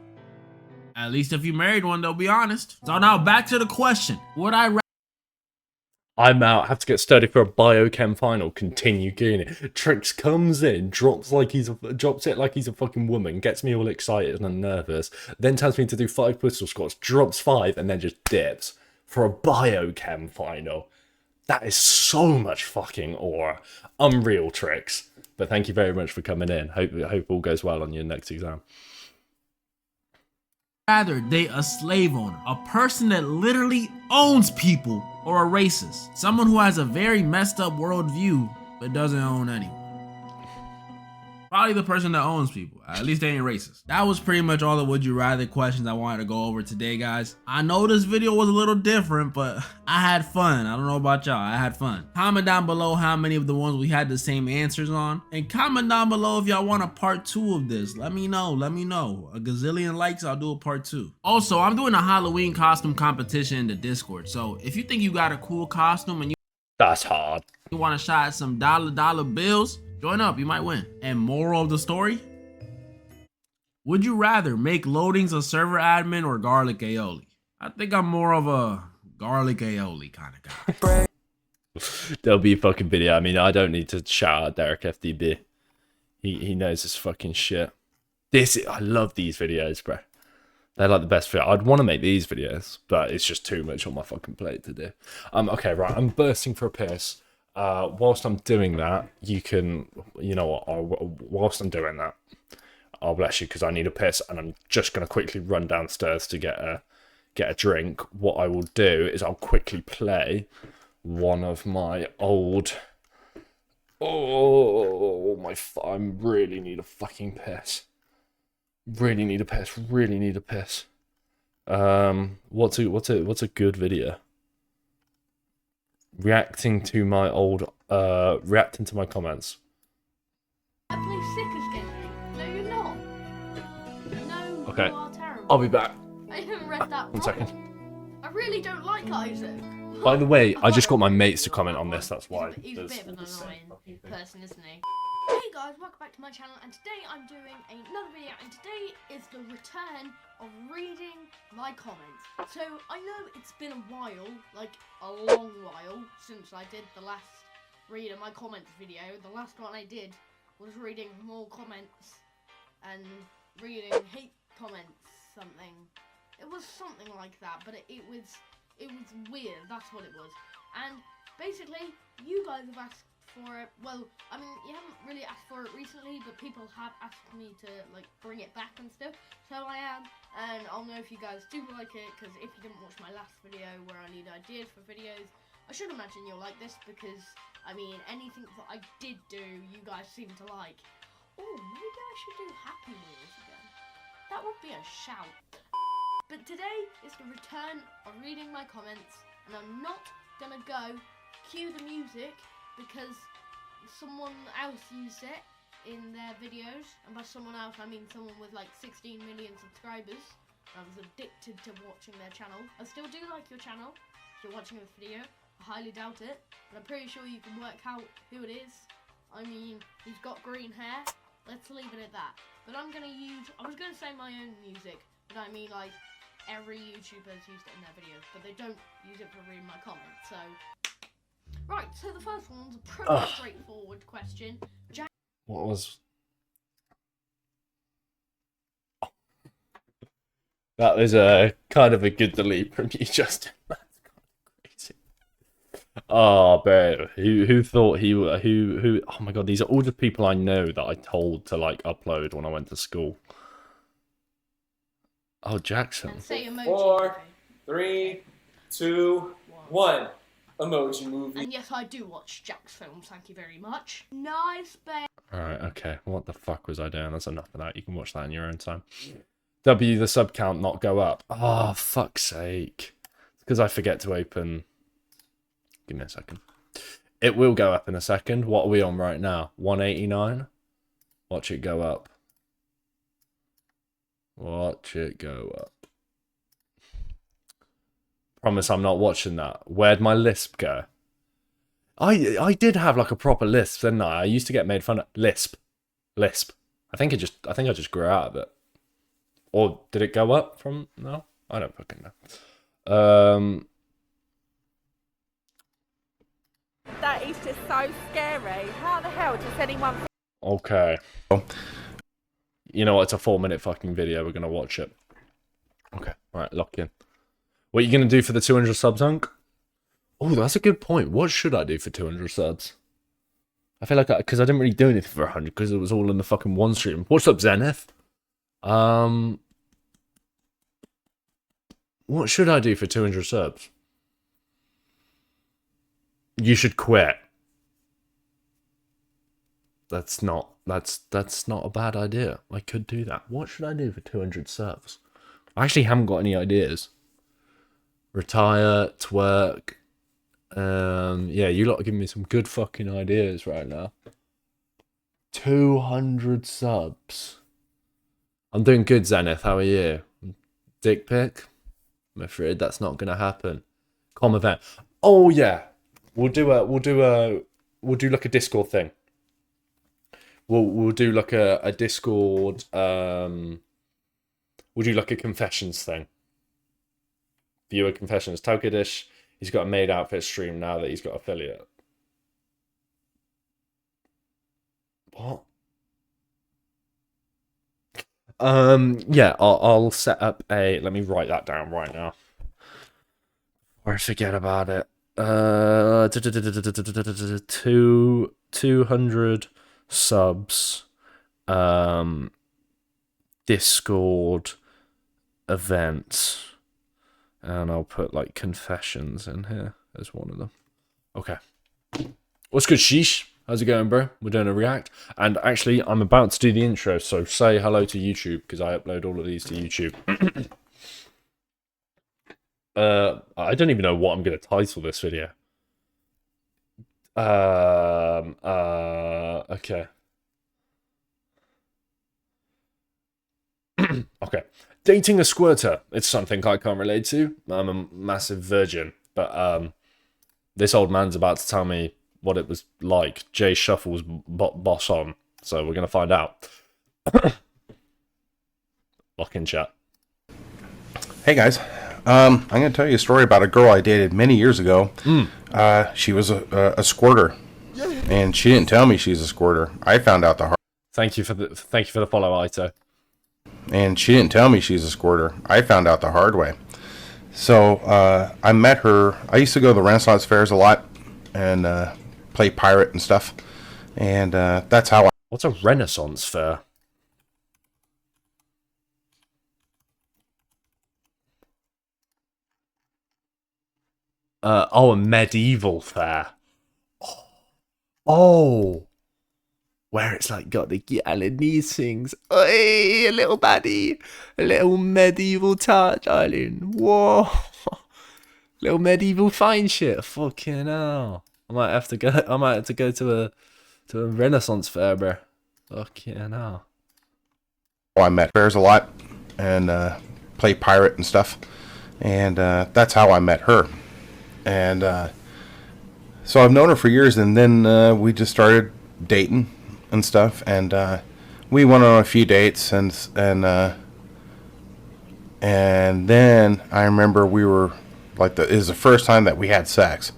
at least if you married one, they'll be honest. So now, back to the question. Would I... I'm out. Have to get sturdy for a biochem final. Continue doing it. Tricks comes in, drops it like he's a fucking woman, gets me all excited and nervous, then tells me to do 5 pistol squats, drops 5, and then just dips for a biochem final. That is so much fucking aura. Unreal, Tricks. But thank you very much for coming in. Hope all goes well on your next exam. Rather date a slave owner, a person that literally owns people, or a racist, someone who has a very messed up worldview but doesn't own anyone? Probably the person that owns people. At least they ain't racist. That was pretty much all the would you rather questions I wanted to go over today, guys. I know this video was a little different, but I had fun. I don't know about y'all, I had fun. Comment down below how many of the ones we had the same answers on, and comment down below if y'all want a part 2 of this. Let me know. A gazillion likes, I'll do a part 2. Also, I'm doing a Halloween costume competition in the Discord, so if you think you got a cool costume and that's hard, you want to shot some dollar bills, join up, you might win. And moral of the story? Would you rather make loadings a server admin or garlic aioli? I think I'm more of a garlic aioli kind of guy. There'll be a fucking video. I mean, I don't need to shout out Derek FDB. He knows his fucking shit. I love these videos, bro. They're like the best video. I'd want to make these videos, but it's just too much on my fucking plate to do. Okay, right. I'm bursting for a piss. Whilst I'm doing that, you know what, whilst I'm doing that, I'll bless you because I need a piss and I'm just going to quickly run downstairs to get a drink. What I will do is I'll quickly play one of my old... I really need a fucking piss. Really need a piss. What's a good video? Reacting to my comments. I play sick again. No, you're not. Okay. You are terrible. I'll be back. I haven't read that. One second. I really don't like Isaac. By the way, I just got my mates to comment on this, that's why. He's a bit of an annoying person, isn't he? Hey guys, welcome back to my channel, and today I'm doing another video, and today is the return of reading my comments. So, I know it's been a while, like a long while, since I did the last read of my comments video. The last one I did was reading more comments, and reading hate comments, something. It was something like that, but it was weird, that's what it was. And basically, you guys have asked for it. Well, I mean, you haven't really asked for it recently, but people have asked me to, like, bring it back and stuff. So I am, and I'll know if you guys do like it, because if you didn't watch my last video where I need ideas for videos, I should imagine you'll like this, because, I mean, anything that I did do, you guys seem to like. Oh, maybe I should do Happy Meals again. That would be a shout. But today is the return of reading my comments, and I'm not gonna go cue the music because someone else used it in their videos, and by someone else I mean someone with like 16 million subscribers. I was addicted to watching their channel. I still do like your channel if you're watching this video. I highly doubt it, but I'm pretty sure you can work out who it is. I mean, he's got green hair. Let's leave it at that. But I was gonna say my own music, but I mean like every YouTuber's used it in their videos, but they don't use it for reading my comments, so. Right, so the first one's a pretty straightforward question. What was... That was a kind of a good delete from you, Justin. That's kind of crazy. Oh, bro, who thought who? Oh my god, these are all the people I know that I told to like upload when I went to school. Oh, Jackson. And say emoji. 4, 3, 2, 1. Emoji movie. And yes, I do watch Jack's films, thank you very much. Nice, babe. Alright, okay. What the fuck was I doing? That's enough of that. You can watch that in your own time. W, the sub count not go up. Oh, fuck's sake. It's because I forget to open... Give me a second. It will go up in a second. What are we on right now? 189? Watch it go up. Watch it go up. Promise I'm not watching that. Where'd my lisp go? I did have like a proper lisp, didn't I? I used to get made fun of lisp. I think I just grew out of it. Or did it go up from no? I don't fucking know. That is just so scary. How the hell does anyone... Okay. You know what? It's a 4-minute fucking video. We're gonna watch it. Okay. Alright, lock in. What are you gonna do for the 200 subs, Hunk? Oh, that's a good point. What should I do for 200 subs? I feel like because I didn't really do anything for 100 because it was all in the fucking one stream. What's up, Zenith? What should I do for 200 subs? You should quit. That's not a bad idea. I could do that. What should I do for 200 subs? I actually haven't got any ideas. Retire, twerk. Yeah, you lot are giving me some good fucking ideas right now. 200 subs. I'm doing good, Zenith. How are you? Dick pic? I'm afraid that's not gonna happen. Com event. Oh yeah. We'll do like a Discord thing. We'll do like a Discord we'll do like a confessions thing. Viewer confessions. Tokadish, he's got a made outfit stream now that he's got affiliate. What? Yeah, I'll set up a, let me write that down right now. Or I forget about it. 200 subs, Discord event, and I'll put like confessions in here as one of them. Okay. What's good, Sheesh? How's it going, bro? We're doing a react, and actually I'm about to do the intro, so say hello to YouTube because I upload all of these to YouTube. I don't even know what I'm going to title this video. Okay. Okay. Dating a squirter. It's something I can't relate to. I'm a massive virgin. But this old man's about to tell me what it was like. Jay Shuffle's boss on. So we're going to find out. Lock in chat. Hey guys, I'm going to tell you a story about a girl I dated many years ago. She was a squirter, and she didn't tell me she's a squirter. I found out the hard. Thank you for the follow, Ito. And she didn't tell me she's a squirter. I found out the hard way. So I met her. I used to go to the Renaissance fairs a lot and play pirate and stuff. And that's how I... What's a Renaissance fair? Oh, a medieval fair. Oh. Where it's like got the Guyanese things. Oi, a little baddie. A little medieval touch, Island. Whoa. Little medieval fine shit. Fucking hell. I might have to go to a Renaissance fair, bro. Fucking hell. I met fairs a lot and play pirate and stuff. And that's how I met her. And so I've known her for years, and then we just started dating and stuff, and we went on a few dates, and then I remember we were like, it was the first time that we had sex.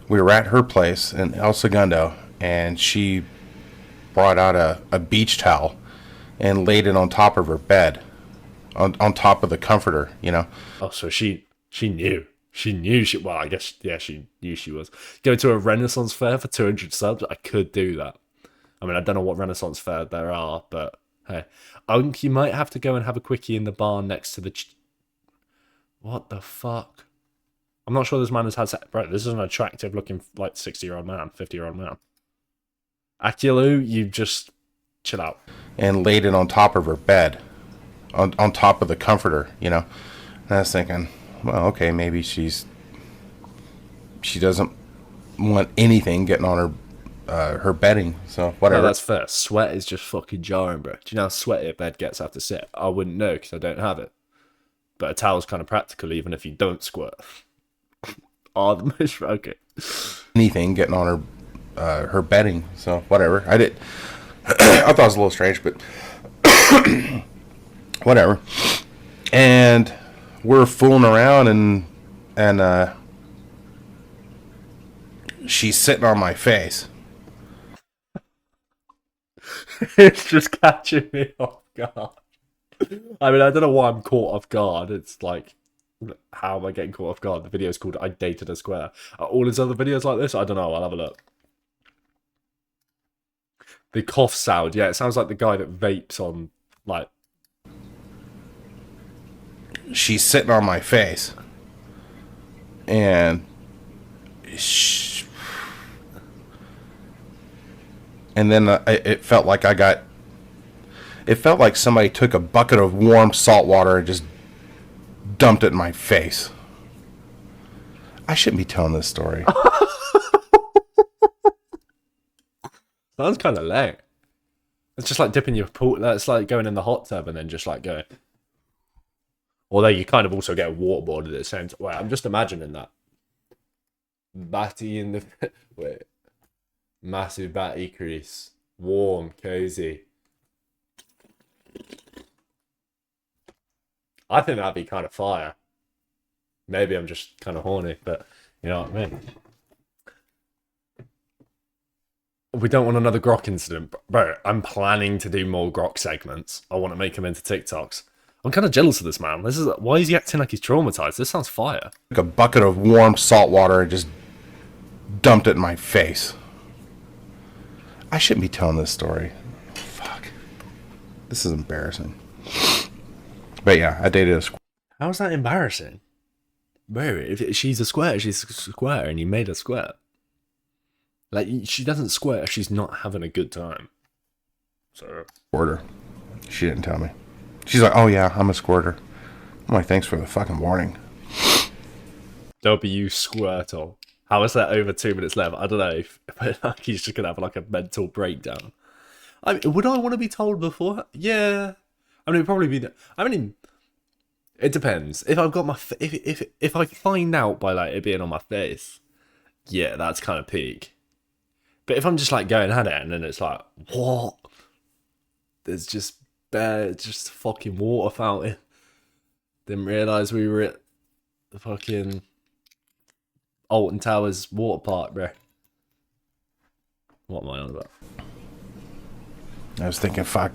We were at her place in El Segundo, and she brought out a beach towel and laid it on top of her bed, on top of the comforter, you know. Oh, so she knew. She knew she... Well, I guess, yeah, she knew she was. Go to a Renaissance fair for 200 subs? I could do that. I mean, I don't know what Renaissance fair there are, but hey. Unk, you might have to go and have a quickie in the bar next to the... What the fuck? I'm not sure this man has had sex. Bro, this is an attractive looking, like, 60-year-old man, 50-year-old man. Akilu, you just... chill out. And laid it on top of her bed, on top of the comforter, you know. And I was thinking... Well, okay, maybe she doesn't want anything getting on her bedding, so whatever. No, that's fair. Sweat is just fucking jarring, bro. Do you know how sweaty a bed gets after sit? I wouldn't know because I don't have it. But a towel's kind of practical even if you don't squirt. Oh, the most... Okay. Anything getting on her bedding, so whatever. I thought it was a little strange, but whatever. And... we're fooling around, and she's sitting on my face. It's just catching me off guard. I mean, I don't know why I'm caught off guard. It's like, how am I getting caught off guard? The video's called I Dated a Square. Are all his other videos like this? I don't know. I'll have a look. The cough sound. Yeah, it sounds like the guy that vapes on, like... She's sitting on my face, and then it felt like it felt like somebody took a bucket of warm salt water and just dumped it in my face. I shouldn't be telling this story. Sounds kind of lame. It's just like dipping your pool. That's like going in the hot tub and then just like going... Although you kind of also get waterboarded at the same time. Wait, I'm just imagining that. Batty in the... Wait. Massive batty crease. Warm, cozy. I think that'd be kind of fire. Maybe I'm just kind of horny, but you know what I mean. We don't want another grok incident. Bro, I'm planning to do more grok segments. I want to make them into TikToks. I'm kind of jealous of this man. Why is he acting like he's traumatized? This sounds fire. Took a bucket of warm salt water and just dumped it in my face. I shouldn't be telling this story. Fuck. This is embarrassing. But yeah, I dated a square. How is that embarrassing? Bro, if she's a square, she's a square, and you made her square. Like, she doesn't square if she's not having a good time. So... Squirter. She didn't tell me. She's like, oh yeah, I'm a squirter. I'm like, thanks for the fucking warning. W Squirtle. How is that over 2 minutes left? I don't know. But like, he's just going to have like a mental breakdown. I mean, would I want to be told before? Yeah. I mean, it'd probably be that. I mean, it depends. If I've got my if I find out by like it being on my face, yeah, that's kind of peak. But if I'm just like going at it and then it's like, what? There's just just a fucking water fountain. Didn't realise we were at the fucking Alton Towers water park, bro. What am I on about? I was thinking, fuck,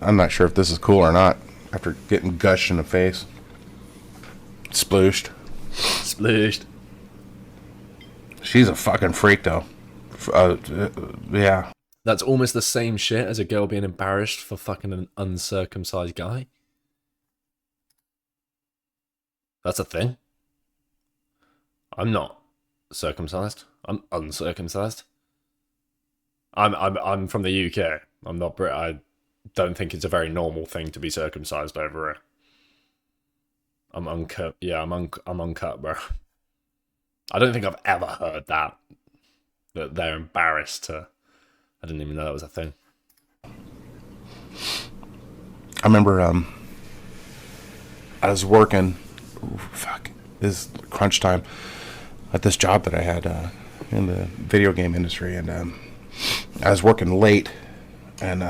I'm not sure if this is cool or not. After getting gushed in the face. Splooshed. Splooshed. She's a fucking freak, though. Yeah. That's almost the same shit as a girl being embarrassed for fucking an uncircumcised guy. That's a thing. I'm not circumcised. I'm uncircumcised. I'm from the UK. I'm not Brit. I don't think it's a very normal thing to be circumcised over here. I'm uncut. Yeah, I'm uncut, bro. I don't think I've ever heard that they're embarrassed to. I didn't even know that was a thing. I remember I was working. This is crunch time at this job that I had in the video game industry, and I was working late, and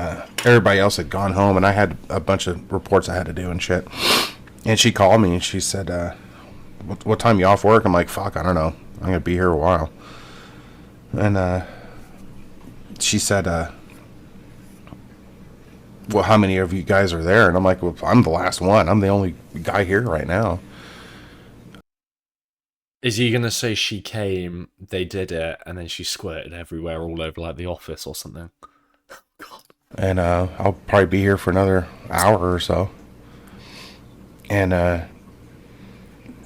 everybody else had gone home, and I had a bunch of reports I had to do and shit. And she called me and she said, what time you off work? I'm like, fuck, I don't know. I'm gonna be here a while. And she said, well, how many of you guys are there? And I'm like, well, I'm the last one. I'm the only guy here right now. Is he gonna say she came, they did it, and then she squirted everywhere all over like the office or something? God. And I'll probably be here for another hour or so. And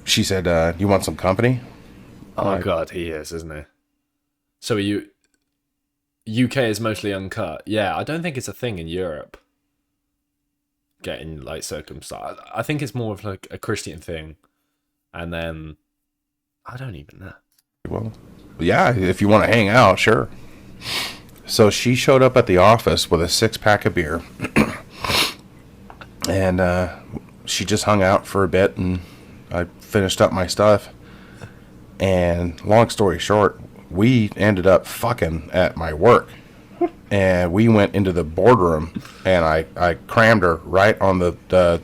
she said, you want some company? Oh God, he is, isn't he? So are you... UK is mostly uncut. Yeah, I don't think it's a thing in Europe. Getting like circumcised. I think it's more of like a Christian thing. And then I don't even know. Well, yeah, if you want to hang out, sure. So she showed up at the office with a 6-pack of beer. And she just hung out for a bit, and I finished up my stuff. And long story short, we ended up fucking at my work. And we went into the boardroom, and I crammed her right on the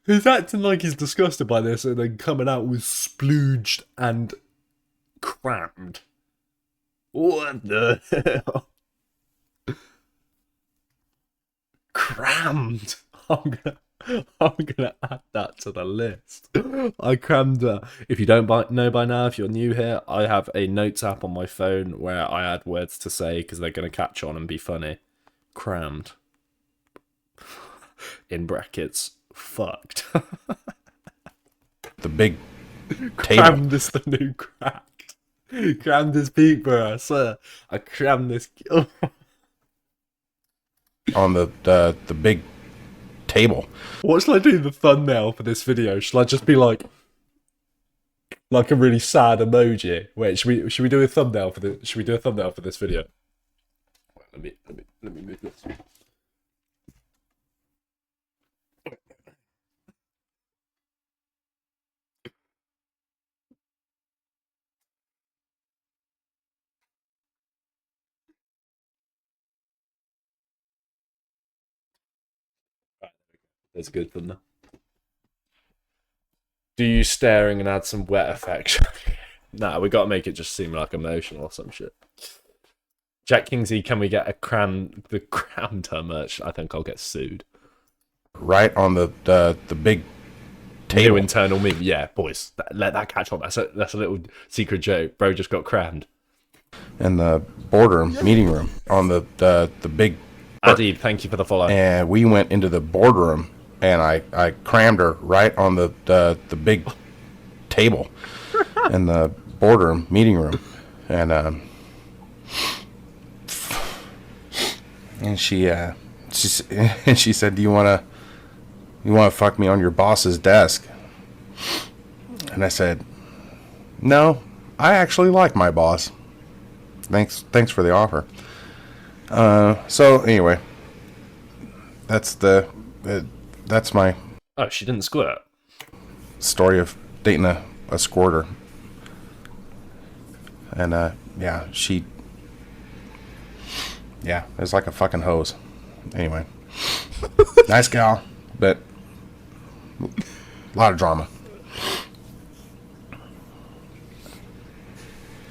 He's acting like he's disgusted by this and then coming out with splooged and crammed. What the hell? Crammed. I'm gonna add that to the list. I crammed her. If you don't know by now, if you're new here, I have a notes app on my phone where I add words to say because they're gonna catch on and be funny. Crammed. In brackets. Fucked. the big table. Crammed is the new crack. Crammed is peak, bro. I swear. I crammed this. On the big table. What shall I do the thumbnail for this video? Shall I just be like a really sad emoji? Wait, should we do a thumbnail for this? Should we do a thumbnail for this video? Let me move this. That's good for now. Do you staring and add some wet effects? Nah, we gotta make it just seem like emotional or some shit. Jack Kingzy, can we get the crammed her merch? I think I'll get sued. Right on the big table. New internal meme. Yeah, boys, let that catch on. That's a little secret joke. Bro just got crammed. In the boardroom, meeting room, on the big... Adib, thank you for the follow. And we went into the boardroom, and I crammed her right on the big table in the boardroom, meeting room. And she said, do you want to fuck me on your boss's desk? And I said, no, I actually like my boss. Thanks for the offer. So anyway, that's that's my Oh, she didn't squirt. story of dating a squirter. And yeah, it's like a fucking hose. Anyway, nice gal, but a lot of drama.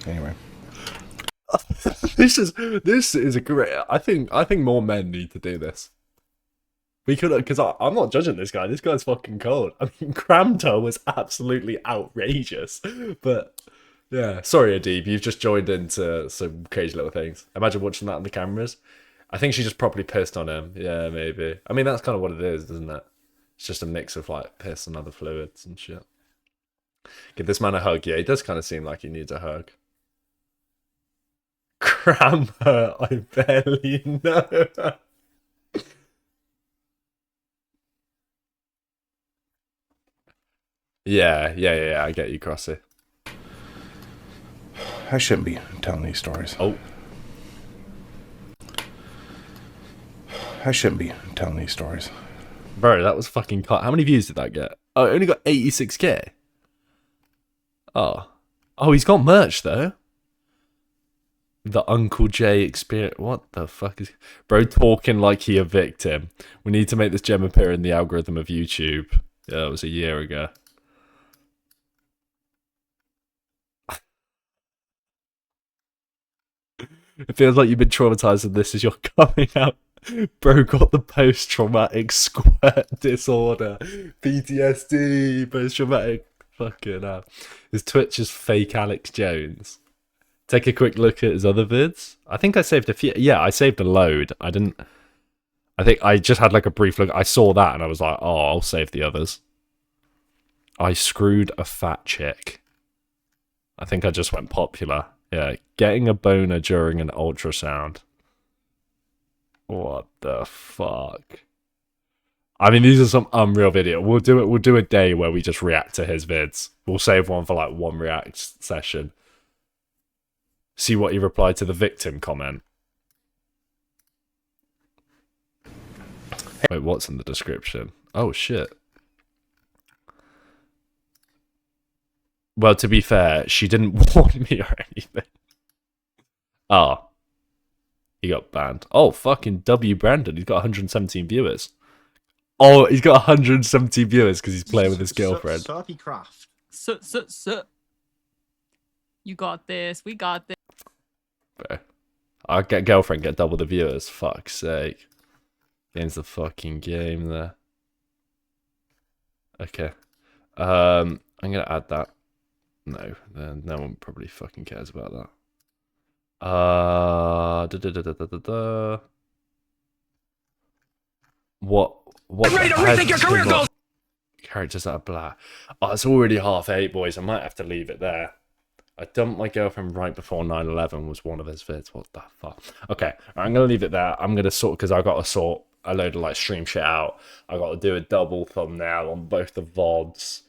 Anyway, This is a great. I think more men need to do this. We could, because I'm not judging this guy. This guy's fucking cold. I mean, Cramtor was absolutely outrageous. But yeah, sorry, Adib, you've just joined into some crazy little things. Imagine watching that on the cameras. I think she just properly pissed on him. Yeah, maybe. I mean, that's kind of what it is, isn't it? It's just a mix of like piss and other fluids and shit. Give this man a hug. Yeah, he does kind of seem like he needs a hug. Cram her, I barely know. Yeah, I get you, Crossy. I shouldn't be telling these stories. Oh. I shouldn't be telling these stories. Bro, that was fucking cut. How many views did that get? Oh, it only got 86k. Oh. Oh, he's got merch, though. The Uncle J experience. What the fuck is... Bro talking like he a victim. We need to make this gem appear in the algorithm of YouTube. Yeah, that was a year ago. It feels like you've been traumatized and this is your coming out. Bro got the post-traumatic squirt disorder. PTSD, post-traumatic. Fucking hell. His Twitch is fake Alex Jones. Take a quick look at his other vids. I think I saved a few. Yeah, I saved a load. I didn't... I think I just had like a brief look. I saw that and I was like, oh, I'll save the others. I screwed a fat chick. I think I just went popular. Yeah, getting a boner during an ultrasound. What the fuck? I mean, these are some unreal video. We'll do a day where we just react to his vids. We'll save one for like one react session. See what he replied to the victim comment. Wait, what's in the description? Oh shit. Well, to be fair, she didn't warn me or anything. Oh. He got banned. Oh, fucking W. Brandon. He's got 117 viewers. Oh, he's got 117 viewers because he's playing with his girlfriend. Sophie Craft. You got this. We got this. Bro. Our girlfriend get double the viewers. Fuck's sake. Game's the fucking game there. Okay. I'm gonna add that. No, then no one probably fucking cares about that. What? I'm ready to rethink your career goals. Characters that are black. Oh, it's already 8:30, boys. I might have to leave it there. I dumped my girlfriend right before 9/11 was one of his vids. What the fuck? Okay, I'm gonna leave it there. I'm gonna sort because I got to sort a load of like stream shit out. I got to do a double thumbnail on both the VODs.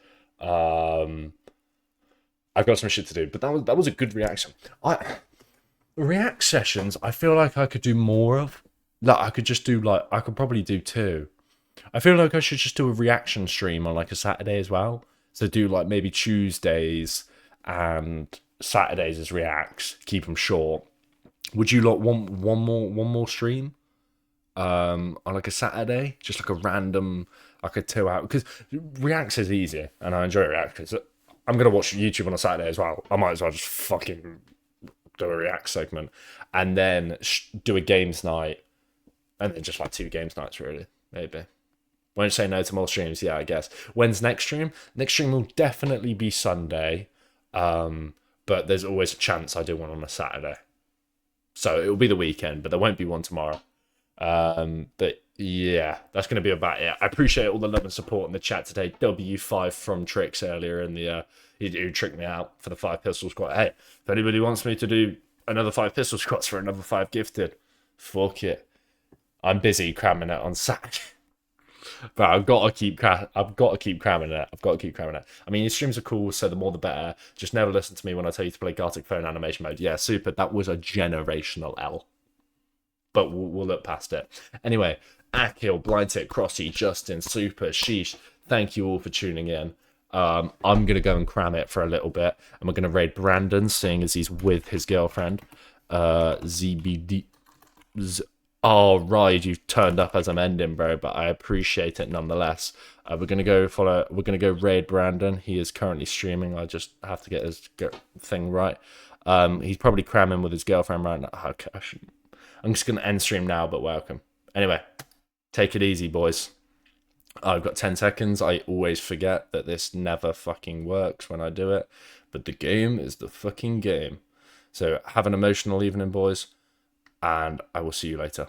I've got some shit to do, but that was a good reaction. React sessions, I feel like I could do more of. Like I could just do like I could probably do 2. I feel like I should just do a reaction stream on like a Saturday as well. So do like maybe Tuesdays and Saturdays as reacts. Keep them short. Would you like want one more stream? On like a Saturday, just like a random like a 2 hour because reacts is easier and I enjoy reacts. I'm gonna watch YouTube on a Saturday as well. I might as well just fucking do a react segment and then do a games night and then just like 2 games nights really, maybe. Won't say no to more streams, yeah, I guess. When's next stream? Next stream will definitely be Sunday, but there's always a chance I do one on a Saturday. So it'll be the weekend, but there won't be one tomorrow. But yeah, that's going to be about it. I appreciate all the love and support in the chat today. W5 from Tricks earlier in the who tricked me out for the 5 pistol squat. Hey, if anybody wants me to do another 5 pistol squats for another 5 gifted, fuck it. I'm busy cramming it on Saturday. But I've got to keep cramming it. I've got to keep cramming it. I mean, your streams are cool, so the more the better. Just never listen to me when I tell you to play Gartic Phone animation mode. Yeah, super. That was a generational L. But we'll look past it. Anyway, Akil, Blindtip, Crossy, Justin, Super, Sheesh. Thank you all for tuning in. I'm going to go and cram it for a little bit. And we're going to raid Brandon, seeing as he's with his girlfriend. ZBD. Oh, right, you've turned up as I'm ending, bro, but I appreciate it nonetheless. We're gonna go raid Brandon. He is currently streaming. I just have to get his thing right. He's probably cramming with his girlfriend right now. Okay, I'm just gonna end stream now, but welcome. Anyway, take it easy, boys. I've got 10 seconds. I always forget that this never fucking works when I do it, but the game is the fucking game. So have an emotional evening, boys, and I will see you later.